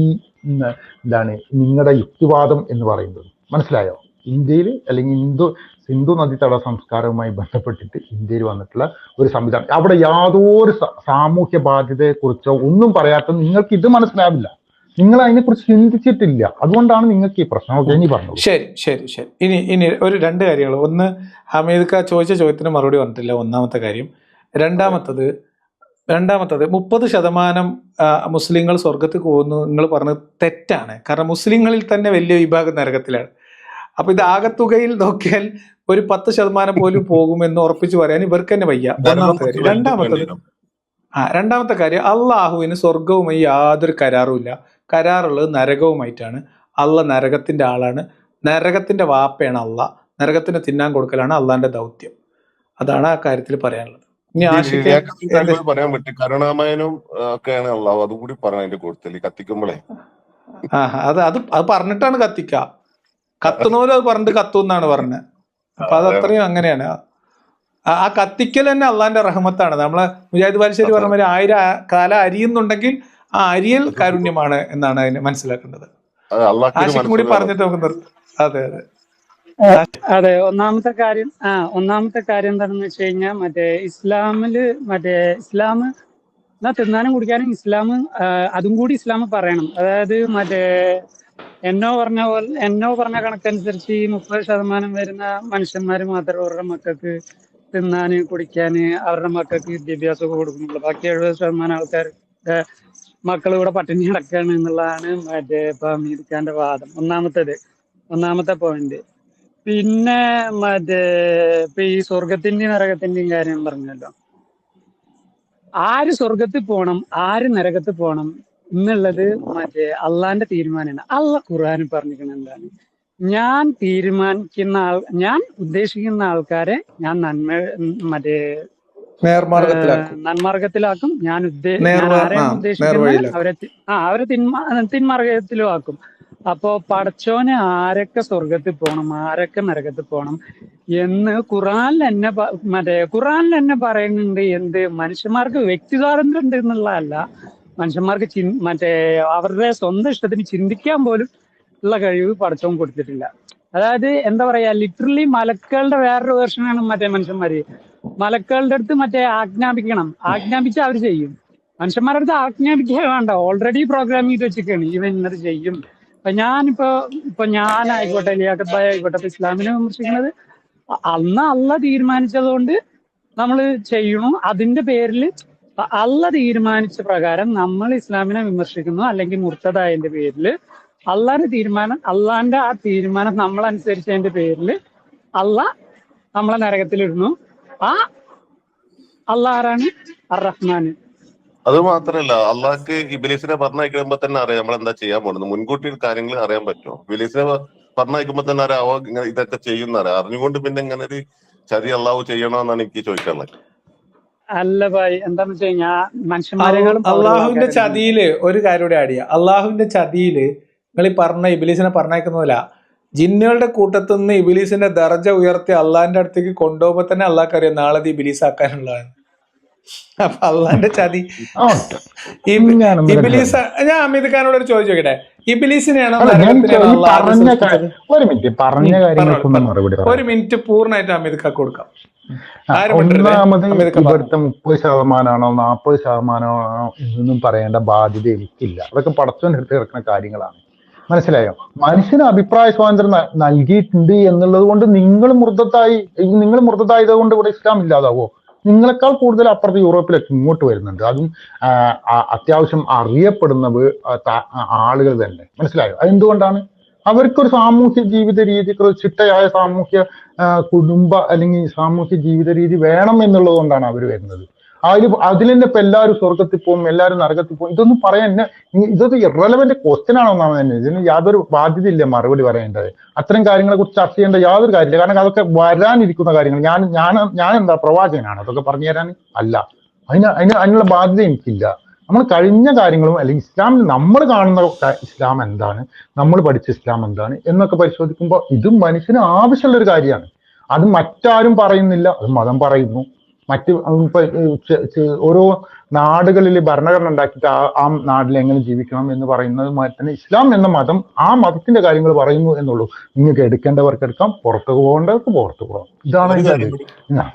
നിങ്ങളുടെ യുക്തിവാദം എന്ന് പറയുന്നത്. മനസ്സിലായോ? ഇന്ത്യയിൽ അല്ലെങ്കിൽ സിന്ധു നദീതട സംസ്കാരവുമായി ബന്ധപ്പെട്ടിട്ട് ഇന്ത്യയിൽ വന്നിട്ടുള്ള ഒരു സംവിധാനം. അവിടെ യാതൊരു സാമൂഹ്യ ബാധ്യതയെ കുറിച്ചോ ഒന്നും പറയാത്ത നിങ്ങൾക്ക് ഇത് മനസ്സിലാവില്ല. നിങ്ങൾ അതിനെക്കുറിച്ച് ചിന്തിച്ചിട്ടില്ല. അതുകൊണ്ടാണ് നിങ്ങൾക്ക് ഈ പ്രശ്നമൊക്കെ ഇനി പറഞ്ഞത്. ശരി ശരി ശരി. ഇനി ഒരു രണ്ട് കാര്യങ്ങൾ. ഒന്ന്, ഹമീദ് ഖാൻ ചോദിച്ച ചോദ്യത്തിന് മറുപടി വന്നിട്ടില്ല, ഒന്നാമത്തെ കാര്യം. രണ്ടാമത്തത് 30% മുസ്ലിങ്ങൾ സ്വർഗത്തിൽ പോകുന്നു നിങ്ങൾ പറഞ്ഞത് തെറ്റാണ്. കാരണം മുസ്ലിങ്ങളിൽ തന്നെ വലിയ വിഭാഗം നരകത്തിലാണ്. അപ്പൊ ഇത് ആകത്തുകയിൽ നോക്കിയാൽ ഒരു 10% പോലും പോകുമെന്ന് ഉറപ്പിച്ച് പറയാൻ ഇവർക്ക് തന്നെ വയ്യ. ഒന്നാമത്തെ കാര്യം. രണ്ടാമത്തെ കാര്യം, അള്ളാഹുവിന് സ്വർഗവുമായി യാതൊരു കരാറുമില്ല. കരാറുള്ളത് നരകവുമായിട്ടാണ്. അള്ളാഹ് നരകത്തിന്റെ ആളാണ്. നരകത്തിന്റെ വാപ്പയാണ് അള്ളാഹ്. നരകത്തിന് തിന്നാൻ കൊടുക്കലാണ് അള്ളാന്റെ ദൗത്യം. അതാണ് ആ കാര്യത്തിൽ പറയാനുള്ളത്. ഇനി പറയാൻ പറ്റും, കരുണാമയനും ഒക്കെയാണ് അള്ളാഹു. അതും കൂടി പറയാൻ അതിന്റെ കൂടുതൽ കത്തിക്കുമ്പോഴേ അത് പറഞ്ഞിട്ടാണ് കത്തിക്ക. കത്തുന്നോലും അത് പറഞ്ഞിട്ട് കത്തും എന്നാണ് പറഞ്ഞത്. അപ്പൊ അത് അത്രയും അങ്ങനെയാണ്. ആ കത്തിക്കൽ തന്നെ അള്ളാന്റെ റഹ്മത്താണ്. നമ്മളെ മുജാഹിദ് ബാലുശ്ശേരി പറഞ്ഞ മാതിരി 1000 കാല അരിയുന്നുണ്ടെങ്കിൽ ആ അരിയൽ കാരുണ്യമാണ് എന്നാണ് അതിനെ മനസ്സിലാക്കേണ്ടത്. ആശിക്കും കൂടി പറഞ്ഞിട്ട് നമുക്ക് നിർത്താം. അതെ അതെ അതെ. ഒന്നാമത്തെ കാര്യം എന്താണെന്ന് വെച്ച് കഴിഞ്ഞാൽ ഇസ്ലാം എന്നാ തിന്നാനും കുടിക്കാനും ഇസ്ലാം അതും കൂടി ഇസ്ലാം പറയണം. അതായത് എന്നോ പറഞ്ഞ കണക്കനുസരിച്ച് ഈ 30% വരുന്ന മനുഷ്യന്മാര് മാത്രമേ അവരുടെ മക്കൾക്ക് തിന്നാന് കുടിക്കാന് അവരുടെ മക്കൾക്ക് വിദ്യാഭ്യാസമൊക്കെ കൊടുക്കുന്നുള്ളൂ. ബാക്കി 70% ആൾക്കാരുടെ മക്കൾ ഇവിടെ പട്ടിണി കിടക്കുകയാണ് എന്നുള്ളതാണ് ഇപ്പൊ ഹമീദ് ഖാന്റെ വാദം. ഒന്നാമത്തെ പോയിന്റ്. പിന്നെ ഇപ്പൊ ഈ സ്വർഗത്തിന്റെയും നരകത്തിന്റെയും കാര്യം പറഞ്ഞല്ലോ. ആര് സ്വർഗത്തിൽ പോകണം ആര് നരകത്തിൽ പോകണം എന്നുള്ളത് അള്ളാന്റെ തീരുമാനമാണ്. അള്ളാഹ് ഖുർആനിൽ പറഞ്ഞിരിക്കുന്നത് എന്താണ്? ഞാൻ ഉദ്ദേശിക്കുന്ന ആൾക്കാരെ ഞാൻ നന്മാർഗത്തിലാക്കും. ഞാൻ ആരെയാണ് ഉദ്ദേശിക്കുന്നത് അവരെ തിന്മാർഗത്തിലും ആക്കും. അപ്പോ പടച്ചോനെ ആരൊക്കെ സ്വർഗത്തിൽ പോകണം ആരൊക്കെ നരകത്തിൽ പോകണം എന്ന് ഖുർആനിൽ തന്നെ പറയുന്നുണ്ട്. എന്ത്? മനുഷ്യന്മാർക്ക് വ്യക്തി സ്വാതന്ത്ര്യം ഉണ്ട് എന്നുള്ളതല്ല, മനുഷ്യന്മാർക്ക് അവരുടെ സ്വന്തം ഇഷ്ടത്തിന് ചിന്തിക്കാൻ പോലും ഉള്ള കഴിവ് പടച്ചോൻ കൊടുത്തിട്ടില്ല. അതായത് എന്താ പറയാ, ലിറ്ററലി മലക്കുകളുടെ വേറൊരു വേർഷനാണ് മനുഷ്യന്മാര്. മലക്കുകളുടെ അടുത്ത് ആജ്ഞാപിച്ചാൽ അവർ ചെയ്യും. മനുഷ്യന്മാരുടെ അടുത്ത് ആജ്ഞാപിക്കുക വേണ്ട, ഓൾറെഡി പ്രോഗ്രാം ചെയ്ത് വെച്ചിരിക്കുകയാണ്, ഇവൻ ഇന്നത് ചെയ്യും. ഇപ്പൊ ഞാനായിക്കോട്ടെ, ലിയാഖത്ത് ഭായ് ആയിക്കോട്ടെ, ഇപ്പൊ ഇസ്ലാമിനെ വിമർശിക്കുന്നത് അള്ളാഹ് തീരുമാനിച്ചത് കൊണ്ട് നമ്മൾ ചെയ്യണു. അതിന്റെ പേരിൽ അള്ളാഹ് തീരുമാനിച്ച പ്രകാരം നമ്മൾ ഇസ്ലാമിനെ വിമർശിക്കുന്നു, അല്ലെങ്കിൽ മുർത്തദായതിന്റെ പേരിൽ അള്ളാന്റെ ആ തീരുമാനം നമ്മൾ അനുസരിച്ചതിന്റെ പേരിൽ അള്ളാഹ് നമ്മളെ നരകത്തിലിടുന്നു. ആ അള്ളാഹ് ആരാണ്? അർ-റഹ്മാൻ. അത് മാത്രല്ല, അള്ളാഹ്ക്ക് ഇബ്ലീസിനെ പറഞ്ഞയക്കുമ്പോ തന്നെ അറിയാം നമ്മൾ എന്താ ചെയ്യാൻ പോകുന്നത്. മുൻകൂട്ടി കാര്യങ്ങൾ അറിയാൻ പറ്റുമോ? ഇബ്ലീസിനെ പറഞ്ഞയക്കുമ്പോ തന്നെ അറിയാം ഇതൊക്കെ ചെയ്യുന്ന അറിയാം. അറിഞ്ഞുകൊണ്ട് പിന്നെ ഇങ്ങനെ ഒരു ചതി അള്ളാഹു ചെയ്യണമെന്നാണ് എനിക്ക് ചോദിക്കാനുള്ളത്. അല്ല ഭായ്, എന്താന്ന് വെച്ച് കഴിഞ്ഞാൽ മനുഷ്യന്മാരെക്കാളും അള്ളാഹുവിന്റെ ചതിയില് ഒരു കാര്യം കൂടി ആഡ് ചെയ്യാം. അള്ളാഹുവിന്റെ ചതിയില് നിങ്ങൾ ഈ പറഞ്ഞ ഇബ്ലീസിനെ പറഞ്ഞയക്കുന്നതല്ല, ജിന്നുകളുടെ കൂട്ടത്തിൽ നിന്ന് ഇബ്ലീസിന്റെ ദർജ ഉയർത്തി അള്ളാഹിന്റെ അടുത്തേക്ക് കൊണ്ടുപോകുമ്പോ തന്നെ അള്ളാഹ്ക്ക് അറിയാം നാളെ ഇത് ഇബ്ലീസ് ആക്കാനുള്ളതാണ്. അപ്പൊ അള്ളാഹിന്റെ ചതി ഇബ്ലീസ്. ഞാൻ ഹമീദ് ഖാനോട് ഒരു ചോദിച്ചു നോക്കട്ടെ, ഇബ്ലീസിനെയാണോ ഒരു മിനിറ്റ് പൂർണ്ണമായിട്ട് ഹമീദ് ഖാൻ കൊടുക്കാം. ഒന്നാമത് ഇവിടുത്തെ 30%ആണോ 40%ആണോ എന്നൊന്നും പറയേണ്ട ബാധ്യത എനിക്കില്ല. അതൊക്കെ പടച്ചോൻ എടുത്ത് കിടക്കുന്ന കാര്യങ്ങളാണ്. മനസ്സിലായോ? മനുഷ്യന് അഭിപ്രായ സ്വാതന്ത്ര്യം നൽകിയിട്ടുണ്ട് എന്നുള്ളത് കൊണ്ട് നിങ്ങൾ മൃതത്തായത് കൊണ്ട് ഇവിടെ ഇസ്ലാം ഇല്ലാതാവോ? നിങ്ങളെക്കാൾ കൂടുതൽ അപ്പുറത്ത് യൂറോപ്പിലൊക്കെ ഇങ്ങോട്ട് വരുന്നുണ്ട്. അതും അത്യാവശ്യം അറിയപ്പെടുന്ന ആളുകൾ തന്നെ. മനസ്സിലായോ? അതെന്തുകൊണ്ടാണ്? അവർക്കൊരു സാമൂഹ്യ ജീവിത രീതിക്ക് ഒരു ചിട്ടയായ സാമൂഹ്യ കുടുംബ അല്ലെങ്കിൽ സാമൂഹ്യ ജീവിത രീതി വേണം എന്നുള്ളത് കൊണ്ടാണ് അവർ വരുന്നത്. അതിൽ തന്നെ ഇപ്പൊ എല്ലാവരും സ്വർഗത്തിൽ പോകും, എല്ലാവരും നരകത്തിൽ പോകും, ഇതൊന്നും പറയാൻ ഇതൊരു ഇറലവന്റ് ക്വസ്റ്റ്യൻ ആണോ എന്നാണ് തന്നെ. ഇതിന് യാതൊരു ബാധ്യതയില്ല മറുപടി പറയേണ്ടത്. അത്തരം കാര്യങ്ങളെ കുറിച്ച് ചർച്ച ചെയ്യേണ്ട യാതൊരു കാര്യമില്ല. കാരണം അതൊക്കെ വരാനിരിക്കുന്ന കാര്യങ്ങൾ. ഞാൻ എന്താ പ്രവാചകനാണ് അതൊക്കെ പറഞ്ഞു തരാൻ? അല്ല. അതിനുള്ള ബാധ്യത എനിക്കില്ല. നമ്മൾ കഴിഞ്ഞ കാര്യങ്ങളും അല്ലെങ്കിൽ ഇസ്ലാമിൽ നമ്മൾ കാണുന്ന ഇസ്ലാം എന്താണ്, നമ്മൾ പഠിച്ച ഇസ്ലാം എന്താണ് എന്നൊക്കെ പരിശോധിക്കുമ്പോൾ ഇത് മനുഷ്യന് ആവശ്യമുള്ള ഒരു കാര്യമാണ്. അത് മറ്റാരും പറയുന്നില്ല, അത് മതം പറയുന്നു. മറ്റ് ഇപ്പൊ ഓരോ നാടുകളിൽ ഭരണഘടന ഉണ്ടാക്കിയിട്ട് ആ നാട്ടിൽ എങ്ങനെ ജീവിക്കണം എന്ന് പറയുന്നതുമായി തന്നെ ഇസ്ലാം എന്ന മതം ആ മതത്തിന്റെ കാര്യങ്ങൾ പറയുന്നു എന്നുള്ളൂ. നിങ്ങൾക്ക് എടുക്കേണ്ടവർക്ക് എടുക്കാം, പുറത്തു പോകേണ്ടവർക്ക് പുറത്തു പോകാം. ഇതാണ്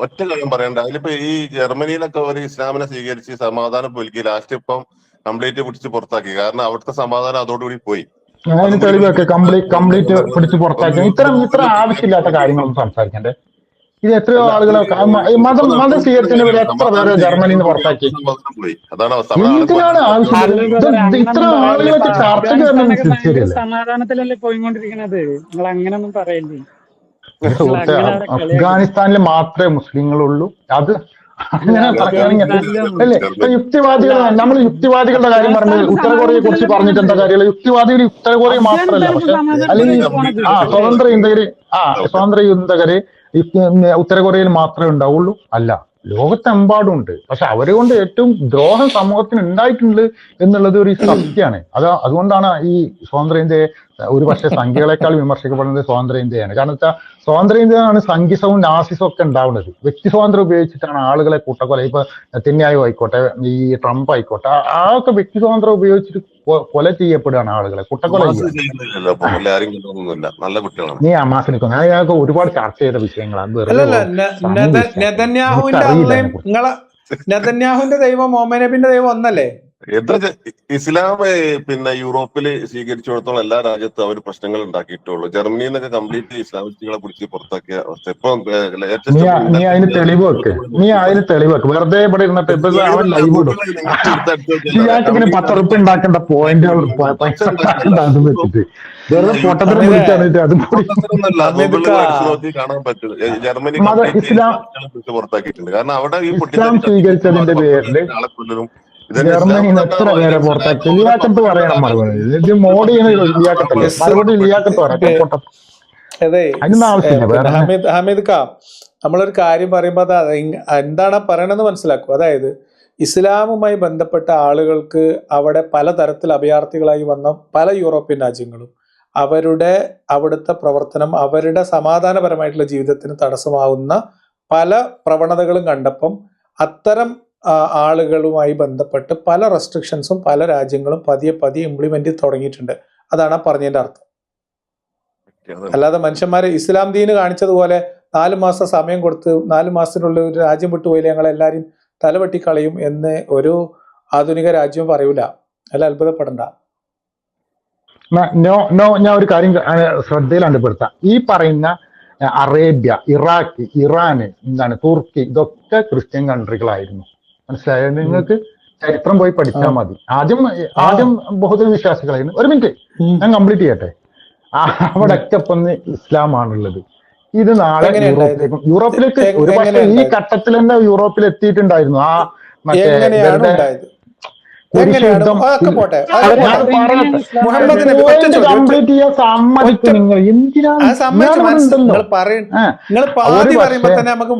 ഒറ്റ കാര്യം പറയണ്ട. അതിലിപ്പോ ഈ ജർമ്മനിയിലൊക്കെ ഒരു ഇസ്ലാമിനെ സ്വീകരിച്ച് സമാധാനം പുലുക്കി ലാസ്റ്റ് ഇപ്പം കംപ്ലീറ്റ് പിടിച്ച് പുറത്താക്കി. കാരണം അവിടുത്തെ സമാധാനം അതോടുകൂടി പോയി. അതിന് തെളിവൊക്കെ കംപ്ലീറ്റ് പിടിച്ച് പുറത്താക്കി. ഇത്ര ആവശ്യമില്ലാത്ത കാര്യങ്ങളൊന്നും സംസാരിക്കണ്ടേ. ഇത് എത്രയോ ആളുകളെ മതം സ്വീകരിച്ചതിന് എത്ര പേരെ ജർമ്മനിയിൽ നിന്ന് പുറത്താക്കി. എന്തിനാണ് ആവശ്യം? ഇത്ര ആളുകളൊക്കെ ചർച്ചയ്ക്ക് വരുന്നത് സമാധാനത്തിലല്ലേ പോയിക്കൊണ്ടിരിക്കുന്നത്. നിങ്ങൾ അങ്ങനൊന്നും പറയില്ലേ. അഫ്ഗാനിസ്ഥാനിൽ മാത്രമേ മുസ്ലിങ്ങളുള്ളൂ. അത് അങ്ങനെ പറയുകയാണെങ്കിൽ അല്ലേ, യുക്തിവാദികൾ നമ്മൾ യുക്തിവാദികളുടെ കാര്യം പറഞ്ഞത് ഉത്തര കൊറിയയെ കുറിച്ച് പറഞ്ഞിട്ട് എന്താ കാര്യമുള്ള? യുക്തിവാദികൾ ഉത്തര കൊറിയ മാത്രമല്ല, പക്ഷെ അല്ലെങ്കിൽ സ്വതന്ത്ര ചിന്തകര് ഉത്തര കൊറിയയിൽ മാത്രമേ ഉണ്ടാവുള്ളൂ അല്ല, ലോകത്തെമ്പാടും ഉണ്ട്. പക്ഷെ അവരെ കൊണ്ട് ഏറ്റവും ദ്രോഹം സമൂഹത്തിന് ഉണ്ടായിട്ടുണ്ട് എന്നുള്ളത് ഒരു സത്യമാണ്. അതുകൊണ്ടാണ് ഈ സ്വതന്ത്ര ഇന്ത്യയെ ഒരു പക്ഷേ സംഖ്യകളെക്കാൾ വിമർശിക്കപ്പെടുന്നത് സ്വതന്ത്ര ഇന്ത്യയാണ്. കാരണം വെച്ചാൽ സ്വതന്ത്ര ഇന്ത്യയാണ് സംഘിസവും നാസിസവും ഒക്കെ ഉണ്ടാവുന്നത്. വ്യക്തി സ്വാതന്ത്ര്യം ഉപയോഗിച്ചിട്ടാണ് ആളുകളെ കൂട്ടക്കൊല. ഇപ്പൊ നെതന്യാഹു ആയിക്കോട്ടെ, ഈ ട്രംപ് ആയിക്കോട്ടെ, ഒക്കെ വ്യക്തി സ്വാതന്ത്ര്യം ഉപയോഗിച്ചിട്ട് കൊല ചെയ്യപ്പെടുകയാണ് ആളുകളെ, കൂട്ടക്കൊല നീ ഹമാസ് നിൽക്കുന്നു. അയാൾക്ക് ഒരുപാട് ചർച്ച ചെയ്ത വിഷയങ്ങളാണ്. നെതന്യാഹുവിന്റെ ദൈവം മുഹമ്മദ് നബിന്റെ ദൈവം ഒന്നല്ലേ? ഇസ്ലാം പിന്നെ യൂറോപ്പിൽ സ്വീകരിച്ചിടത്തോളം എല്ലാ രാജ്യത്തും അവർ പ്രശ്നങ്ങൾ ഉണ്ടാക്കിയിട്ടുള്ളൂ. ജർമ്മനിയിൽ നിന്നൊക്കെ കംപ്ലീറ്റ് ഇസ്ലാമിസ്റ്റുകളെ പിടിച്ച് പുറത്താക്കിയ അവസ്ഥ. ഇപ്പൊ നീ അതിന് തെളിവ് വെക്ക്, വെറുതെ ഇവിടെ ഇരുന്നിട്ട് ഇങ്ങനെ 10 ഉറുപ്പിക ഉണ്ടാക്കേണ്ട പോയിന്റ് വെച്ചിട്ട് വെറുതെ പൊട്ടത്തിനും വിളിക്കാനായിട്ട് അതും കാണാൻ പറ്റും. ജർമ്മനി പുറത്താക്കിയിട്ടുണ്ട്. കാരണം അവിടെ ഈ ഇസ്ലാം സ്വീകരിച്ചതിന്റെ പേരില് ജർമ്മനിന്ന് എത്ര പേരെ പുറത്താക്കി. ലിയാക്കത്ത് പറയണം മറുപടി. ഇത് മോഡിയാണ് ലിയാക്കത്തല്ലേ, മറുപടി ലിയാക്കത്ത് പറയാം. ഹമീദ് ഖാ, നമ്മളൊരു കാര്യം പറയുമ്പോ അത് എന്താണ് പറയണെന്ന് മനസ്സിലാക്കും. അതായത് ഇസ്ലാമുമായി ബന്ധപ്പെട്ട ആളുകൾക്ക് അവിടെ പലതരത്തിൽ അഭയാർത്ഥികളായി വന്ന പല യൂറോപ്യൻ രാജ്യങ്ങളും അവിടുത്തെ പ്രവർത്തനം അവരുടെ സമാധാനപരമായിട്ടുള്ള ജീവിതത്തിന് തടസ്സമാവുന്ന പല പ്രവണതകളും കണ്ടപ്പം അത്തരം ആളുകളുമായി ബന്ധപ്പെട്ട് പല റെസ്ട്രിക്ഷൻസും പല രാജ്യങ്ങളും പതിയെ ഇംപ്ലിമെന്റ് തുടങ്ങിയിട്ടുണ്ട്. അതാണ് പറഞ്ഞതിന്റെ അർത്ഥം. അല്ലാതെ മനുഷ്യന്മാരെ ഇസ്ലാം ദീന് കാണിച്ചതുപോലെ 4 മാസം സമയം കൊടുത്ത് 4 മാസത്തിനുള്ളിൽ ഒരു രാജ്യം വിട്ടുപോയില്ല ഞങ്ങളെല്ലാരും തലവെട്ടിക്കളയും എന്ന് ഒരു ആധുനിക രാജ്യവും പറയൂല. അല്ല, അത്ഭുതപ്പെടണ്ട. ഞാൻ ഒരു കാര്യം ശ്രദ്ധയിലാണ് പെടുത്താം. ഈ പറയുന്ന അറേബ്യ, ഇറാഖ്, ഇറാൻ, തുർക്കി, ഇതൊക്കെ ക്രിസ്ത്യൻ കൺട്രികളായിരുന്നു. മനസ്സിലായോ നിങ്ങൾക്ക്? ചരിത്രം പോയി പഠിച്ചാൽ മതി. ആദ്യം ബഹുദൈവ വിശ്വാസികളായിരുന്നു. ഒരു മിനിറ്റ് ഞാൻ കംപ്ലീറ്റ് ചെയ്യട്ടെ. അവിടെയൊക്കെ ഇപ്പം ഇസ്ലാമാണുള്ളത്. ഇത് നാളെ യൂറോപ്പിലേക്ക് ഒരു പക്ഷേ ഈ ഘട്ടത്തിൽ തന്നെ യൂറോപ്പിൽ എത്തിയിട്ടുണ്ടായിരുന്നു. ആ മറ്റേ കംപ്ലീറ്റ് ചെയ്യാൻ സമ്മതിക്കും നിങ്ങൾ. നിങ്ങൾ പറയുമ്പോ തന്നെ നമുക്ക്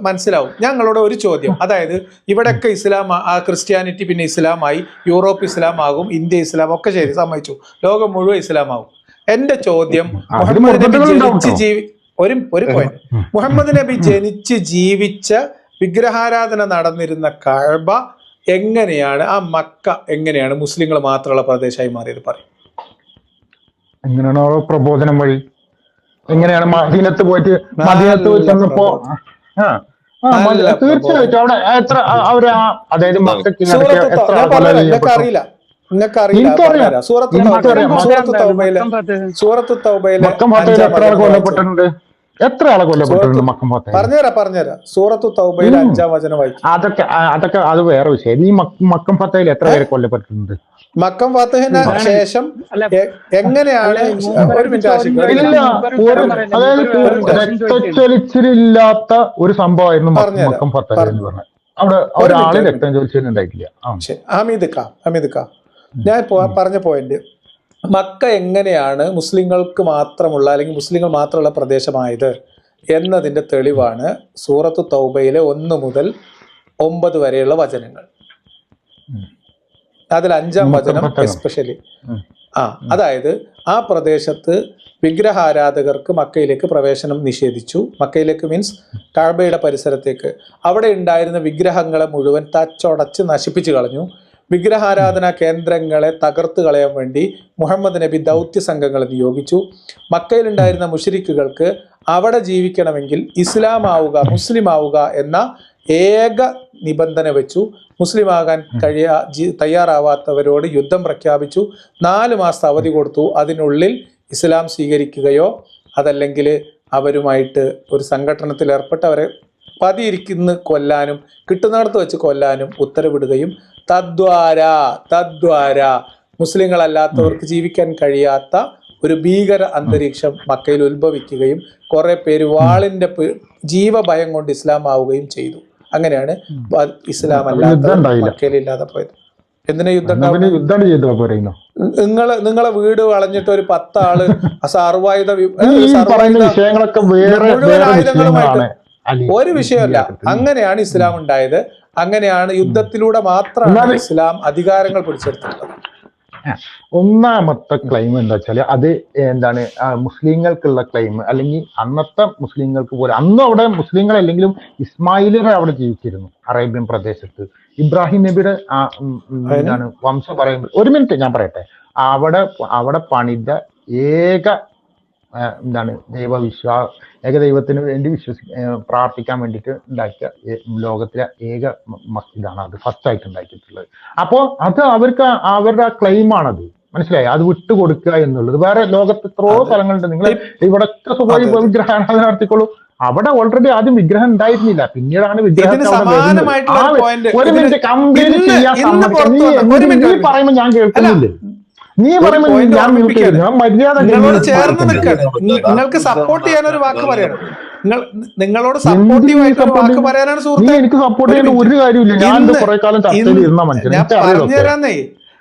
മനസ്സിലാവും. ഞങ്ങളോട് ഒരു ചോദ്യം, അതായത് ഇവിടെയൊക്കെ ഇസ്ലാം, ക്രിസ്ത്യാനിറ്റി പിന്നെ ഇസ്ലാമായി, യൂറോപ്പ് ഇസ്ലാം ആകും, ഇന്ത്യ ഇസ്ലാം ഒക്കെ ശരി സമ്മതിച്ചു, ലോകം മുഴുവൻ ഇസ്ലാം ആകും. എന്റെ ചോദ്യം, മുഹമ്മദ് നബി ജനിച്ച് ഒരു പോയിന്റ്, മുഹമ്മദ് നബി ജനിച്ച് ജീവിച്ച വിഗ്രഹാരാധന നടന്നിരുന്ന കഅബ എങ്ങനെയാണ്, ആ മക്ക എങ്ങനെയാണ് മുസ്ലിങ്ങൾ മാത്രമുള്ള പ്രദേശമായി മാറിയത്? പറയും. എങ്ങനെയാണോ പ്രബോധനം വഴി, എങ്ങനെയാണ് മദീനത്ത് പോയിട്ട് ചെന്നപ്പോ തീർച്ചയായിട്ടും അവിടെ എത്ര അവര് അതായത് അറിയില്ല. എത്ര ആളെ കൊല്ലപ്പെട്ടിട്ടുണ്ട് മക്കം ഫത്തയിൽ? പറഞ്ഞുതരാം. സൂറത്തു തൗബയിൽ 5-ാം വചനം വായിക്കും. അതൊക്കെ അത് വേറെ വിഷയം. ഈ മക്കം ഫത്തയിൽ എത്ര പേരെ കൊല്ലപ്പെട്ടിട്ടുണ്ട്? മക്കം ഫത്തഹിന് ശേഷം എങ്ങനെയാണ്? ഒരു മിനിറ്റ്, അതായത് രക്തച്ചൊലിച്ചിലില്ലാത്ത ഒരു സംഭവമായിരുന്നു മക്കം ഫത്തഹ് എന്ന് പറഞ്ഞത്. അവിടെ ഒരാള് രക്തം ചൊലിച്ചിലുണ്ടായിട്ടില്ല. ഹമീദ് ഖാ, ഞാൻ പറഞ്ഞ പോയിന്റ്, മക്ക എങ്ങനെയാണ് മുസ്ലിങ്ങൾക്ക് മാത്രമുള്ള അല്ലെങ്കിൽ മുസ്ലിങ്ങൾ മാത്രമുള്ള പ്രദേശമായത് എന്നതിന്റെ തെളിവാണ് സൂറത്തു തൗബയിലെ 1 മുതൽ 9 വരെയുള്ള വചനങ്ങൾ. അതിൽ 5-ാം വചനം എസ്പെഷ്യലി അതായത് ആ പ്രദേശത്ത് വിഗ്രഹാരാധകർക്ക് മക്കയിലേക്ക് പ്രവേശനം നിഷേധിച്ചു. മക്കയിലേക്ക് മീൻസ് കഅബയുടെ പരിസരത്തേക്ക്. അവിടെ ഉണ്ടായിരുന്ന വിഗ്രഹങ്ങളെ മുഴുവൻ തച്ചൊടച്ച് നശിപ്പിച്ചു കളഞ്ഞു. വിഗ്രഹാരാധനാ കേന്ദ്രങ്ങളെ തകർത്ത് കളയാൻ വേണ്ടി മുഹമ്മദ് നബി ദൗത്യ സംഘങ്ങളെ നിയോഗിച്ചു. മക്കയിലുണ്ടായിരുന്ന മുശ്രിക്കുകൾക്ക് അവിടെ ജീവിക്കണമെങ്കിൽ ഇസ്ലാം ആവുക, മുസ്ലിം ആവുക എന്ന ഏക നിബന്ധന വെച്ചു. മുസ്ലിം ആകാൻ തയ്യാറാവാത്തവരോട് യുദ്ധം പ്രഖ്യാപിച്ചു. 4 മാസത്തെ അവധി കൊടുത്തു. അതിനുള്ളിൽ ഇസ്ലാം സ്വീകരിക്കുകയോ അതല്ലെങ്കിൽ അവരുമായിട്ട് ഒരു സംഘടനത്തിൽ ഏർപ്പെട്ട് അവരെ പതിയിരിക്കുന്ന കൊല്ലാനും കിട്ടുന്നിടത്ത് വെച്ച് കൊല്ലാനും ഉത്തരവിടുകയും തദ്വാര മുസ്ലിങ്ങളല്ലാത്തവർക്ക് ജീവിക്കാൻ കഴിയാത്ത ഒരു ഭീകര അന്തരീക്ഷം മക്കയിൽ ഉത്ഭവിക്കുകയും കുറെ പേര് വാളിന്റെ ജീവഭയം കൊണ്ട് ഇസ്ലാം ആവുകയും ചെയ്തു. അങ്ങനെയാണ് ഇസ്ലാം അല്ലാത്തവർ മക്കയിൽ ഇല്ലാതെ പോയത്. എന്തിനാ യുദ്ധം? നിങ്ങളെ വീട് വളഞ്ഞിട്ട് ഒരു 10 ആള് മുഴുവൻ ആയുധങ്ങളുമായിട്ട് ഒരു വിഷയമല്ല. അങ്ങനെയാണ് ഇസ്ലാം ഉണ്ടായത്. അങ്ങനെയാണ് യുദ്ധത്തിലൂടെ മാത്രമാണ് ഇസ്ലാം അധികാരങ്ങൾ പിടിച്ചെടുത്തിട്ടുള്ളത്. ഒന്നാമത്തെ ക്ലെയിം എന്താ വെച്ചാല് അത് എന്താണ് മുസ്ലിങ്ങൾക്കുള്ള ക്ലെയിം, അല്ലെങ്കിൽ അന്നത്തെ മുസ്ലിങ്ങൾക്ക് പോലെ അന്നും അവിടെ മുസ്ലിങ്ങൾ അല്ലെങ്കിലും ഇസ്മായിലിനെ അവിടെ ജീവിച്ചിരുന്നു അറേബ്യൻ പ്രദേശത്ത്. ഇബ്രാഹിം നബിയുടെ എന്താണ് വംശം പറയുമ്പോൾ, ഒരു മിനിറ്റ് ഞാൻ പറയട്ടെ, അവിടെ പണിത എന്താണ് ഏകദൈവത്തിന് വേണ്ടി പ്രാർത്ഥിക്കാൻ വേണ്ടിയിട്ട് ഉണ്ടാക്കിയ ലോകത്തിലെ ഏക മസ്ജിദാണ് അത് ഫസ്റ്റ് ആയിട്ട് ഉണ്ടാക്കിയിട്ടുള്ളത്. അപ്പോൾ അത് അവരുടെ ആ ക്ലെയിമാണത്, മനസ്സിലായി? അത് വിട്ടുകൊടുക്കുക എന്നുള്ളത്. വേറെ ലോകത്ത് എത്രയോ സ്ഥലങ്ങളുണ്ട്. നിങ്ങൾ ഇവിടൊക്കെ സുഖമായി വിഗ്രഹാരാധന നടത്തിക്കോളൂ. അവിടെ ഓൾറെഡി ആദ്യം വിഗ്രഹം ഉണ്ടായിരുന്നില്ല, പിന്നീടാണ് വിഗ്രഹം. ഒരു മിനിറ്റ് കംപ്ലീറ്റ് ചെയ്യാൻ നീ പറയുമ്പോ ഞാൻ കേൾക്കുന്നില്ലേ? നീ പറയുമ്പോ ഞാൻ മര്യാദ നിങ്ങൾക്ക് സപ്പോർട്ട് ചെയ്യാൻ ഒരു വാക്ക് പറയണം. നിങ്ങളോട് വാക്ക് പറയാനാണ് സുഹൃത്ത്. എനിക്ക് സപ്പോർട്ട് ചെയ്യാൻ ഒരു കാര്യമില്ല. ഞാൻ കുറെ കാലം ചർച്ചയിൽ ഇരുന്ന ഞാൻ പറഞ്ഞുതരാന്നേ.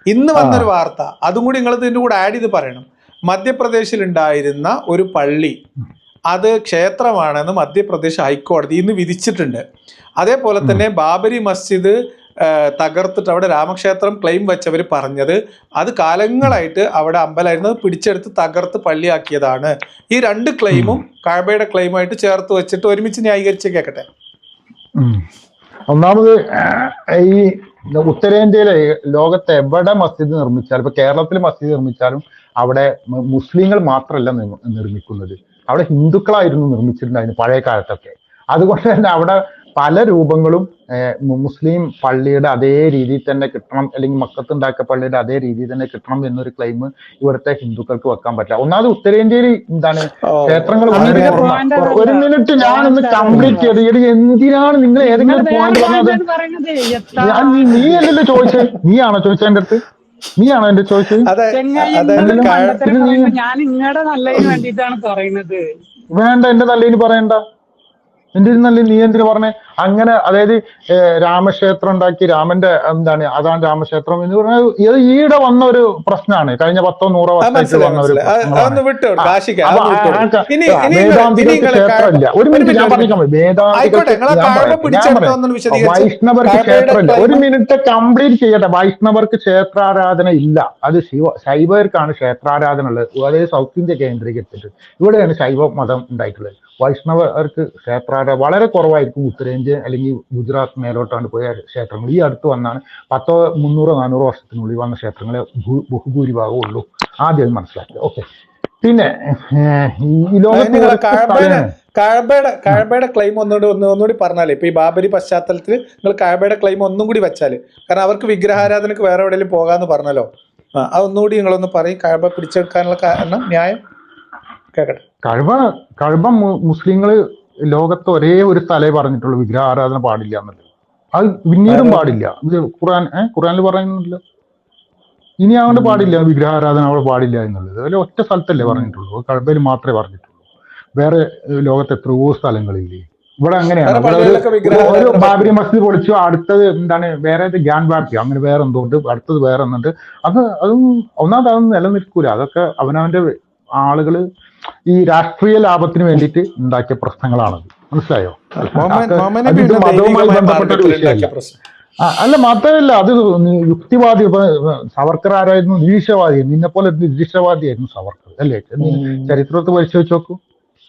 ഇന്ന് വന്നൊരു വാർത്ത, അതും കൂടി നിങ്ങൾ ഇതിന്റെ കൂടെ ആഡ് ചെയ്ത് പറയണം. മധ്യപ്രദേശിൽ ഉണ്ടായിരുന്ന ഒരു പള്ളി അത് ക്ഷേത്രമാണെന്ന് മധ്യപ്രദേശ് ഹൈക്കോടതി ഇന്ന് വിധിച്ചിട്ടുണ്ട്. അതേപോലെ തന്നെ ബാബരി മസ്ജിദ് തകർത്തിട്ട് അവിടെ രാമക്ഷേത്രം ക്ലെയിം വെച്ചവർ പറഞ്ഞത് അത് കാലങ്ങളായിട്ട് അവിടെ അമ്പലമായിരുന്നത് പിടിച്ചെടുത്ത് തകർത്ത് പള്ളിയാക്കിയതാണ്. ഈ 2 ക്ലെയിമും കഅബയുടെ ക്ലെയിമായിട്ട് ചേർത്ത് വെച്ചിട്ട് ഒരുമിച്ച് ന്യായീകരിച്ച് കേൾക്കട്ടെ. ഒന്നാമത് ഈ ഉത്തരേന്ത്യയിലെ ലോകത്ത് എവിടെ മസ്ജിദ് നിർമ്മിച്ചാലും, ഇപ്പൊ കേരളത്തിൽ മസ്ജിദ് നിർമ്മിച്ചാലും അവിടെ മുസ്ലിങ്ങൾ മാത്രമല്ല നിർമ്മിക്കുന്നത്, അവിടെ ഹിന്ദുക്കളായിരുന്നു നിർമ്മിച്ചിട്ടുണ്ടായിരുന്നു പഴയ കാലത്തൊക്കെ. അതുകൊണ്ട് തന്നെ അവിടെ പല രൂപങ്ങളും മുസ്ലിം പള്ളിയുടെ അതേ രീതിയിൽ തന്നെ കിട്ടണം, അല്ലെങ്കിൽ മക്കത്തുണ്ടാക്കിയ പള്ളിയുടെ അതേ രീതിയിൽ തന്നെ കിട്ടണം എന്നൊരു ക്ലെയിം ഇവിടുത്തെ ഹിന്ദുക്കൾക്ക് വെക്കാൻ പറ്റില്ല. ഒന്നാമത് ഉത്തരേന്ത്യയിൽ എന്താണ് ക്ഷേത്രങ്ങൾ. ഒരു മിനിറ്റ് ഞാനൊന്ന് കംപ്ലീറ്റ് ചെയ്ത്, എന്തിനാണ് നിങ്ങൾ ഏതെങ്കിലും പോയിന്റ് പറഞ്ഞത്? നീ അല്ലല്ലോ ചോദിച്ചത്, നീയാണോ ചോദിച്ചത് എന്റെ അടുത്ത്? നീയാണോ എന്റെ ചോദിച്ചത്? ഞാൻ നിങ്ങളുടെ നല്ലതിന് വേണ്ടിയിട്ടാണ് പറയുന്നത്. വേണ്ട, എന്റെ നല്ലതിന് പറയണ്ട. എന്റെ നല്ല നീ എന്തിനു പറഞ്ഞേ അങ്ങനെ? അതായത് രാമക്ഷേത്രം ഉണ്ടാക്കി, രാമന്റെ എന്താണ് അതാണ് രാമക്ഷേത്രം എന്ന് പറഞ്ഞാൽ ഇത് ഈടെ വന്ന ഒരു പ്രശ്നമാണ്. കഴിഞ്ഞ 10-100 വർഷമായിട്ട് വന്ന ഒരു വേദാന്തികൾക്ക് ക്ഷേത്രമില്ല. ഒരു മിനിറ്റ് ഞാൻ പറഞ്ഞേക്കാൻ മതി. വൈഷ്ണവർക്ക് ക്ഷേത്രമില്ല. ഒരു മിനിറ്റ് കംപ്ലീറ്റ് ചെയ്യട്ടെ. വൈഷ്ണവർക്ക് ക്ഷേത്രാരാധന ഇല്ല. അത് ശൈവർക്കാണ് ക്ഷേത്രാരാധന ഉള്ളത്. അതായത് സൗത്ത് ഇന്ത്യ കേന്ദ്രീകരിച്ചിട്ട് ഇവിടെയാണ് ശൈവ മതം ഉണ്ടായിട്ടുള്ളത്. വൈഷ്ണവർക്ക് ക്ഷേത്രാരാധന വളരെ കുറവായിരിക്കും. ഉത്തരേന്ത്യ അല്ലെങ്കിൽ ഗുജറാത്ത് മേലോട്ടാണ് പോയ ക്ഷേത്രങ്ങൾ. ഈ അടുത്ത് വന്നാണ് 300-400 വർഷത്തിനുള്ളിൽ വന്ന ക്ഷേത്രങ്ങളെ ബഹുഭൂരിഭാഗം ഉള്ളൂ. ആദ്യം മനസ്സിലാക്കുക. ഓക്കെ. പിന്നെ ഈ ലോകത്ത് കഅബയുടെ ക്ലെയിം ഒന്നുകൂടി പറഞ്ഞാലേ, ഇപ്പൊ ഈ ബാബരി പശ്ചാത്തലത്തിൽ നിങ്ങൾ കഅബയുടെ ക്ലെയിം ഒന്നും കൂടി വെച്ചാല്, കാരണം അവർക്ക് വിഗ്രഹാരാധനക്ക് വേറെ എവിടെയെങ്കിലും പോകാന്ന് പറഞ്ഞല്ലോ, അതൊന്നുകൂടി നിങ്ങളൊന്ന് പറയും. കഅബ പിടിച്ചെടുക്കാനുള്ള കാരണം ന്യായം കേക്കട്ടെ. കഅബ മുസ്ലിങ്ങള് ലോകത്ത് ഒരേ ഒരു സ്ഥലമേ പറഞ്ഞിട്ടുള്ളൂ വിഗ്രഹാരാധന പാടില്ല എന്നുള്ളത്. അത് പിന്നീടും പാടില്ല. ഇത് ഖുർആനിൽ പറയുന്നില്ല. ഇനി അങ്ങോട്ട് പാടില്ല, വിഗ്രഹാരാധന അവിടെ പാടില്ല എന്നുള്ളത്. അതിൽ ഒറ്റ സ്ഥലത്തല്ലേ പറഞ്ഞിട്ടുള്ളൂ. കഅബയിൽ മാത്രമേ പറഞ്ഞിട്ടുള്ളൂ. വേറെ ലോകത്ത് എത്രയോ സ്ഥലങ്ങളില്ലേ. ഇവിടെ അങ്ങനെയാണ്. ഒരു ബാബരി മസ്ജിദ് പൊളിച്ചു, അടുത്തത് എന്താണ് വേറെ ഗ്യാൻ വാപ്പിയോ അങ്ങനെ വേറെ എന്തുകൊണ്ട്, അടുത്തത് വേറെ എന്നുണ്ട്. അതും ഒന്നാമത് അതൊന്നും നിലനിൽക്കൂല. അതൊക്കെ അവനവന്റെ ആളുകള് ഈ രാഷ്ട്രീയ ലാഭത്തിന് വേണ്ടിയിട്ട് ഉണ്ടാക്കിയ പ്രശ്നങ്ങളാണത്. മനസ്സിലായോ? മതവുമായി ബന്ധപ്പെട്ട ഒരു വിഷയമല്ല. അല്ല മാത്രമല്ല അത് യുക്തിവാദി. ഇപ്പൊ സവർക്കർ ആരായിരുന്നു? നിരീക്ഷവാദി. നിന്നെ പോലെ നിരീക്ഷവാദിയായിരുന്നു സവർക്കർ, അല്ലേ? ചരിത്രത്തിൽ പരിശോധിച്ച് നോക്കൂ.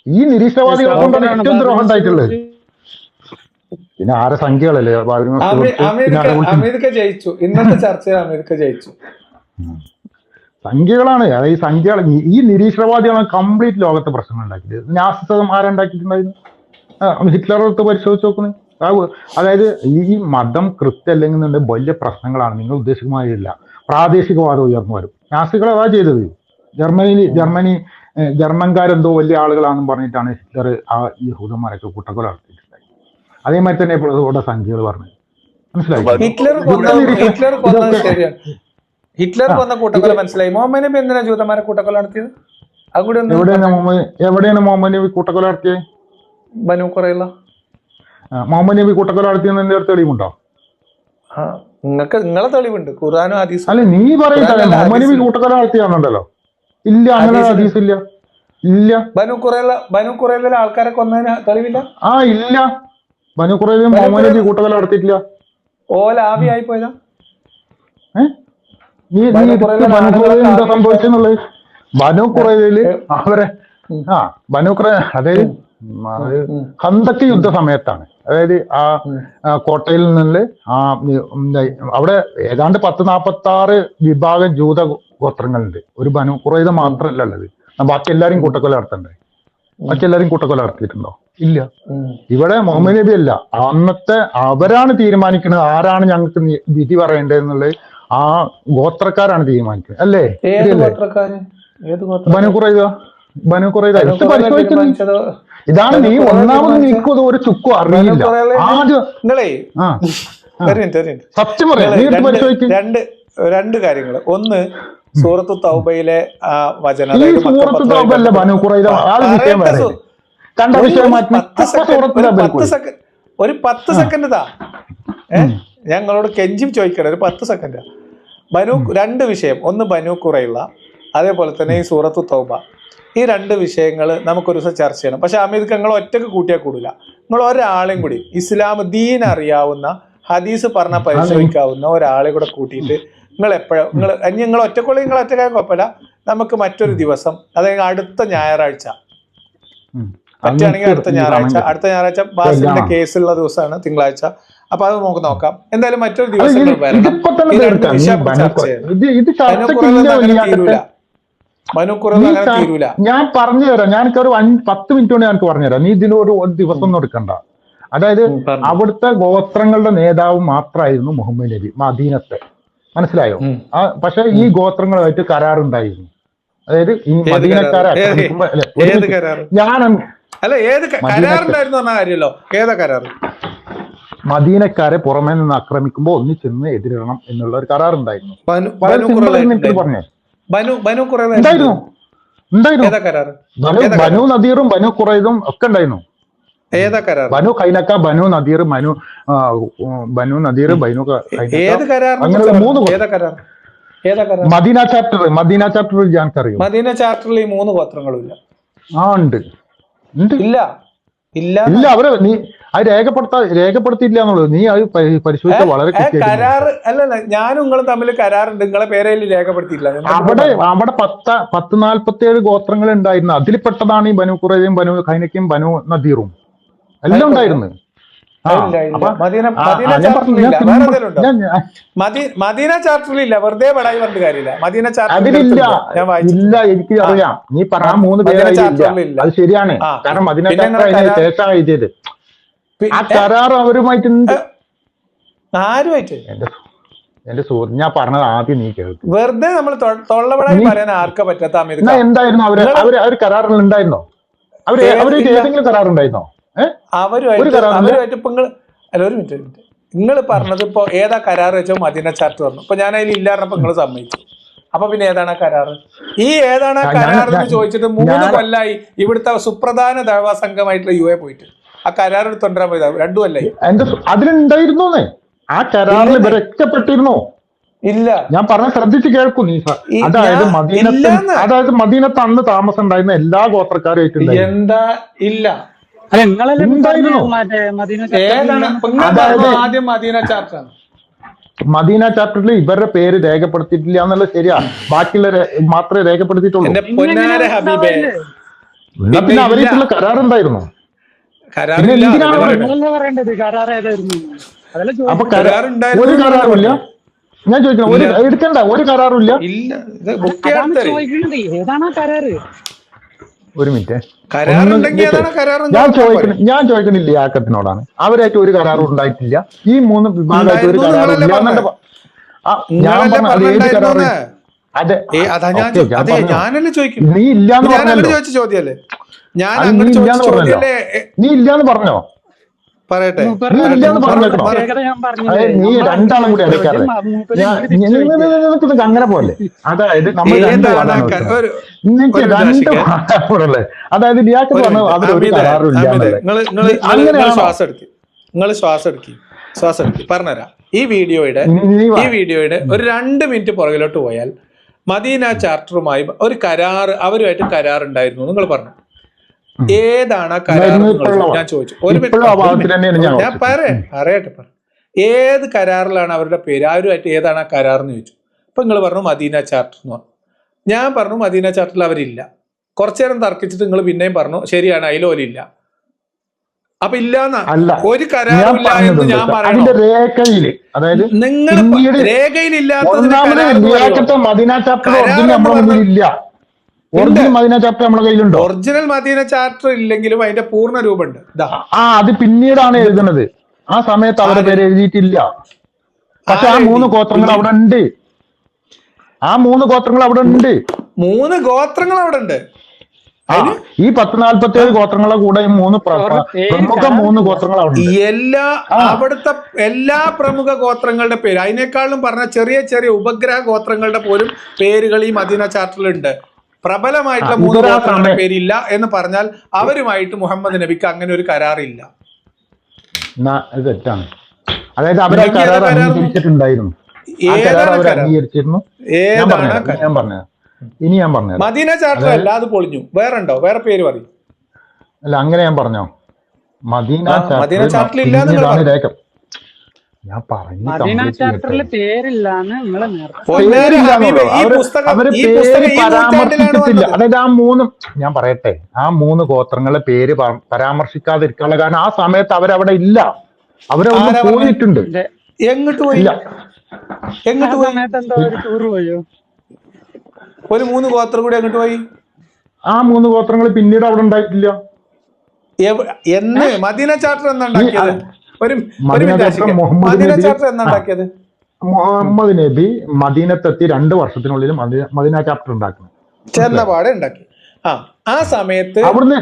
ഈ നിരീക്ഷവാദികളെ കൊണ്ടാണ് ഏറ്റവും ദ്രോഹം ഉണ്ടായിട്ടുള്ളത്. പിന്നെ ആരെ സംഖ്യകളല്ലേ അമേരിക്ക ജയിച്ചു. ഇന്നത്തെ ചർച്ചയിൽ അമേരിക്ക ജയിച്ചു. സംഖ്യകളാണ്. അതായത് ഈ സംഖ്യകൾ, ഈ നിരീക്ഷണവാദികളാണ് കംപ്ലീറ്റ് ലോകത്തെ പ്രശ്നങ്ങൾ ഉണ്ടാക്കിയത്. നാസിസം ആരുണ്ടാക്കിയിട്ടുണ്ടായിരുന്നു? ഹിറ്റ്ലറൊക്കെ പരിശോധിച്ച് നോക്കുന്നത്. അതായത് ഈ മതം കൃത്യമല്ലെങ്കിൽ വലിയ പ്രശ്നങ്ങളാണ്. നിങ്ങൾ ഉദ്ദേശിക്കുമായില്ല. പ്രാദേശികവാദം ഉയർന്നു വരും. നാസികൾ അതാ ചെയ്തത്. ജർമ്മൻകാരെന്തോ വലിയ ആളുകളാണെന്ന് പറഞ്ഞിട്ടാണ് ഹിറ്റ്ലർ ആ യഹൂദന്മാരൊക്കെ കൂട്ടക്കൊല നടത്തിയിട്ടുണ്ടായി. അതേമാതിരി തന്നെ ഇവിടെ സംഖ്യകൾ പറഞ്ഞത്. മനസ്സിലായി? ഹിറ്റ്ലർ കൊന്ന കൂട്ടക്കൊല മനസ്സിലായി. മുഹമ്മദ് നബി എന്തിനാ ജൂതന്മാരെ കൂട്ടക്കൊല നടത്തിയത്? എവിടെയാണ് മുഹമ്മദ് നബി കൂട്ടക്കൊല നടത്തിയത്? ബനു ഖുറൈള. മുഹമ്മദ് നബി കൂട്ടക്കൊല നടത്തിയെന്ന് എന്തെങ്കിലും തെളിവുണ്ടോ? നിങ്ങളെ തെളിവുണ്ട്, ഖുർആനും ഹദീസും. അല്ല, നീ പറയുന്നത് മുഹമ്മദ് നബി കൂട്ടക്കൊല നടത്തിയാണുണ്ടല്ലോ. ഇല്ല, അങ്ങനെ ഹദീസ് ഇല്ല. ഇല്ല. ബനു ഖുറൈളയിലെ ആൾക്കാരെ കൊന്നതിന് തെളിവില്ല. ഇല്ല. ബനു ഖുറൈളയിൽ മുഹമ്മദ് നബി കൂട്ടക്കൊല നടത്തിയിട്ടില്ല. ഓല ആവിയായി പോയതാ. എന്താ സംഭവിച്ചെന്നുള്ളത്? ബനു ഖുറൈളയില് അവരെ ബനു ഖുറൈള അതായത് ഖന്തക്ക് യുദ്ധ സമയത്താണ്. അതായത് ആ കോട്ടയിൽ നിന്ന് അവിടെ ഏതാണ്ട് 1046 വിഭാഗം ജൂത ഗോത്രങ്ങളുണ്ട്. ഒരു ബനു ഖുറൈള മാത്രമല്ല ഉള്ളത്. ബാക്കി എല്ലാരും കൂട്ടക്കൊല നടത്തണ്ടേ? ബാക്കി എല്ലാരും കൂട്ടക്കൊല നടത്തിയിട്ടുണ്ടോ? ഇല്ല. ഇവിടെ മുഹമ്മദ് നബി അല്ല, അന്നത്തെ അവരാണ് തീരുമാനിക്കുന്നത് ആരാണ് ഞങ്ങൾക്ക് വിധി പറയേണ്ടതെന്നുള്ളത്. ആ ഗോത്രക്കാരാണ് തീരുമാനിക്കുന്നത്, അല്ലേ? ബനു ഖുറൈള പരിശോധിക്കുന്നത്. ഇതാണ് നീ ഒന്നാമത് നിൽക്കുന്നത്. ഒരു ചുക്കും അറിയില്ല. ആദ്യം സത്യം പറയാം. രണ്ട് കാര്യങ്ങൾ. ഒന്ന്, സൂറത്തു തൗബയിലെ ആ വചനം. സൂറത്തു തൗബല്ല ബനു ഖുറൈള. ഒരു 10 സെക്കൻഡ് താ. ഞങ്ങളോട് കെഞ്ചി ചോദിക്കണം, ഒരു 10 സെക്കൻഡ്. രണ്ട് വിഷയം. ഒന്ന് ബനു ഖുറൈള, അതേപോലെ തന്നെ ഈ സൂറത്തു തൗബ. ഈ രണ്ട് വിഷയങ്ങൾ നമുക്കൊരു ദിവസം ചർച്ച ചെയ്യണം. പക്ഷെ അമീർക്ക് നിങ്ങൾ ഒറ്റക്ക് കൂട്ടിയാൽ കൂടില്ല. നിങ്ങൾ ഒരാളെയും കൂടി ഇസ്ലാം ദീൻ അറിയാവുന്ന, ഹദീസ് പറഞ്ഞാൽ പരിശോധിക്കാവുന്ന ഒരാളെ കൂടെ കൂട്ടിയിട്ട് നിങ്ങൾ ഒറ്റക്കൊള്ളി നിങ്ങൾ ഒറ്റക്കായ കുഴപ്പമില്ല. നമുക്ക് മറ്റൊരു ദിവസം, അതായത് അടുത്ത ഞായറാഴ്ച പറ്റുകയാണെങ്കിൽ അടുത്ത ഞായറാഴ്ച ബാസിന്റെ കേസുള്ള ദിവസമാണ്, തിങ്കളാഴ്ച. അപ്പൊ അത് നമുക്ക് നോക്കാം. എന്തായാലും മറ്റൊരു ദിവസം തീരൂല. ഞാൻ പറഞ്ഞുതരാം. ഞാനൊരു 10 മിനിറ്റ് കൊണ്ട് ഞങ്ങൾക്ക് പറഞ്ഞുതരാം. നീ ഇതിനൊരു ദിവസം ഒന്നും എടുക്കണ്ട. അതായത് അവിടുത്തെ ഗോത്രങ്ങളുടെ നേതാവ് മാത്രമായിരുന്നു മുഹമ്മദ് നബി മദീനത്തെ. മനസ്സിലായോ? പക്ഷെ ഈ ഗോത്രങ്ങളുമായിട്ട് കരാറുണ്ടായിരുന്നു. അതായത് ഈ മദീനക്കാരെ മദീനക്കാരെ പുറമേ നിന്ന് ആക്രമിക്കുമ്പോൾ ഒന്നിച്ചെന്ന് എതിരിടണം എന്നുള്ള ഒരു കരാറുണ്ടായിരുന്നു. പറഞ്ഞേ ഉണ്ടായിരുന്നു. ബനു നദീറും ബനു ഖുറൈളും ഒക്കെ ഉണ്ടായിരുന്നു. ബനു ഖൈനക്ക, ബനു നദീർ, ബനു നദീർ, ബനു അങ്ങനെ 3. മദീന ചാപ്റ്ററിൽ ഞങ്ങൾക്കറിയാം. മദീന ചാപ്റ്ററിൽ ഈ 3 ഗോത്രങ്ങളും ഇല്ല. ഉണ്ട്. ഇല്ല. അവരെ നീ അത് രേഖപ്പെടുത്തിയില്ല എന്നുള്ളത്. നീ അത് പരിശോധിച്ച വളരെ കരാറ് അല്ലല്ല. ഞാനും നിങ്ങളും തമ്മിൽ കരാറുണ്ട്. നിങ്ങളെ പേരയിൽ രേഖപ്പെടുത്തിയില്ല. അവിടെ 1047 ഗോത്രങ്ങൾ ഉണ്ടായിരുന്നു. അതിൽ പെട്ടതാണ് ഈ ബനു ഖുറൈളയും ബനു ഖൈനക്കയും ബനു നദീറും എല്ലാം ഉണ്ടായിരുന്നു. മദീന ചാപ്റ്ററിലില്ല. വെറുതെ പടായി പറഞ്ഞിട്ട് കാര്യമില്ല. മദീന ചാപ്റ്ററിലില്ല. എനിക്ക് അറിയാം. നീ പറഞ്ഞ 3 പേരില്ല. അത് ശരിയാണ്. കാരണം മദീന ചാപ്റ്റർ ശേഷം എഴുതിയത്. ആ കരാർ അവരുമായിട്ടുണ്ട്. ആരുമായിട്ട്? എന്റെ സുഹൃത്ത്, ഞാൻ പറഞ്ഞത് ആദ്യം നീ കേൾക്കും. വെറുതെ നമ്മൾ തൊള്ളപടായി പറയാൻ ആർക്കാ പറ്റാത്ത? എന്തായിരുന്നു അവര് കരാറിൽ ഉണ്ടായിരുന്നോ? അവര് ഏതെങ്കിലും കരാറുണ്ടായിരുന്നോ? അവരുമായിട്ട് ഇപ്പൊ ഒരു മിനിറ്റ് നിങ്ങൾ പറഞ്ഞത് ഇപ്പൊ ഏതാ കരാർ വെച്ചോ? മദീന ചാപ്റ്റർ പറഞ്ഞു. ഇപ്പൊ ഞാൻ അതിൽ ഇല്ലായിരുന്നപ്പോ നിങ്ങൾ സമ്മതിച്ചു. അപ്പൊ പിന്നെ ഏതാണ് കരാറ്? ഈ ഏതാണ് കരാർ എന്ന് ചോദിച്ചിട്ട് 3 കൊല്ലായി ഇവിടുത്തെ സുപ്രധാന ദഅ്വാ സംഘമായിട്ടുള്ള UAE പോയിട്ട് ആ കരാർ എടുത്തോണ്ടാൻ പോയതാ. 2 കൊല്ലായി. അതിലുണ്ടായിരുന്നു. ആ കരാറിൽ രക്ഷപ്പെട്ടിരുന്നോ? ഇല്ല. ഞാൻ പറഞ്ഞ ശ്രദ്ധിച്ച് കേൾക്കൂ നീ. അതായത് മദീനത്ത് അന്ന് താമസം ഉണ്ടായിരുന്ന എല്ലാ ഗോത്രക്കാരും എന്താ ഇല്ല. ആദ്യം മദീന ചാപ്റ്ററാണ്. മദീന ചാപ്റ്ററിൽ ഇവരുടെ പേര് രേഖപ്പെടുത്തിയിട്ടില്ല എന്നുള്ളത് ശരിയാ, ബാക്കിയുള്ള മാത്രമേ രേഖപ്പെടുത്തിയിട്ടുള്ളൂ. എന്റെ പൊന്നാര ഹബീബേ, എന്നാ പിന്നെ അവരായിട്ടുള്ള കരാറുണ്ടായിരുന്നു. പിന്നെ എന്തിനാണ് പറയേണ്ടത് കരാർ ഏതായിരുന്നു? അപ്പൊ ഒരു കരാറുമില്ല. ഞാൻ ചോദിക്കണം, ഒരു എടുക്കണ്ട, ഒരു കരാറുമില്ല. ചോദിക്കുന്നത് ഏതാണോ കരാറ്? ഒരു മിനിറ്റ്, ഞാൻ ചോദിക്കണില്ല യാക്കത്തിനോടാണ്. അവരായിട്ട് ഒരു കരാറും ഉണ്ടായിട്ടില്ല. ഈ 3 വിഭാഗമായിട്ട് ഒരു കരാറും ഇല്ല. ഞാൻ പറഞ്ഞ അത് ഏത് കരാറ്? അതെ, നീ ഇല്ലാന്ന് പറഞ്ഞല്ലോ. നീ ഇല്ലാന്ന് പറഞ്ഞോ? പറയട്ടെ, നീ രണ്ടാളും കൂടി അടയ്ക്കാറ് അങ്ങനെ പോലെ. അതായത് നമ്മൾ രണ്ട് പാടാണല്ലേ. അതായത് ലിയാഖത്ത് പറഞ്ഞു അവരൊരു കരാറും ഇല്ല. ശ്വാസം എടുക്കി പറഞ്ഞുതരാം. ഈ വീഡിയോയുടെ ഒരു 2 മിനിറ്റ് പുറകിലോട്ട് പോയാൽ മദീന ചാർട്ടറുമായി ഒരു കരാർ, അവരുമായിട്ട് കരാർ ഉണ്ടായിരുന്നു നിങ്ങൾ പറഞ്ഞു. ഏതാണ് ആ കരാർ? ഞാൻ ചോദിച്ചു. ഞാൻ പറയട്ടെ. ഏത് കരാറിലാണ് അവരുടെ പേര്? അവരുമായിട്ട് ഏതാണ് ആ കരാർ എന്ന് ചോദിച്ചു. അപ്പൊ നിങ്ങൾ പറഞ്ഞു മദീന ചാർട്ടർ എന്ന് പറഞ്ഞു. ഞാൻ പറഞ്ഞു മദീന ചാർട്ടറിൽ അവരില്ല. കുറച്ചു നേരം തർക്കിച്ചിട്ട് നിങ്ങൾ പിന്നെയും പറഞ്ഞു ശരിയാണ്, അതിലോലില്ല. അപ്പൊ ഇല്ലാന്ന ഒരു കരാറില്ല എന്ന് ഞാൻ പറയണം. നിങ്ങൾ രേഖയിലില്ലാത്തതിന് ഒറിജിനൽ മദീന ചാർട്ടർ ഇല്ലെങ്കിലും അതിന്റെ പൂർണ്ണ രൂപമുണ്ട്. അത് പിന്നീടാണ് എഴുതുന്നത്. ആ സമയത്ത് അവരുടെ പേര് എഴുതിയിട്ടില്ല. പക്ഷെ ആ 3 ഗോത്രങ്ങൾ അവിടെ ഉണ്ട്. 3 ഗോത്രങ്ങൾ അവിടെ ഉണ്ട്. ഈ 1047 ഗോത്രങ്ങളുടെ കൂടെ 3 ഗോത്രങ്ങൾ അവിടെ ഉണ്ട്. അവിടുത്തെ എല്ലാ പ്രമുഖ ഗോത്രങ്ങളുടെ പേര്, അതിനേക്കാളും പറഞ്ഞ ചെറിയ ചെറിയ ഉപഗ്രഹ ഗോത്രങ്ങളുടെ പോലും പേരുകൾ ഈ മദീന ചാർട്ടറിലുണ്ട്. പ്രബലമായിട്ടുള്ള 3 ഗോത്രങ്ങളുടെ പേരില്ല എന്ന് പറഞ്ഞാൽ അവരുമായിട്ട് മുഹമ്മദ് നബിക്ക് അങ്ങനെ ഒരു കരാറില്ല. തെറ്റാണ്. അതായത് അവരെ കരാർ അംഗീകരിച്ചിട്ടുണ്ടായിരുന്നു. ഇനി ഞാൻ പറഞ്ഞു മദീന ചാർട്ടർ അല്ല, അത് പൊളിഞ്ഞു. വേറുണ്ടോ? വേറെ പേര് പറയും. അല്ല, അങ്ങനെ ഞാൻ പറഞ്ഞോ? മദീന ചാർട്ടറിൽ ഇല്ലാതെ ഞാൻ പറഞ്ഞു. മദീന ചാർട്ടറിൽ പേരില്ലാന്ന് നിങ്ങളെ പരാമർശിച്ചിട്ടില്ല. അതായത് ഞാൻ പറയട്ടെ, ആ 3 ഗോത്രങ്ങളെ പേര് പരാമർശിക്കാതിരിക്കാനുള്ള കാരണം ആ സമയത്ത് അവരവിടെ ഇല്ല. അവരവിടെ പോയിട്ടുണ്ട്. എങ്ങോട്ട് പോയി? ഒരു 3 ഗോത്രം കൂടി എങ്ങോട്ട് പോയി? ആ 3 ഗോത്രങ്ങൾ പിന്നീട് അവിടെ ഉണ്ടായിട്ടില്ല. മദീന ചാർട്ടർ എന്നാ ഉണ്ടാക്കിയത്? മുഹമ്മദ് നബി മദീനത്തെത്തി 2 വർഷത്തിനുള്ളിൽ മദീന ചാപ്റ്റർ ഉണ്ടാക്കുന്നത്. ചെന്നപാടെ ഉണ്ടാക്കി. ആ സമയത്ത് അവിടുന്ന്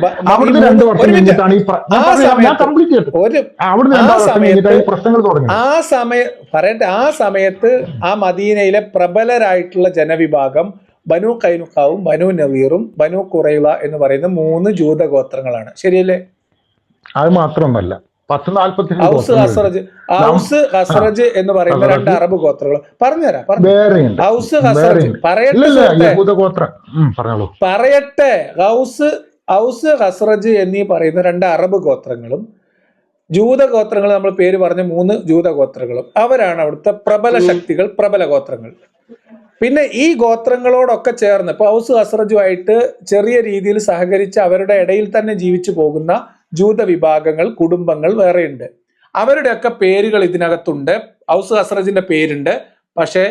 2 വർഷം കഴിഞ്ഞിട്ടാണ് പ്രശ്നങ്ങൾ തുടങ്ങി. ആ സമയത്ത് ആ മദീനയിലെ പ്രബലരായിട്ടുള്ള ജനവിഭാഗം ബനു കൈനുഖാവും ബനു നവീറും ബനു ഖുറൈള എന്ന് പറയുന്ന 3 ജൂത ഗോത്രങ്ങളാണ്. ശരിയല്ലേ? അത് മാത്രമല്ല, 1047 ഔസ് ഖസ്റജ് എന്ന് പറയുന്ന 2 അറബ് ഗോത്രങ്ങൾ പറഞ്ഞുതരാം. ഔസ് ഖസ്റജ് പറയട്ടെ. ഔസ് ഖസ്റജ് എന്നീ പറയുന്ന 2 അറബ് ഗോത്രങ്ങളും ജൂത ഗോത്രങ്ങൾ നമ്മൾ പേര് പറഞ്ഞ 3 ജൂത ഗോത്രങ്ങളും അവരാണ് അവിടുത്തെ പ്രബല ശക്തികൾ, പ്രബല ഗോത്രങ്ങൾ. പിന്നെ ഈ ഗോത്രങ്ങളോടൊക്കെ ചേർന്ന് ഇപ്പൊ ഔസ് ഖസ്റജുമായിട്ട് ചെറിയ രീതിയിൽ സഹകരിച്ച് അവരുടെ ഇടയിൽ തന്നെ ജീവിച്ചു പോകുന്ന ജൂത വിഭാഗങ്ങൾ, കുടുംബങ്ങൾ വേറെയുണ്ട്. അവരുടെയൊക്കെ പേരുകൾ ഇതിനകത്തുണ്ട്. ഔസ് ഖസ്റജിന്റെ പേരുണ്ട്. പക്ഷെ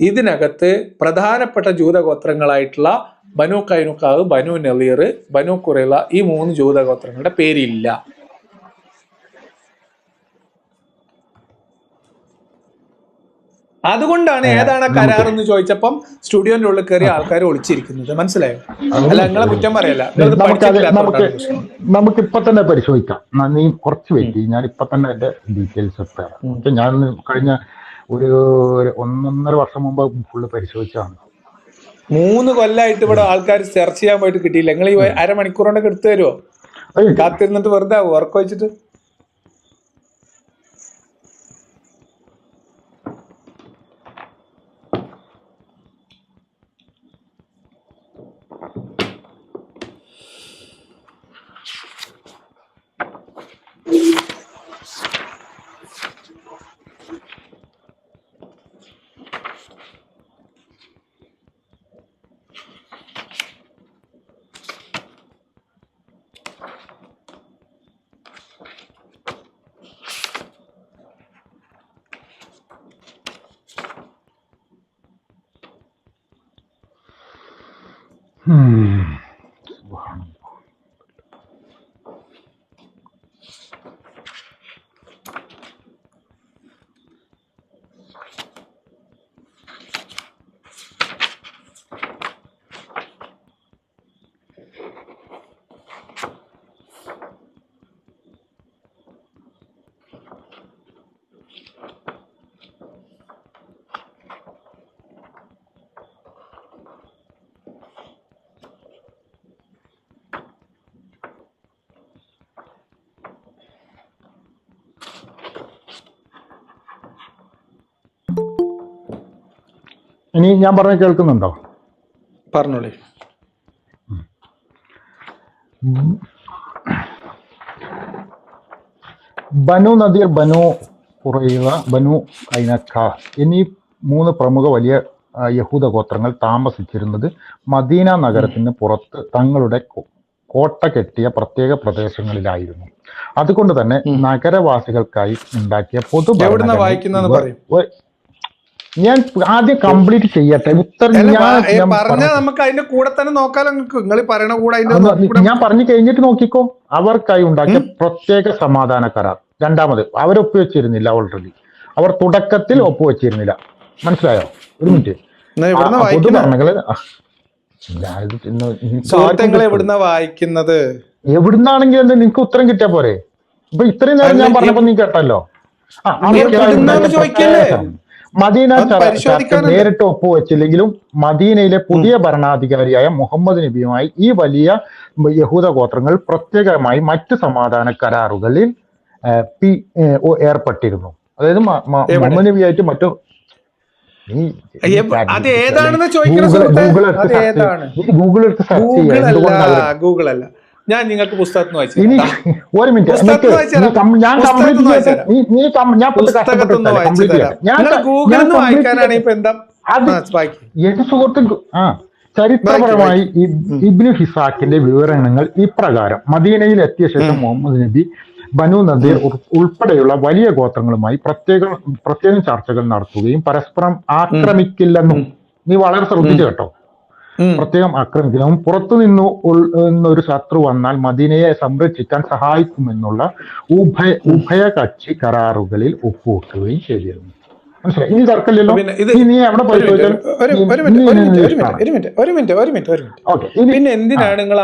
ഇതിനകത്ത് പ്രധാനപ്പെട്ട ജൂതഗോത്രങ്ങളായിട്ടുള്ള ബനു കൈനുഖാവ്, ബനു നളീർ, ബനു ഖുറൈള ഈ 3 ജൂതഗോത്രങ്ങളുടെ പേരില്ല. അതുകൊണ്ടാണ് ഏതാണ് കരാർ എന്ന് ചോദിച്ചപ്പം സ്റ്റുഡിയോന്റെ ഉള്ളിൽ കയറി ആൾക്കാർ ഒളിച്ചിരിക്കുന്നത്. മനസ്സിലായോ? അല്ല, നിങ്ങളെ കുറ്റം പറയല്ല. നമുക്കിപ്പൊ തന്നെ പരിശോധിക്കാം. നീ കുറച്ച് വെയിറ്റ്. ഞാൻ ഇപ്പൊ തന്നെ എന്റെ ഡീറ്റെയിൽസ് തരാം. ഞാൻ കഴിഞ്ഞ ഒരു 1.5 വർഷം മുമ്പ് ഫുള്ള് പരിശോധിച്ചാണ്. 3 കൊല്ലമായിട്ട് ഇവിടെ ആൾക്കാർ സെർച്ച് ചെയ്യാൻ പോയിട്ട് കിട്ടിയില്ല. നിങ്ങൾ ഈ 1/2 മണിക്കൂർ കൊണ്ടൊക്കെ എടുത്തു തരുമോ? കാത്തിരുന്നിട്ട് വെറുതെ വർക്ക് വെച്ചിട്ട്. ഉം. ഇനി ഞാൻ പറഞ്ഞ കേൾക്കുന്നുണ്ടോ? പറഞ്ഞോളി. ബനു നദീർ, ബനു ഖുറൈള, ബനു ഖൈനഖ എന്നീ 3 പ്രമുഖ വലിയ യഹൂദ ഗോത്രങ്ങൾ താമസിച്ചിരുന്നത് മദീന നഗരത്തിന് പുറത്ത് തങ്ങളുടെ കോട്ട കെട്ടിയ പ്രത്യേക പ്രദേശങ്ങളിലായിരുന്നു. അതുകൊണ്ട് തന്നെ നഗരവാസികൾക്കായി ഉണ്ടാക്കിയ ഞാൻ ആദ്യം കംപ്ലീറ്റ് ചെയ്യട്ടെ. ഉത്തരം നമുക്ക് അതിന്റെ കൂടെ തന്നെ നോക്കാലോ. നിങ്ങൾ പറയണ കൂടെ ഞാൻ പറഞ്ഞു കഴിഞ്ഞിട്ട് നോക്കിക്കോ. അവർക്കായി ഉണ്ടാക്കിയ പ്രത്യേക സമാധാന കരാർ. രണ്ടാമത്, അവർ ഒപ്പുവെച്ചിരുന്നില്ല. ഓൾറെഡി അവർ തുടക്കത്തിൽ ഒപ്പുവെച്ചിരുന്നില്ല. മനസ്സിലായോ? ഒരു മിനിറ്റ്. വായിക്കുന്നത് എവിടുന്നാണെങ്കിലും നിനക്ക് ഉത്തരം കിട്ടിയാ പോരെ? ഇപ്പൊ ഇത്രയും നേരം ഞാൻ പറഞ്ഞപ്പോ നീ കേട്ടല്ലോ. മദീന ചർച്ച നേരിട്ട് ഒപ്പുവെച്ചില്ലെങ്കിലും മദീനയിലെ പുതിയ ഭരണാധികാരിയായ മുഹമ്മദ് നബിയുമായി ഈ വലിയ യഹൂദ ഗോത്രങ്ങൾ പ്രത്യേകമായി മറ്റ് സമാധാന കരാറുകളിൽ ഏർപ്പെട്ടിരുന്നു. അതായത് മുഹമ്മദ് നബിയായിട്ട് മറ്റു ഗൂഗിൾ എടുത്ത് സെർച്ച് ഗൂഗിളല്ല, ഞാൻ നിങ്ങൾക്ക് പുസ്തകത്തിൽ ഒരു മിനിറ്റ്, എന്റെ സുഹൃത്ത് ചരിത്രപരമായി ഇബ്നു ഹിസാക്കിന്റെ വിവരണങ്ങൾ ഇപ്രകാരം: മദീനയിൽ എത്തിയ ശേഷം മുഹമ്മദ് നബി ബനു നദീർ ഉൾപ്പെടെയുള്ള വലിയ ഗോത്രങ്ങളുമായി പ്രത്യേകം ചർച്ചകൾ നടത്തുകയും പരസ്പരം ആക്രമിക്കില്ലെന്നും, നീ വളരെ ശ്രദ്ധിച്ചു കേട്ടോ, പ്രത്യേകം ആക്രമിക്കണം, പുറത്തു നിന്നൊരു ശത്രു വന്നാൽ മദീനയെ സംരക്ഷിക്കാൻ സഹായിക്കുമെന്നുള്ള ഉഭയകക്ഷി കരാറുകളിൽ ഒപ്പുവെക്കുകയും ചെയ്തിരുന്നു. മനസ്സിലായി? ഇനി തർക്കമില്ലല്ലോ. നീ എവിടെ പരിശോധിച്ചാൽ പിന്നെ എന്തിനാണ് നിങ്ങൾ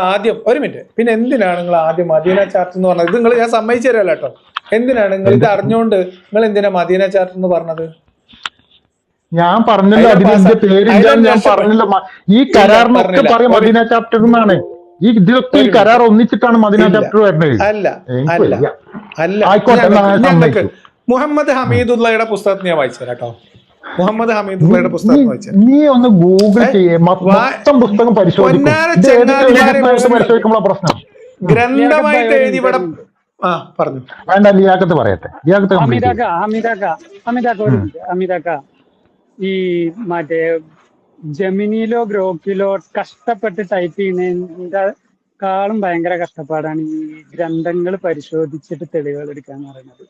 ആദ്യം മദീന ചാർട്ട് എന്ന് പറഞ്ഞത്? ഇത് ഞാൻ സമ്മതിച്ചു തരാമല്ലോ കേട്ടോ. എന്തിനാണ് നിങ്ങൾ ഇത് അറിഞ്ഞുകൊണ്ട് നിങ്ങൾ എന്തിനാ മദീന ചാർട്ട് എന്ന് പറഞ്ഞത്? ഞാൻ പറഞ്ഞല്ലോ, അതിന്റെ പേര് ഞാൻ പറഞ്ഞല്ലോ. ഈ കരാറിനൊക്കെ പറയും മദീന ചാപ്റ്റർ എന്നാണ്. ഈ ഇതിലൊക്കെ ഈ കരാർ ഒന്നിച്ചിട്ടാണ് മദീന ചാപ്റ്റർ വരുന്നത്. ആയിക്കോട്ടെ. മുഹമ്മദ് ഹമീദുള്ളയുടെ പുസ്തകത്തിൽ ഞാൻ വായിച്ചു കേട്ടോ. മുഹമ്മദ് ഹമീദുള്ളയുടെ പുസ്തകം വായിച്ചു. നീ ഒന്ന് ഗൂഗിൾ മൊത്തം പുസ്തകം പരിശോധിക്കുമ്പോഴാണ് പ്രശ്നം. ഗ്രന്ഥമായിട്ട് എഴുതി ഇവിടെ പറഞ്ഞു. വേണ്ട, ലിയാഖത്ത് പറയട്ടെ. അമിതാക്ക ഈ മറ്റേ ജെമിനിയിലോ ഗ്രോക്കിലോ കഷ്ടപ്പെട്ട് ടൈപ്പ് ചെയ്യുന്നതിനേക്കാളും ഭയങ്കര കഷ്ടപ്പാടാണ് ഈ ഗ്രന്ഥങ്ങൾ പരിശോധിച്ചിട്ട് തെളിവുകൾ എടുക്കാന്ന് പറയുന്നത്.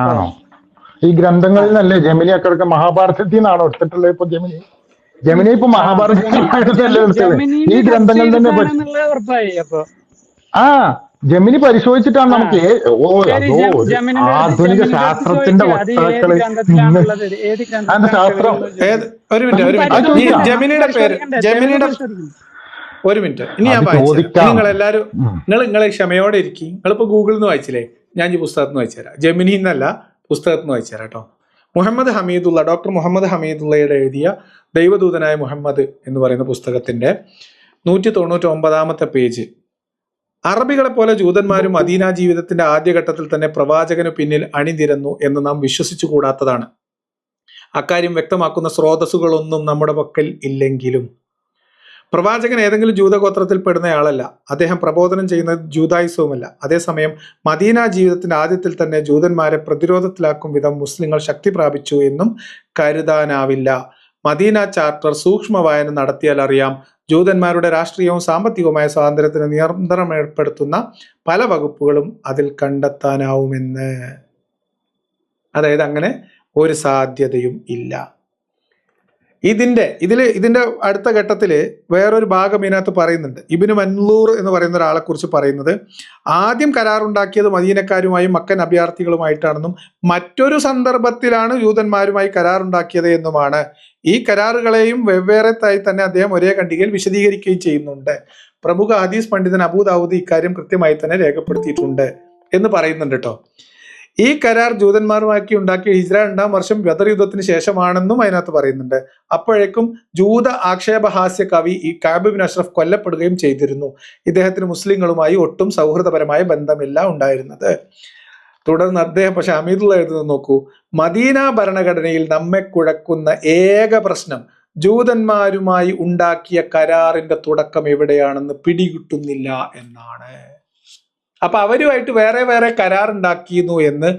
ആണോ? ഈ ഗ്രന്ഥങ്ങളിൽ നിന്നല്ലേ ജെമിനി ഒക്കെ മഹാഭാരതത്തിൽ നിന്നാണോ എടുത്തിട്ടുള്ളത്? ഇപ്പൊ ജെമിനി ഇപ്പൊ മഹാഭാരതത്തിലല്ലേ എടുത്തത്? ഈ ഗ്രന്ഥങ്ങളിൽ തന്നെ ഉറപ്പായി. അപ്പൊ ജെമിനി പരിശോധിച്ചിട്ടാണ് നമുക്ക് ആധുനിക ശാസ്ത്രത്തിന്റെ വക്താക്കള് ശാസ്ത്രം. ഒരു മിനിറ്റ്, ഇനി ഞാൻ നിങ്ങളെല്ലാരും നിങ്ങളെ ക്ഷമയോടെ ഇരിക്കും. നിങ്ങളിപ്പോ ഗൂഗിളിൽ നിന്ന് വായിച്ചില്ലേ? ഞാൻ ഈ പുസ്തകത്തിൽ നിന്ന് വായിച്ചു തരാം. ജെമിനി എന്നല്ല, പുസ്തകത്തിൽ നിന്ന് വായിച്ചു തരാം കേട്ടോ. മുഹമ്മദ് ഹമീദുള്ള, ഡോക്ടർ മുഹമ്മദ് ഹമീദുള്ളയുടെ എഴുതിയ ദൈവദൂതനായ മുഹമ്മദ് എന്ന് പറയുന്ന പുസ്തകത്തിന്റെ 199 പേജ്. അറബികളെ പോലെ ജൂതന്മാരും മദീന ജീവിതത്തിന്റെ ആദ്യഘട്ടത്തിൽ തന്നെ പ്രവാചകന് പിന്നിൽ അണിനിരന്നു എന്ന് നാം വിശ്വസിച്ചു കൂടാത്തതാണ്. അക്കാര്യം വ്യക്തമാക്കുന്ന സ്രോതസ്സുകളൊന്നും നമ്മുടെ പക്കൽ ഇല്ലെങ്കിലും പ്രവാചകൻ ഏതെങ്കിലും ജൂതഗോത്രത്തിൽ പെടുന്നയാളല്ല. അദ്ദേഹം പ്രബോധനം ചെയ്യുന്നത് ജൂതായുസവുമല്ല. അതേസമയം മദീന ജീവിതത്തിന്റെ ആദ്യത്തിൽ തന്നെ ജൂതന്മാരെ പ്രതിരോധത്തിലാക്കും വിധം മുസ്ലിങ്ങൾ ശക്തി പ്രാപിച്ചു എന്നും കരുതാനാവില്ല. മദീന ചാർട്ടർ സൂക്ഷ്മ വായന നടത്തിയാൽ അറിയാം, ജൂതന്മാരുടെ രാഷ്ട്രീയവും സാമ്പത്തികവുമായ സ്വാതന്ത്ര്യത്തിന് നിയന്ത്രണം ഏർപ്പെടുത്തുന്ന പല വകുപ്പുകളും അതിൽ കണ്ടെത്താനാവുമെന്ന്. അതായത് അങ്ങനെ ഒരു സാധ്യതയും ഇല്ല. ഇതിന്റെ അടുത്ത ഘട്ടത്തിൽ വേറൊരു ഭാഗം ഇതിനകത്ത് പറയുന്നുണ്ട്. ഇബ്നു മൻലൂർ എന്ന് പറയുന്ന ഒരാളെ കുറിച്ച് പറയുന്നത്, ആദ്യം കരാറുണ്ടാക്കിയത് മദീനക്കാരുമായും മക്കൻ അഭയാർത്ഥികളുമായിട്ടാണെന്നും മറ്റൊരു സന്ദർഭത്തിലാണ് ജൂതന്മാരുമായി കരാറുണ്ടാക്കിയത് എന്നുമാണ്. ഈ കരാറുകളെയും വെവ്വേറെത്തായി തന്നെ അദ്ദേഹം ഒരേ ഖണ്ഡികയിൽ വിശദീകരിക്കുകയും ചെയ്യുന്നുണ്ട്. പ്രമുഖ ഹദീസ് പണ്ഡിതൻ അബൂ ദാവൂദ് ഇക്കാര്യം കൃത്യമായി തന്നെ രേഖപ്പെടുത്തിയിട്ടുണ്ട് എന്ന് പറയുന്നുണ്ട് കേട്ടോ. ഈ കരാർ ജൂതന്മാരുമാക്കി ഉണ്ടാക്കിയ ഹിജ്റ 2-ാം വർഷം ബദർ യുദ്ധത്തിന് ശേഷമാണെന്നും അതിനകത്ത് പറയുന്നുണ്ട്. അപ്പോഴേക്കും ജൂത ആക്ഷേപഹാസ്യ കവി ഈ കഅബ് ബിൻ അഷ്റഫ് കൊല്ലപ്പെടുകയും ചെയ്തിരുന്നു. ഇദ്ദേഹത്തിന് മുസ്ലിങ്ങളുമായി ഒട്ടും സൗഹൃദപരമായ ബന്ധമില്ല ഉണ്ടായിരുന്നത്. തുടർന്ന് അദ്ദേഹം പക്ഷെ അമീദുള്ള എഴുതുന്നത് നോക്കൂ, മദീന ഭരണഘടനയിൽ നമ്മെ കുഴക്കുന്ന ഏക പ്രശ്നം ജൂതന്മാരുമായി ഉണ്ടാക്കിയ കരാറിന്റെ തുടക്കം എവിടെയാണെന്ന് പിടികിട്ടുന്നില്ല എന്നാണ്. അപ്പൊ അവരുമായിട്ട് വേറെ വേറെ കരാറുണ്ടാക്കിയിരുന്നു എന്ന്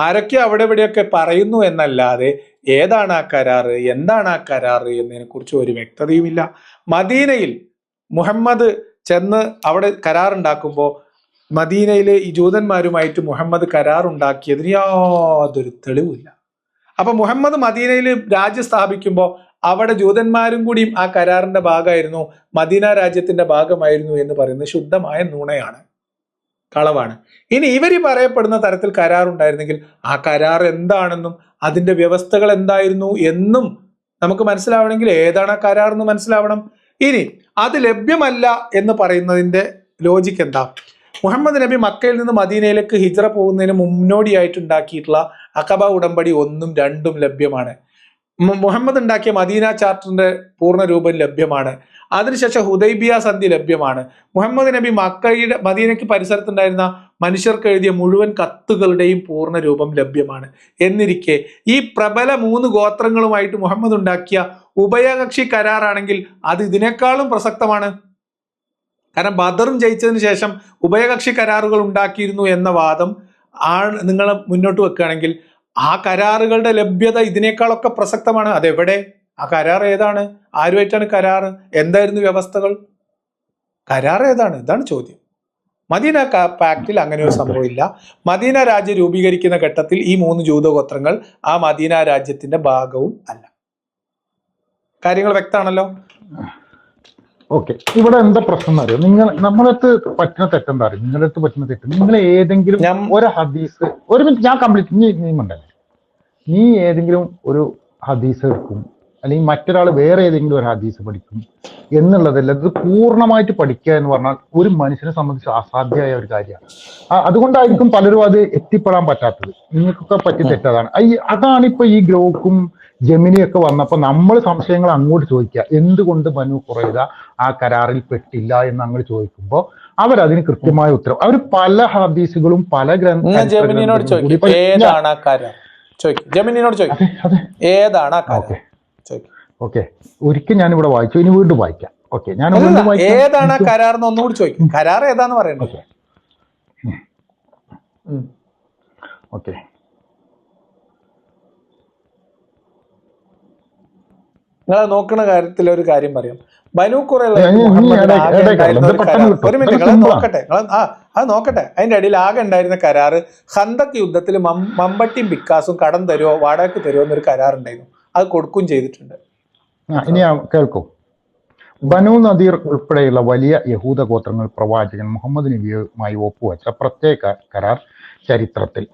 ആരൊക്കെ അവിടെ ഇവിടെയൊക്കെ പറയുന്നു എന്നല്ലാതെ ഏതാണ് ആ കരാറ്, എന്താണ് ആ കരാറ് എന്നതിനെ കുറിച്ച് ഒരു വ്യക്തതയുമില്ല. മദീനയിൽ മുഹമ്മദ് ചെന്ന് അവിടെ കരാറുണ്ടാക്കുമ്പോൾ മദീനയിലെ ഈ ജൂതന്മാരുമായിട്ട് മുഹമ്മദ് കരാറുണ്ടാക്കിയതിന് യാതൊരു തെളിവില്ല. അപ്പൊ മുഹമ്മദ് മദീനയിൽ രാജ്യം സ്ഥാപിക്കുമ്പോൾ അവിടെ ജൂതന്മാരും കൂടിയും ആ കരാറിന്റെ ഭാഗമായിരുന്നു, മദീന രാജ്യത്തിന്റെ ഭാഗമായിരുന്നു എന്ന് പറയുന്നത് ശുദ്ധമായ നുണയാണ്, കളവാണ്. ഇനി ഇവർ പറയപ്പെടുന്ന തരത്തിൽ കരാറുണ്ടായിരുന്നെങ്കിൽ ആ കരാർ എന്താണെന്നും അതിന്റെ വ്യവസ്ഥകൾ എന്തായിരുന്നു എന്നും നമുക്ക് മനസ്സിലാവണമെങ്കിൽ ഏതാണ് ആ കരാർ എന്ന് മനസ്സിലാവണം. ഇനി അത് ലഭ്യമല്ല എന്ന് പറയുന്നതിന്റെ ലോജിക്ക് എന്താ? മുഹമ്മദ് നബി മക്കയിൽ നിന്ന് മദീനയിലേക്ക് ഹിജ്റ പോകുന്നതിന് മുന്നോടിയായിട്ട് ഉണ്ടാക്കിയിട്ടുള്ള അഖബ ഉടമ്പടി 1ഉം 2ഉം ലഭ്യമാണ്. മുഹമ്മദ് ഉണ്ടാക്കിയ മദീന ചാർട്ടറിന്റെ പൂർണ്ണ രൂപം ലഭ്യമാണ്. അതിനുശേഷം ഹുദൈബിയ സന്ധി ലഭ്യമാണ്. മുഹമ്മദ് നബി മദീനയ്ക്ക് പരിസരത്തുണ്ടായിരുന്ന മനുഷ്യർക്ക് എഴുതിയ മുഴുവൻ കത്തുകളുടെയും പൂർണ്ണ രൂപം ലഭ്യമാണ്. എന്നിരിക്കെ ഈ പ്രബല 3 ഗോത്രങ്ങളുമായിട്ട് മുഹമ്മദ് ഉണ്ടാക്കിയ ഉഭയകക്ഷി കരാറാണെങ്കിൽ അത് ഇതിനേക്കാളും പ്രസക്തമാണ്. കാരണം ബദറും ജയിച്ചതിന് ശേഷം ഉഭയകക്ഷി കരാറുകൾ ഉണ്ടാക്കിയിരുന്നു എന്ന വാദം നിങ്ങൾ മുന്നോട്ട് വെക്കുകയാണെങ്കിൽ ആ കരാറുകളുടെ ലഭ്യത ഇതിനേക്കാളൊക്കെ പ്രസക്തമാണ്. അതെവിടെ? ആ കരാർ ഏതാണ്? ആരുമായിട്ടാണ് കരാർ? എന്തായിരുന്നു വ്യവസ്ഥകൾ? കരാർ ഏതാണ്? ഇതാണ് ചോദ്യം. മദീന പാക്റ്റിൽ അങ്ങനെ ഒരു സംഭവമില്ല. മദീന രാജ്യം രൂപീകരിക്കുന്ന ഘട്ടത്തിൽ ഈ 3 ജൂതഗോത്രങ്ങൾ ആ മദീന രാജ്യത്തിന്റെ ഭാഗവും അല്ല. കാര്യങ്ങൾ വ്യക്തമാണല്ലോ. ഓക്കെ, ഇവിടെ എന്താ പ്രശ്നം എന്ന് അറിയോ? നമ്മളടുത്ത് പറ്റുന്ന തെറ്റെന്താ അറിയും? നിങ്ങളടുത്ത് പറ്റുന്ന തെറ്റ്, നിങ്ങൾ ഏതെങ്കിലും ഒരു ഹദീസ്, ഒരു മിനിറ്റ് ഞാൻ കംപ്ലീറ്റ്, നീ ഉണ്ടല്ലേ, നീ ഏതെങ്കിലും ഒരു ഹദീസ് എടുക്കും, അല്ലെങ്കിൽ മറ്റൊരാൾ വേറെ ഏതെങ്കിലും ഒരു ഹദീസ് പഠിക്കും എന്നുള്ളതല്ല. ഇത് പൂർണ്ണമായിട്ട് പഠിക്കുക എന്ന് പറഞ്ഞാൽ ഒരു മനുഷ്യനെ സംബന്ധിച്ച് അസാധ്യമായ ഒരു കാര്യമാണ്. അതുകൊണ്ടായിരിക്കും പലരും അത് എത്തിപ്പെടാൻ പറ്റാത്തത്. നിങ്ങൾക്കൊക്കെ പറ്റി തെറ്റതാണ്. അതാണ് ഇപ്പൊ ഈ ഗ്രോക്കും ജെമിനിയൊക്കെ വന്നപ്പോ നമ്മൾ സംശയങ്ങൾ അങ്ങോട്ട് ചോദിക്കുക, എന്തുകൊണ്ട് ബനു ഖുറൈദ ആ കരാറിൽ പെട്ടില്ല എന്ന് അങ്ങോട്ട് ചോദിക്കുമ്പോൾ അവരതിന് കൃത്യമായ ഉത്തരം, അവർ പല ഹദീസുകളും പല ഓക്കെ ഒരിക്കൽ ഞാൻ ഇവിടെ വായിച്ചു, ഇനി വീണ്ടും വായിക്കാം. ഓക്കെ, ഞാൻ ഏതാണ് കരാർ ഒന്നുകൂടി ചോദിക്കും. കരാർ ഏതാന്ന് പറയുന്നത്? ഓക്കെ, നിങ്ങൾ നോക്കുന്ന കാര്യത്തിൽ ഒരു കാര്യം പറയാം. ബനു ഖുറൈള ഒരു മിനിറ്റ് നോക്കട്ടെ, അത് നോക്കട്ടെ. അതിന്റെ ഇടയിൽ ആകെ ഉണ്ടായിരുന്ന കരാറ് ഖന്തക് യുദ്ധത്തിൽ മമ്പട്ടിയും ബിക്കാസും കടം തരുമോ വാടകയ്ക്ക് തരുമോ എന്നൊരു കരാർ ഉണ്ടായിരുന്നു. അത് കൊടുക്കുകയും ചെയ്തിട്ടുണ്ട്. ഇനി കേൾക്കൂ. ബനു നദീർ ഉൾപ്പെടെയുള്ള വലിയ യഹൂദ ഗോത്രങ്ങൾ പ്രവാചകൻ മുഹമ്മദ് നബിയുമായി ഒപ്പുവെച്ച പ്രത്യേക കരാർ ചരിത്രത്തിൽ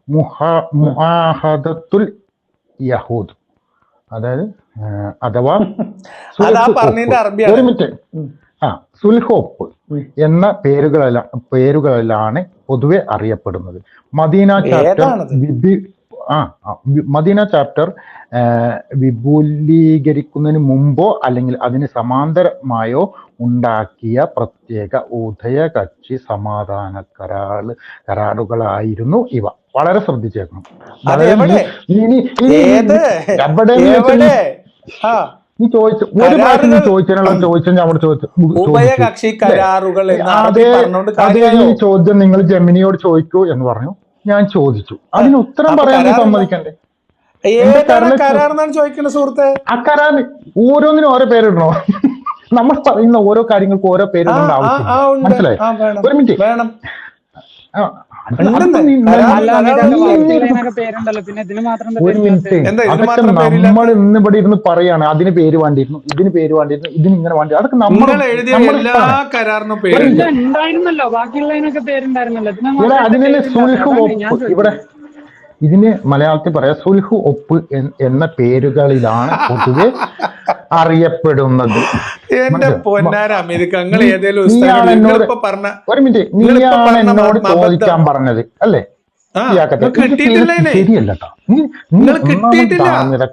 മുആഹദത്തുൽ യഹൂദ്, അതായത് അഥവാ സുൽഹോപ്പ് എന്ന പേരുകളിലാണ് പൊതുവെ അറിയപ്പെടുന്നത്. മദീന ചാപ്റ്റർ വിപുലീകരിക്കുന്നതിന് മുമ്പോ അല്ലെങ്കിൽ അതിന് സമാന്തരമായോ ഉണ്ടാക്കിയ പ്രത്യേക ഉഭയകക്ഷി സമാധാന കരാറുകളായിരുന്നു ഇവ. വളരെ ശ്രദ്ധിച്ചേക്കണം. നീ ചോദിച്ചു ഒരു പ്രാവശ്യം നീ ചോദിച്ചാൽ അവിടെ ഉഭയകക്ഷി കരാറുകൾ അതേ ചോദ്യം നിങ്ങൾ ജെമിനിയോട് ചോദിക്കൂ എന്ന് പറഞ്ഞു. ഞാൻ ചോദിച്ചു, അതിന് ഉത്തരം പറയാൻ സമ്മതിക്കണ്ടേ? സുഹൃത്തെ, ആ കരാർ ഓരോന്നിനും ഓരോ പേരിടണോ? നമ്മൾ പറയുന്ന ഓരോ കാര്യങ്ങൾക്കും ഓരോ പേരിടേണ്ട ആവശ്യം. മനസ്സിലായി? ഒരു മിനിറ്റ്, പേരുണ്ടല്ലോ, പിന്നെ ഇതിന് മാത്രം ഒരു മിനിറ്റ്, അതൊക്കെ നമ്മൾ ഇന്ന് ഇവിടെ ഇരുന്ന് പറയാണ് അതിന് പേര് വേണ്ടിയിരുന്നു, ഇതിന് പേര് വേണ്ടിയിരുന്നു, ഇതിന് ഇങ്ങനെ വേണ്ടി, അതൊക്കെ നമ്മൾ ഉണ്ടായിരുന്നല്ലോ, ബാക്കിയുള്ളതിനൊക്കെ പേരുണ്ടായിരുന്നല്ലോ. അതിനെ സുൽഹ് ഒപ്പ്, ഇവിടെ ഇതിന് മലയാളത്തിൽ പറയാം സുൽഹ് ഒപ്പ് എന്ന പേരുകളിലാണ് പൊതുവെ അറിയപ്പെടുന്നത്. ഒരു മിനിറ്റ്, നീയാണ് എന്നോട് ചോദിക്കാൻ പറഞ്ഞത് അല്ലേ? ശരിയല്ല കേട്ടോ,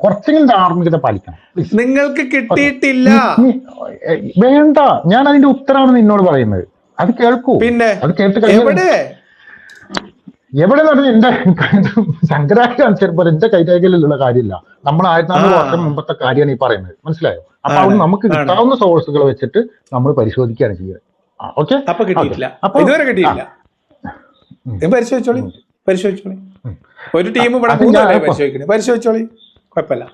കുറച്ചെങ്കിലും ധാർമ്മികത പാലിക്കണം. നിങ്ങൾക്ക് കിട്ടിയിട്ടില്ല. വേണ്ട, ഞാൻ അതിന്റെ ഉത്തരമാണ് നിന്നോട് പറയുന്നത്, അത് കേൾക്കൂ. പിന്നെ അത് കേട്ട് കഴിഞ്ഞ എവിടെ നടന്നു? എന്റെ ശങ്കരാചാര്യ അനുസരിച്ച് എന്റെ കൈരേഖയിലുള്ള കാര്യമില്ല, നമ്മൾ 1400 വർഷം മുമ്പത്തെ കാര്യമാണ് ഈ പറയുന്നത്, മനസ്സിലായോ? അപ്പൊ അവിടെ നമുക്ക് കിട്ടാവുന്ന സോഴ്സുകൾ വെച്ചിട്ട് നമ്മൾ പരിശോധിക്കുകയാണ് ചെയ്യുന്നത്. ഓക്കെ, അപ്പൊ കിട്ടിയിട്ടില്ല, ഇതുവരെ കിട്ടിയില്ല. പരിശോധിച്ചോളി, പരിശോധിച്ചോളി. ഒരു ടീം ഇവിടെ പരിശോധിക്കണേ, പരിശോധിച്ചോളി, കുഴപ്പമില്ല.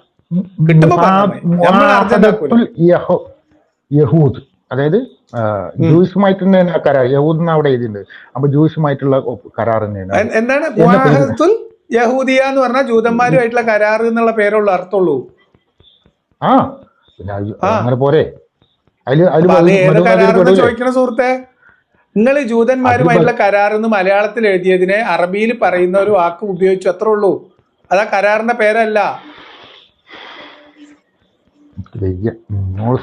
യഹൂദ്, അതായത് ജൂയിഷുമായിട്ടുള്ള കരാർ, യഹൂദ് അവിടെ എഴുതിയിട്ടുണ്ട്. അപ്പൊ ജൂയിഷുമായിട്ടുള്ള കരാർ തന്നെയാണ്. എന്താണ് യഹൂദിയ എന്ന് പറഞ്ഞാൽ ജൂതന്മാരുമായിട്ടുള്ള കരാർ എന്നുള്ള പേരുള്ള അർത്ഥമുള്ളൂ. ആ പിന്നെ അങ്ങനെ പോരെ, ചോദിക്കണ സുഹൃത്തെ, നിങ്ങൾ ജൂതന്മാരുമായിട്ടുള്ള കരാർ എന്ന് മലയാളത്തിൽ എഴുതിയതിനെ അറബിയിൽ പറയുന്ന ഒരു വാക്ക് ഉപയോഗിച്ചു, അത്രേ ഉള്ളൂ. അതാ കരാറിന്റെ പേരല്ല.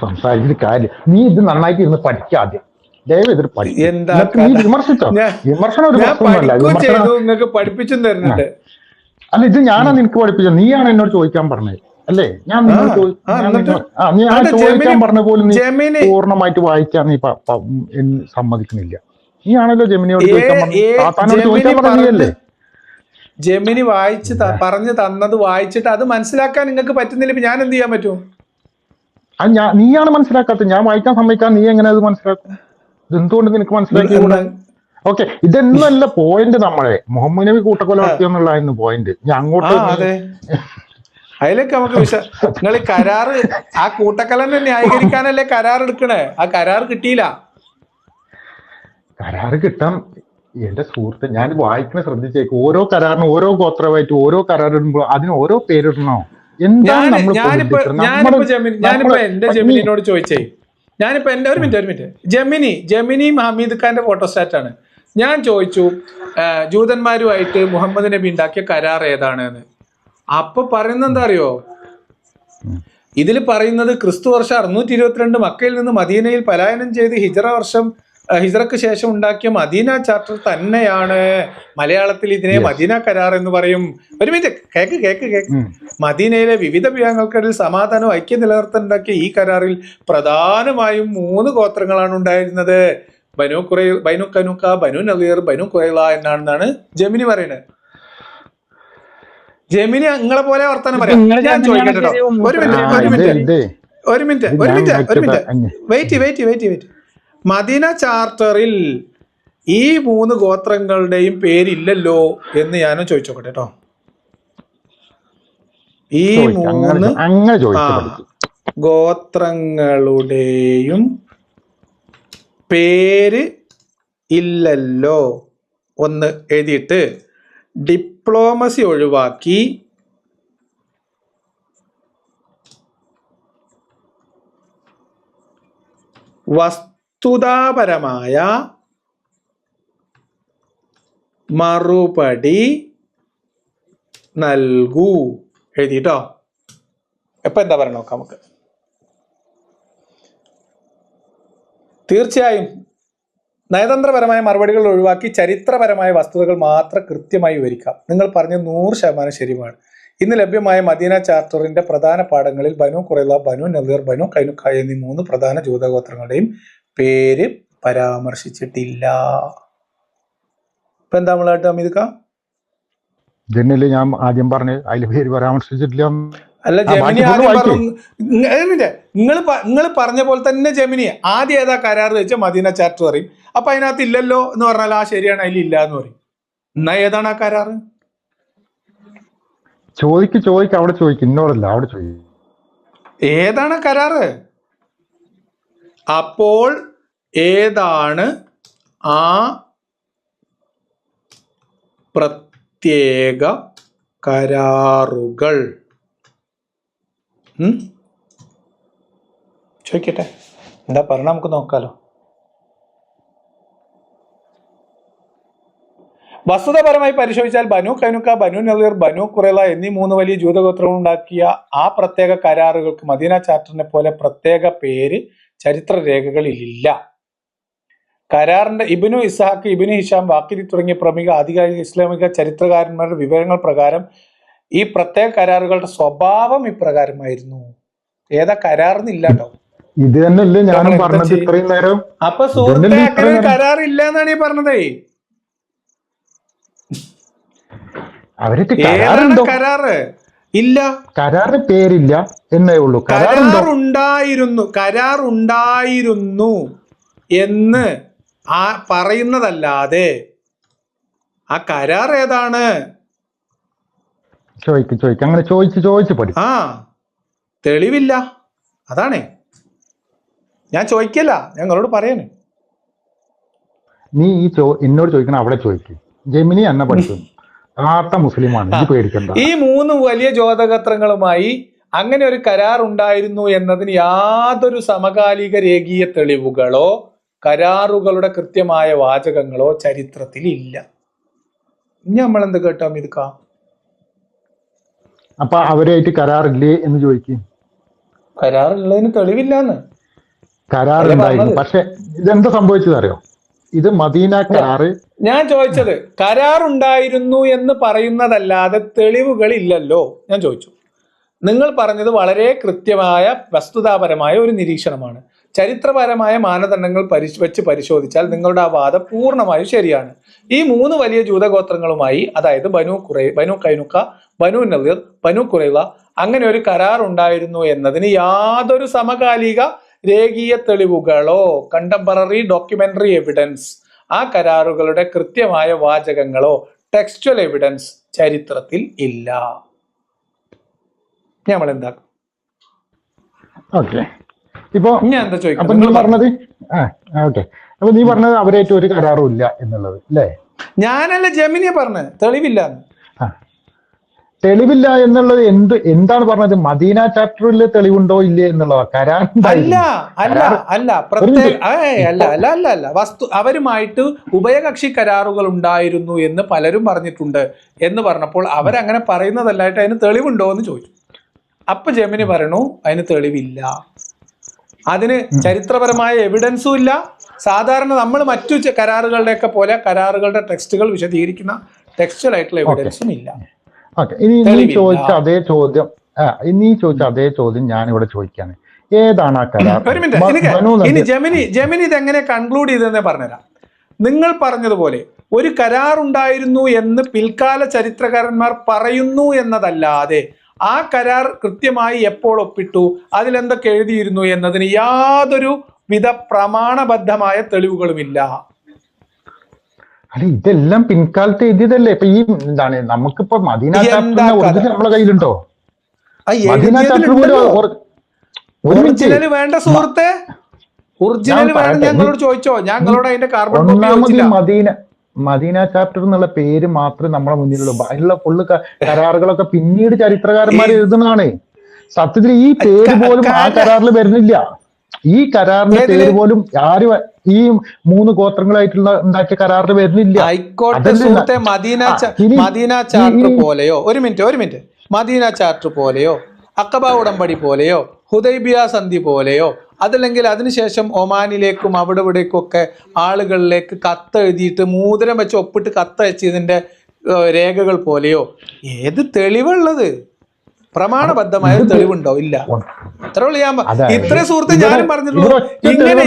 സംസാരിച്ചിട്ട് കാര്യം, നീ ഇത് നന്നായിട്ട് ഇരുന്ന് പഠിക്കുക ആദ്യം, ദയവ് ഇതിൽ വിമർശിച്ചോ. വിമർശനം ഒരു പഠിപ്പിച്ചു തരുന്നുണ്ട്. അല്ല, ഇത് ഞാനാണ് നിനക്ക് പഠിപ്പിച്ചത്, നീയാണ് എന്നോട് ചോദിക്കാൻ പറഞ്ഞത് അല്ലേ? ഞാൻ ചോദിക്കാൻ പറഞ്ഞ പോലും നീ പൂർണ്ണമായിട്ട് വായിക്കാൻ നീ സമ്മതിക്കുന്നില്ല. നീയാണല്ലോ ജെമിനിയോട് ചോദിക്കാൻ പറഞ്ഞല്ലേ? ജെമിനി വായിച്ച് പറഞ്ഞു തന്നത് വായിച്ചിട്ട് അത് മനസ്സിലാക്കാൻ നിങ്ങൾക്ക് പറ്റുന്നില്ല. ഞാൻ എന്ത് ചെയ്യാൻ പറ്റും? നീയാണ് മനസ്സിലാക്കാത്തത്, ഞാൻ വായിക്കാൻ സമ്മതിക്കാൻ നീ എങ്ങനെ അത് മനസ്സിലാക്കും? ഇതെന്തുകൊണ്ട് നിനക്ക് മനസ്സിലാക്കി? ഓക്കെ, ഇതൊന്നുമല്ല പോയിന്റ്. നമ്മളെ മുഹമ്മദ് നബി കൂട്ടക്കൊല നടത്തിയെന്നുള്ളതായിരുന്നു പോയിന്റ്. ഞാൻ അങ്ങോട്ട് അതിലേക്ക് നമുക്ക് നിങ്ങൾ കരാറ്, ആ കൂട്ടക്കൊലനെ ന്യായീകരിക്കാനല്ലേ കരാർ എടുക്കണേ? ആ കരാർ കിട്ടിയില്ല. കരാറ് കിട്ടാൻ എന്റെ സുഹൃത്ത്, ഞാൻ വായിക്കണ ശ്രദ്ധിച്ചേക്കും. ഓരോ കരാറിനും ഓരോ ഗോത്രമായിട്ട് ഓരോ കരാറിടുമ്പോ അതിന് ഓരോ പേരിടണോ? ഞാനിപ്പോ എന്റെ ജെമിനിനോട് ചോദിച്ചേ, ഞാനിപ്പോ എന്റെ ഒരു മിനിറ്റ് ജെമിനി ഹമീദ് ഖാന്റെ ഫോട്ടോസ്റ്റാറ്റ് ആണ്. ഞാൻ ചോദിച്ചു ജൂതന്മാരുമായിട്ട് മുഹമ്മദ് നബി ഉണ്ടാക്കിയ കരാർ ഏതാണ് എന്ന്. അപ്പൊ പറയുന്നത് എന്താ അറിയോ? ഇതിൽ പറയുന്നത് ക്രിസ്തു വർഷം 622 മക്കയിൽ നിന്ന് മദീനയിൽ പലായനം ചെയ്ത് ഹിജ്റക്ക് ശേഷം ഉണ്ടാക്കിയ മദീന ചാർട്ടർ തന്നെയാണ്. മലയാളത്തിൽ ഇതിനെ മദീന കരാർ എന്ന് പറയും. ഒരു മിനിറ്റ് കേക്ക്. മദീനയിലെ വിവിധ വിഭാഗങ്ങൾക്കിടയിൽ സമാധാനവും ഐക്യം നിലനിർത്താനുണ്ടാക്കിയ ഈ കരാറിൽ പ്രധാനമായും 3 ഗോത്രങ്ങളാണ് ഉണ്ടായിരുന്നത്. ബനു കനുക്ക, ബനു നളീർ, ബനു ഖുറൈള എന്നാണെന്നാണ് ജെമിനി പറയുന്നത്. ജെമിനി നിങ്ങളെ പോലെ വർത്തമാനം പറയാം. ഞാൻ ചോദിക്കട്ടെ, ഒരു മിനിറ്റ് വെയിറ്റ്. മദീന ചാർട്ടറിൽ ഈ 3 ഗോത്രങ്ങളുടെയും പേരില്ലല്ലോ എന്ന് ഞാനും ചോദിച്ചോട്ടെ കേട്ടോ. ഈ 3 ഗോത്രങ്ങളുടെയും പേര് ഇല്ലല്ലോ. ഒന്ന് എഴുതിയിട്ട് ഡിപ്ലോമസി ഒഴിവാക്കി വസ്തുതാപരമായ മറുപടി നൽകൂ എഴുതിട്ടോ. എപ്പൊ എന്താ പറയുക നോക്കാം നമുക്ക്. തീർച്ചയായും നയതന്ത്രപരമായ മറുപടികൾ ഒഴിവാക്കി ചരിത്രപരമായ വസ്തുതകൾ മാത്രം കൃത്യമായി വിവരിക്കാം. നിങ്ങൾ പറഞ്ഞ 100% ശരിയാണ്. ഇന്ന് ലഭ്യമായ മദീന ചാർട്ടറിന്റെ പ്രധാന പാഠങ്ങളിൽ ബനു ഖുറൈള, ബനു നളീർ, ബനു കൈനുഖ എന്നീ 3 പ്രധാന ജൂതഗോത്രങ്ങളുടെയും പേര് പരാമർശിച്ചിട്ടില്ല. ഇപ്പൊ എന്താ നമ്മളായിട്ട് അമിതുക്ക ഞാൻ ആദ്യം പറഞ്ഞു അതിൽ പേര് പരാമർശിച്ചിട്ടില്ല. അല്ല, ജെമിനി ആദ്യം പറഞ്ഞു. നിങ്ങൾ പറഞ്ഞ പോലെ തന്നെ ജെമിനി ആദ്യം ഏതാ കരാർ വെച്ചാൽ മദീന ചാർട്ടർ പറയും. അപ്പൊ അതിനകത്ത് ഇല്ലല്ലോ എന്ന് പറഞ്ഞാൽ ആ ശരിയാണ്, അതിൽ ഇല്ല എന്ന് പറയും. എന്നാ ഏതാണ് ആ കരാറ്? ചോദിക്ക് അവിടെ ചോദിക്കും, ഇന്നോടല്ല അവിടെ ചോദിക്കും. ഏതാണ് കരാറ്? അപ്പോൾ ഏതാണ് ആ പ്രത്യേക കരാറുകൾ. ചോദിക്കട്ടെ, എന്താ പറഞ്ഞ നമുക്ക് നോക്കാലോ. വസ്തുതാപരമായി പരിശോധിച്ചാൽ ബനു കൈനുക്ക, ബനു നളീർ, ബനു ഖുറൈള എന്നീ 3 വലിയ ജൂതഗോത്രങ്ങൾ ഉണ്ടാക്കിയ ആ പ്രത്യേക കരാറുകൾക്ക് മദീന ചാർട്ടറിനെ പോലെ പ്രത്യേക പേര് ചരിത്ര രേഖകളിലില്ല. കരാറിന്റെ ഇബ്നു ഇസ്ഹാഖ്, ഇബ്നു ഹിഷാം, വാക്കിരി തുടങ്ങിയ പ്രമുഖ ആധികാരിക ഇസ്ലാമിക ചരിത്രകാരന്മാരുടെ വിവരങ്ങൾ പ്രകാരം ഈ പ്രത്യേക കരാറുകളുടെ സ്വഭാവം ഇപ്രകാരമായിരുന്നു. ഏതാ കരാറെന്നില്ല കേട്ടോ. ഇത് തന്നെയല്ലേ ഞാനും പറഞ്ഞത് ഇത്രയും നേരം. അപ്പൊ സുഹൃത്തെ അങ്ങനെ കരാറില്ല എന്നാണ് ഈ പറഞ്ഞതേ. അവർക്ക് കരാറ് ഇല്ല, കരാറിന് പേരില്ല എന്നേ ഉള്ളൂ. കരാറുണ്ടായിരുന്നു എന്ന് ആ പറയുന്നതല്ലാതെ ആ കരാർ ഏതാണ് ചോദിക്കും അങ്ങനെ ചോദിച്ച് പഠിക്കും. ആ തെളിവില്ല, അതാണേ ഞാൻ ചോദിക്കല്ല, ഞങ്ങളോട് പറയണേ. നീ എന്നോട് ചോദിക്കണം, അവിടെ ചോദിക്കും. ജെമിനി എന്നെ പഠിക്കും, യഥാർത്ഥ മുസ്ലിമാണ്, ഇത് പേടിക്കണ്ട. ഈ 3 വലിയ ജോതകത്രങ്ങളുമായി അങ്ങനെ ഒരു കരാർ ഉണ്ടായിരുന്നു എന്നതിന് യാതൊരു സമകാലിക രേഖീയ തെളിവുകളോ കരാറുകളുടെ കൃത്യമായ വാചകങ്ങളോ ചരിത്രത്തിൽ ഇല്ല. ഇനി നമ്മളെന്ത് കേട്ടാം ഇതുക്കാ? അപ്പൊ അവരായിട്ട് കരാറില്ലേ എന്ന് ചോദിക്കും. കരാറുള്ളതിന് തെളിവില്ലാന്ന്. കരാറുണ്ടായിരുന്നു, പക്ഷെ ഇതെന്താ സംഭവിച്ചത് അറിയോ? ഇത് മദീന കരാറ്. ഞാൻ ചോദിച്ചത് കരാറുണ്ടായിരുന്നു എന്ന് പറയുന്നതല്ലാതെ തെളിവുകൾ ഇല്ലല്ലോ. ഞാൻ ചോദിച്ചു, നിങ്ങൾ പറഞ്ഞത് വളരെ കൃത്യമായ വസ്തുതാപരമായ ഒരു നിരീക്ഷണമാണ്. ചരിത്രപരമായ മാനദണ്ഡങ്ങൾ വെച്ച് പരിശോധിച്ചാൽ നിങ്ങളുടെ ആ വാദം പൂർണ്ണമായും ശരിയാണ്. ഈ 3 വലിയ ജൂതഗോത്രങ്ങളുമായി, അതായത് ബനു കൈനുക്ക, ബനു നളീർ, ബനു ഖുറൈള അങ്ങനെ ഒരു കരാർ ഉണ്ടായിരുന്നു എന്നതിന് യാതൊരു സമകാലിക രേഖീയ തെളിവുകളോ കണ്ടംപററി ഡോക്യുമെന്ററി എവിഡൻസ്, ആ കരാറുകളുടെ കൃത്യമായ വാചകങ്ങളോ ടെക്സ്ച്വൽ എവിഡൻസ് ചരിത്രത്തിൽ ഇല്ല. നമ്മൾ എന്താക്കും? ഇപ്പൊ ഞാൻ എന്താ ചോദിക്കുന്നത്? അപ്പൊ നീ പറഞ്ഞത് അവരായിട്ട് ഒരു കരാറും ഇല്ല എന്നുള്ളത് അല്ലേ? ഞാനല്ല, ജെമിനിയെ പറഞ്ഞത് തെളിവില്ല. തെളിവില്ല എന്നുള്ളത് എന്താണ് പറഞ്ഞത്? മദീന ചാപ്റ്ററിൽ തെളിവുണ്ടോ ഇല്ലേ എന്നുള്ളതാ. കരാർ അല്ല അവരുമായിട്ട് ഉഭയകക്ഷി കരാറുകൾ ഉണ്ടായിരുന്നു എന്ന് പലരും പറഞ്ഞിട്ടുണ്ട് എന്ന് പറഞ്ഞപ്പോൾ അവരങ്ങനെ പറയുന്നതല്ലായിട്ട് അതിന് തെളിവുണ്ടോ എന്ന് ചോദിച്ചു. അപ്പൊ ജെമിനി പറയണു അതിന് തെളിവില്ല, അതിന് ചരിത്രപരമായ എവിഡൻസും ഇല്ല. സാധാരണ നമ്മൾ മറ്റു കരാറുകളുടെയൊക്കെ പോലെ കരാറുകളുടെ ടെക്സ്റ്റുകൾ വിശദീകരിക്കുന്ന ടെക്സ്റ്റുവൽ ആയിട്ടുള്ള എവിഡൻസും ഇല്ല. ഇനി നീ ചോദിച്ച അതേ ചോദ്യം ഞാൻ ഇവിടെ ചോദിക്കാണ്. ഏതാണ് ആ കരാർ? ഒരു മിനിറ്റ്, ഇനി ജെമിനി ഇതെങ്ങനെ കൺക്ലൂഡ് ചെയ്തെന്നേ പറഞ്ഞുതരാം. നിങ്ങൾ പറഞ്ഞതുപോലെ ഒരു കരാർ ഉണ്ടായിരുന്നു എന്ന് പിൽക്കാല ചരിത്രകാരന്മാർ പറയുന്നു എന്നതല്ലാതെ ആ കരാർ കൃത്യമായി എപ്പോൾ ഒപ്പിട്ടു, അതിലെന്തൊക്കെ എഴുതിയിരുന്നു എന്നതിന് യാതൊരു വിധ പ്രമാണബദ്ധമായ തെളിവുകളുമില്ല. അല്ല, ഇതെല്ലാം പിൻകാലത്ത് എഴുതിയതല്ലേ? ഇപ്പൊ ഈ എന്താണ് നമുക്കിപ്പോ മദീന ചാപ്റ്റർ നമ്മളെ കയ്യിലുണ്ടോ? മദീന ചാപ്റ്റർ ഒറിജിനൽ വേണ്ട സുഹൃത്തെ, ഒറിജിനൽ വേണം ഞങ്ങളോട് ചോദിച്ചോ, ഞങ്ങളോട് അതിന്റെ കാർബൺ മദീന ചാപ്റ്റർ എന്നുള്ള പേര് മാത്രമേ നമ്മുടെ മുന്നിലുള്ളൂ. അതിലുള്ള ഫുള്ള് കരാറുകളൊക്കെ പിന്നീട് ചരിത്രകാരന്മാർ എഴുതുന്നതാണ്. സത്യത്തിൽ ഈ പേര് പോലും ആ കരാറിൽ വരുന്നില്ല. ഈ കരാറിന്റെ പേര് പോലും ആരും ഈ 3 ഗോത്രങ്ങളായിട്ടുള്ള ഉണ്ടാക്കിയ കരാറിൽ വരുന്നില്ല. ആയിക്കോട്ടെ സുഹൃത്തെ, മദീന ചാർട്ടർ പോലെയോ, ഒരു മിനിറ്റ്, മദീന ചാർട്ടർ പോലെയോ, അഖബ ഉടമ്പടി പോലെയോ, ഹുദൈബിയ സന്ധി പോലെയോ, അതല്ലെങ്കിൽ അതിനുശേഷം ഒമാനിലേക്കും അവിടെ ഇവിടേക്കും ഒക്കെ ആളുകളിലേക്ക് കത്ത് എഴുതിയിട്ട് മോതിരം വെച്ച് ഒപ്പിട്ട് കത്തയച്ചതിന്റെ രേഖകൾ പോലെയോ ഏത് തെളിവുള്ളത്? പ്രമാണബദ്ധമായ തെളിവുണ്ടോ? ഇല്ല. ഇത്ര സുഹൃത്തെ ഞാനും പറഞ്ഞിട്ടുള്ളൂ. ഇങ്ങനെ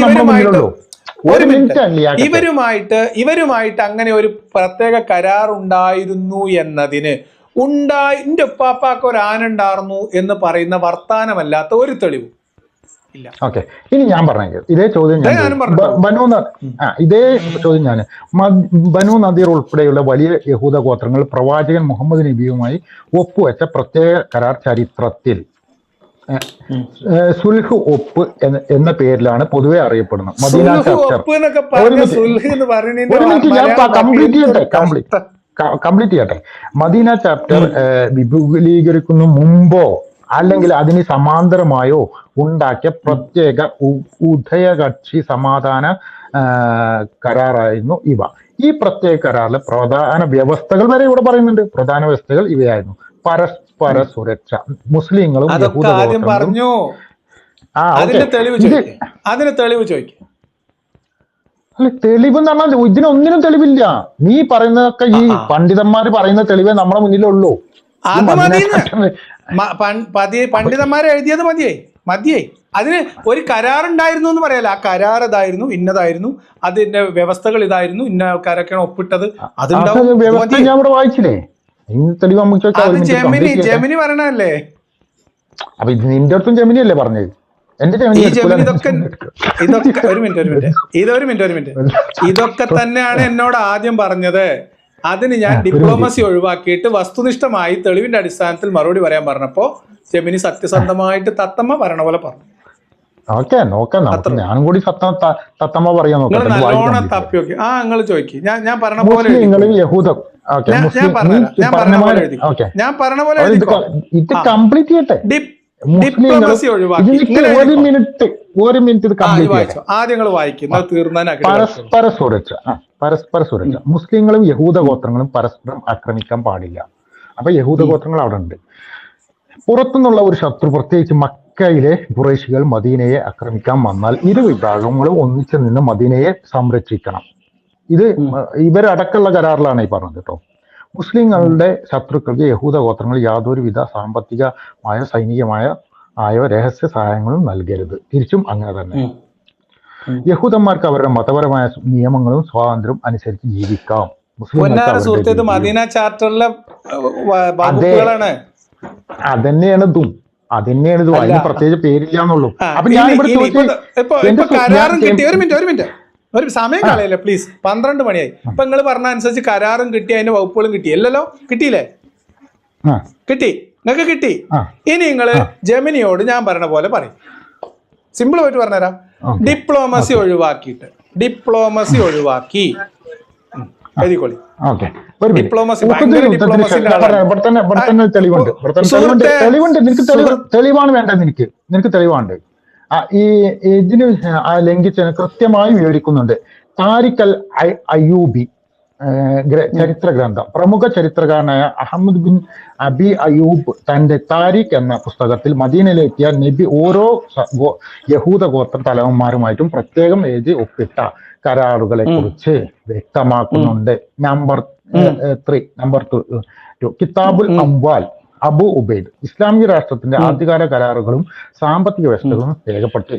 ഇവരുമായിട്ട് അങ്ങനെ ഒരു പ്രത്യേക കരാർ ഉണ്ടായിരുന്നു എന്നതിന് എന്റെ ഉപ്പാപ്പാക്ക് ഒരു ആന ഉണ്ടായിരുന്നു എന്ന് പറയുന്ന വർത്താനമല്ലാത്ത ഒരു തെളിവും ഇല്ല. ഓക്കെ, ഇനി ഞാൻ പറഞ്ഞു ഇതേ ചോദ്യം ഞാൻ ബനു നദീർ ഉൾപ്പെടെയുള്ള വലിയ യഹൂദ ഗോത്രങ്ങൾ പ്രവാചകൻ മുഹമ്മദ് നബിയുമായി ഒപ്പുവെച്ച പ്രത്യേക കരാർ ചരിത്രത്തിൽ സുൽഹ് ഒപ്പ് എന്ന പേരിലാണ് പൊതുവെ അറിയപ്പെടുന്നത്. മദീന ചാപ്റ്റർ കംപ്ലീറ്റ് ചെയ്യട്ടെ. മദീന ചാപ്റ്റർ വിപുലീകരിക്കുന്ന മുമ്പോ അല്ലെങ്കിൽ അതിന് സമാന്തരമായോ ഉണ്ടാക്കിയ പ്രത്യേക ഉഭയകക്ഷി സമാധാന കരാറായിരുന്നു ഇവ. ഈ പ്രത്യേക കരാറിലെ പ്രധാന വ്യവസ്ഥകൾ വരെ ഇവിടെ പറയുന്നുണ്ട്. പ്രധാന വ്യവസ്ഥകൾ ഇവയായിരുന്നു: പരസ്പര സുരക്ഷ, മുസ്ലിങ്ങളും പറഞ്ഞു. അല്ല, തെളിവ് എന്ന് പറഞ്ഞാൽ ഇതിനൊന്നിനും തെളിവില്ല. നീ പറയുന്നതൊക്കെ ഈ പണ്ഡിതന്മാര് പറയുന്ന തെളിവേ നമ്മുടെ മുന്നിലുള്ളൂ. പണ്ഡിതന്മാരെ എഴുതിയത് മതിയേ. അതിന് ഒരു കരാറുണ്ടായിരുന്നു എന്ന് പറയല. ആ കരാർ ഇതായിരുന്നു, ഇന്നതായിരുന്നു, അതിന്റെ വ്യവസ്ഥകൾ ഇതായിരുന്നു, ഇന്ന ആൾക്കാരൊക്കെയാണ് ഒപ്പിട്ടത്. ഞാൻ ഇവിടെ വായിച്ചില്ലേ? ജെമിനി പറയണല്ലേ? അപ്പൊ ഇത് നിന്റെ അടുത്തും ജെമിനി അല്ലേ പറഞ്ഞത്? ഒരു മിനിറ്റ്. ഇതൊക്കെ തന്നെയാണ് എന്നോട് ആദ്യം പറഞ്ഞത്. അതിന് ഞാൻ ഡിപ്ലോമസി ഒഴിവാക്കിയിട്ട് വസ്തുനിഷ്ഠമായി തെളിവിന്റെ അടിസ്ഥാനത്തിൽ മറുപടി പറയാൻ പറഞ്ഞപ്പോ ജെമിനി സത്യസന്ധമായിട്ട് തത്തമ്മ പറയണ പോലെ പറഞ്ഞു. ഞാനും കൂടി തത്തമ്മ പറയാൻ നല്ലോണം തപ്പി നോക്കി. നിങ്ങൾ ചോദിക്കും. ഞാൻ പറഞ്ഞ പോലെ ഞാൻ പറഞ്ഞ പോലെ ഇത് കംപ്ലീറ്റ് ചെയ്യട്ടെ. ഡിപ്ലോമസി ഒഴിവാക്കി. ഒരു മിനിറ്റ് ആദ്യങ്ങൾ വായിക്കും തീർന്നാൻ. പരസ്പര സുരക്ഷ. മുസ്ലിങ്ങളും യഹൂദ ഗോത്രങ്ങളും പരസ്പരം ആക്രമിക്കാൻ പാടില്ല. അപ്പൊ യഹൂദ ഗോത്രങ്ങൾ അവിടെ ഉണ്ട്. പുറത്തുനിന്നുള്ള ഒരു ശത്രു, പ്രത്യേകിച്ച് മക്കയിലെ ഖുറൈശികൾ മദീനയെ ആക്രമിക്കാൻ വന്നാൽ ഇരു വിഭാഗങ്ങളും ഒന്നിച്ചു നിന്ന് മദീനയെ സംരക്ഷിക്കണം. ഇത് ഇവരടക്കമുള്ള കരാറിലാണ് ഈ പറഞ്ഞത് കേട്ടോ. മുസ്ലിങ്ങളുടെ ശത്രുക്കൾക്ക് യഹൂദ ഗോത്രങ്ങൾ യാതൊരുവിധ സാമ്പത്തികമായ സൈനികമായ രഹസ്യ സഹായങ്ങളും നൽകരുത്. തിരിച്ചും അങ്ങനെ തന്നെ. യഹൂദന്മാർക്ക് അവരുടെ മതപരമായ നിയമങ്ങളും സ്വാതന്ത്ര്യം അനുസരിച്ച് ജീവിക്കാം. മദീന ചാർട്ടറിലെ അതന്നെയാണ് ഇതും. അതിന് പ്രത്യേകിച്ച് പേരില്ലാന്നുള്ളൂ. അപ്പൊ കരാറും കിട്ടി. ഒരു മിനിറ്റ് ഒരു സമയം കളയല്ലേ പ്ലീസ്. 12 മണിയായി. ഇപ്പൊ നിങ്ങൾ പറഞ്ഞ അനുസരിച്ച് കരാറും കിട്ടി, അതിന്റെ വകുപ്പുകളും കിട്ടി. അല്ലല്ലോ? കിട്ടിയില്ലേ? കിട്ടി. നിങ്ങൾക്ക് കിട്ടി. ഇനി നിങ്ങള് ജെമിനിയോട് ഞാൻ പറഞ്ഞ പോലെ പറയും. സിമ്പിൾ ആയിട്ട് പറഞ്ഞുതരാം. ഡിപ്ലോമസി ഒഴിവാക്കി എഴുതിക്കോളി. തെളിവാണ് വേണ്ടത്. നിനക്ക് തെളിവാണ്ട്. ഇതിന് ലംഘിച്ചതിന് കൃത്യമായി വിവരിക്കുന്നുണ്ട്. താരിഖ് അൽ അയ്യൂബി ചരിത്ര ഗ്രന്ഥം. പ്രമുഖ ചരിത്രകാരനായ അഹമ്മദ് ബിൻ അബി അയ്യൂബ് തന്റെ താരിഖ് എന്ന പുസ്തകത്തിൽ മദീനയിലെത്തിയ നബി ഓരോ യഹൂദ ഗോത്ര തലവന്മാരുമായിട്ടും പ്രത്യേകം എഴുതി ഒപ്പിട്ട കരാറുകളെ കുറിച്ച് വ്യക്തമാക്കുന്നുണ്ട്. നമ്പർ 2 കിതാബുൽ അംവാൽ അബു ഉബൈദ് ഇസ്ലാമിക രാഷ്ട്രത്തിന്റെ ആദ്യകാല കരാറുകളും സാമ്പത്തിക വ്യവസ്ഥകളും രേഖപ്പെടുത്തിയ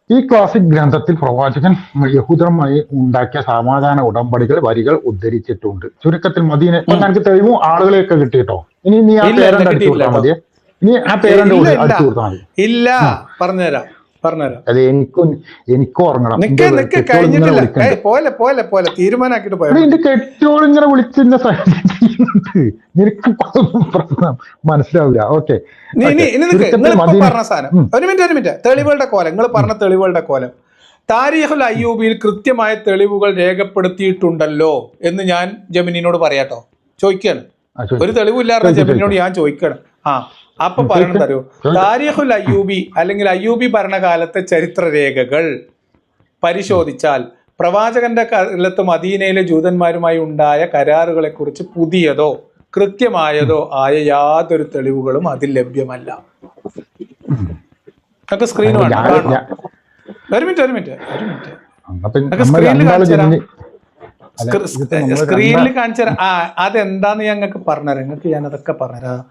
ഈ ക്ലാസിക് ഗ്രന്ഥത്തിൽ പ്രവാചകൻ യഹൂദരുമായി ഉണ്ടാക്കിയ സമാധാന ഉടമ്പടികൾ വരികൾ ഉദ്ധരിച്ചിട്ടുണ്ട്. ചുരുക്കത്തിൽ മദീന എനിക്ക് തെളിവും ആളുകളെയൊക്കെ കിട്ടിയിട്ടോ. ഇനി നീ ആ പേരന്റ് അടിച്ചു കൊടുത്താൽ മതിയെ. ഇനി ആ പേരന്റ് അടിച്ചു കൊടുത്താൽ മതി. ഇല്ല, പറഞ്ഞുതരാം. അത് എനിക്കും ഉറങ്ങണം. തീരുമാനാക്കിട്ട് എന്റെ കെട്ടിയോൾ ഇങ്ങനെ വിളിച്ചിരുന്ന നിനക്ക് മനസ്സിലാവില്ല. ഓക്കെ, ഒരു മിനിറ്റ്. തെളിവുകളുടെ കോലം, നിങ്ങൾ പറഞ്ഞ തെളിവുകളുടെ കോലം താരീഖുൽ അയ്യൂബിയിൽ കൃത്യമായ തെളിവുകൾ രേഖപ്പെടുത്തിയിട്ടുണ്ടല്ലോ എന്ന് ഞാൻ ജെമിനിനോട് പറയാട്ടോ. ചോദിക്കാണ്. ഒരു തെളിവില്ലാത്ത ജെമിനിനോട് ഞാൻ ചോദിക്കണം. അപ്പൊ പറയണത് അറിയോ? താരീഖുൽ അയ്യൂബി അല്ലെങ്കിൽ അയ്യൂബി ഭരണകാലത്തെ ചരിത്രരേഖകൾ പരിശോധിച്ചാൽ പ്രവാചകന്റെ കാലത്ത് മദീനയിലെ ജൂതന്മാരുമായി ഉണ്ടായ കരാറുകളെ കുറിച്ച് പുതിയതോ കൃത്യമായതോ ആയ യാതൊരു തെളിവുകളും അതിൽ ലഭ്യമല്ല. നമുക്ക് സ്ക്രീൻ വേണം. ഒരു മിനിറ്റ് സ്ക്രീനിൽ കാണിച്ചു തരാം. അതെന്താന്ന് ഞങ്ങൾക്ക് പറഞ്ഞുതരാം. നിങ്ങൾക്ക് ഞാൻ അതൊക്കെ പറഞ്ഞുതരാം.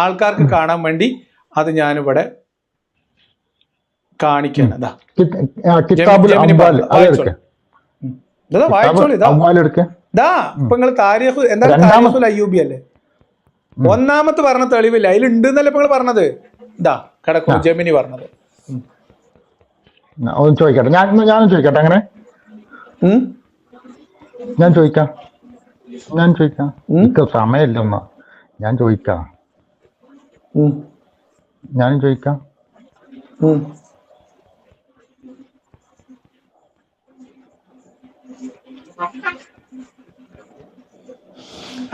ആൾക്കാർക്ക് കാണാൻ വേണ്ടി അത് ഞാനിവിടെ കാണിക്കാണ്. വായിച്ചോളൂ. ഇപ്പൊ നിങ്ങൾ താരീഖ് എന്താണ് താരീഖുൽ അയ്യൂബി അല്ലേ? ഒന്നാമത്തെ പറഞ്ഞ തെളിവില്ല, അതിലുണ്ട് എന്നല്ലേ ഇപ്പൊ നിങ്ങൾ പറഞ്ഞത്. കിടക്കും ജെമിനി പറഞ്ഞത്. ചോദിക്കട്ടെ, ഞാനും ചോദിക്കട്ടെ. അങ്ങനെ ഞാൻ ചോദിക്കാം. എനിക്ക് സമയമില്ല. ഞാനും ചോദിക്കാം.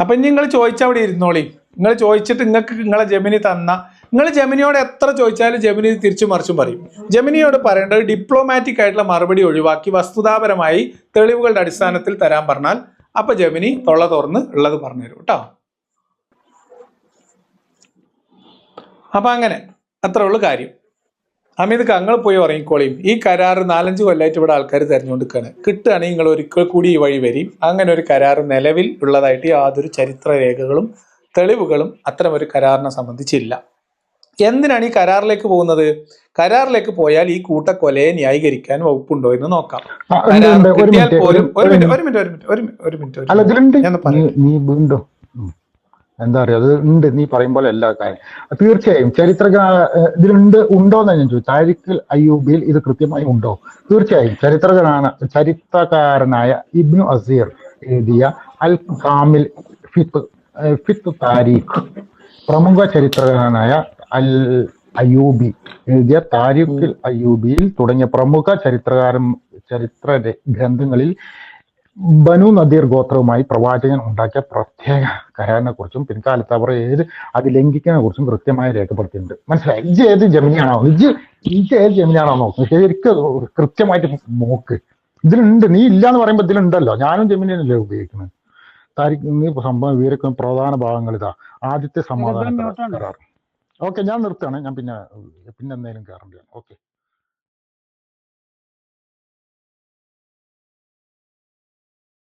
അപ്പൊ ഇനി നിങ്ങൾ ചോദിച്ചവിടെ ഇരുന്നോളി. നിങ്ങൾ ചോദിച്ചിട്ട് നിങ്ങൾക്ക് നിങ്ങളെ ജെമിനി തന്ന, നിങ്ങൾ ജെമിനിയോട് എത്ര ചോദിച്ചാലും ജെമിനി തിരിച്ചു മറിച്ചും പറയും. ജെമിനിയോട് പറയേണ്ടത് ഡിപ്ലോമാറ്റിക് ആയിട്ടുള്ള മറുപടി ഒഴിവാക്കി വസ്തുതാപരമായി തെളിവുകളുടെ അടിസ്ഥാനത്തിൽ തരാൻ പറഞ്ഞാൽ അപ്പൊ ജെമിനി തൊള്ള തുറന്ന് ഉള്ളത് പറഞ്ഞുതരും കേട്ടോ. അപ്പൊ അങ്ങനെ അത്ര ഉള്ളു കാര്യം. അമിത് കങ്ങൾ പോയി ഉറങ്ങിക്കോളിയും. ഈ കരാറ് 4-5 കൊല്ലമായിട്ട് ഇവിടെ ആൾക്കാർ തിരഞ്ഞുകൊണ്ടിരിക്കുകയാണ്. കിട്ടുകയാണെങ്കിൽ നിങ്ങൾ ഒരിക്കൽ കൂടി ഈ വഴി വരും. അങ്ങനെ ഒരു കരാറ് നിലവിൽ ഉള്ളതായിട്ട് യാതൊരു ചരിത്ര രേഖകളും തെളിവുകളും അത്തരം ഒരു കരാറിനെ സംബന്ധിച്ചില്ല. എന്തിനാണ് ഈ കരാറിലേക്ക് പോകുന്നത്? കരാറിലേക്ക് പോയാൽ ഈ കൂട്ടക്കൊലയെ ന്യായീകരിക്കാൻ വകുപ്പുണ്ടോ എന്ന് നോക്കാം. കിട്ടിയാൽ പോലും ഒരു മിനിറ്റ് എന്താ പറയാ, അത് ഉണ്ട് നീ പറയുമ്പോൾ എല്ലാ കാര്യം തീർച്ചയായും ഇതിലുണ്ട് ഉണ്ടോന്ന് ഞാൻ ചോദിച്ചു. താരിഖുൽ അയ്യൂബിയിൽ ഇത് കൃത്യമായി ഉണ്ടോ? തീർച്ചയായും ചരിത്രകാരനായ ഇബ്നു അസീർ എഴുതിയ അൽ കാമിൽ ഫിത്ത് താരീഖ്, പ്രമുഖ ചരിത്രകാരനായ അൽ അയ്യൂബി എഴുതിയ താരിഖുൽ അയ്യൂബിയിൽ തുടങ്ങിയ പ്രമുഖ ചരിത്ര ഗ്രന്ഥങ്ങളിൽ ബനു നദീർ ഗോത്രവുമായി പ്രവാചകൻ ഉണ്ടാക്കിയ പ്രത്യേക കരാറിനെ കുറിച്ചും പിൻകാലത്ത് അവർ അത് ലംഘിക്കുന്നതിനെ കുറിച്ചും കൃത്യമായി രേഖപ്പെടുത്തിയിട്ടുണ്ട്. മനസ്സിലായി? ഇജ് ഏത് ജെമിനിയാണോ നോക്കുന്നത്? ശരിക്കും കൃത്യമായിട്ട് നോക്ക്. ഇതിലുണ്ട്. നീ ഇല്ലാന്ന് പറയുമ്പോൾ ഇതിലുണ്ടല്ലോ. ഞാനും ജെമിനിയനല്ലേ ഉപയോഗിക്കുന്നത്. താരിഖ് സംഭവം ഇവരൊക്കെ പ്രധാന ഭാഗങ്ങൾ ഇതാ. ആദ്യത്തെ സമാധാന കരാർ. ഓക്കെ, ഞാൻ നിർത്തുകയാണ്. ഞാൻ പിന്നെ എന്തെങ്കിലും കയറേണ്ടതാണ്. ഓക്കെ.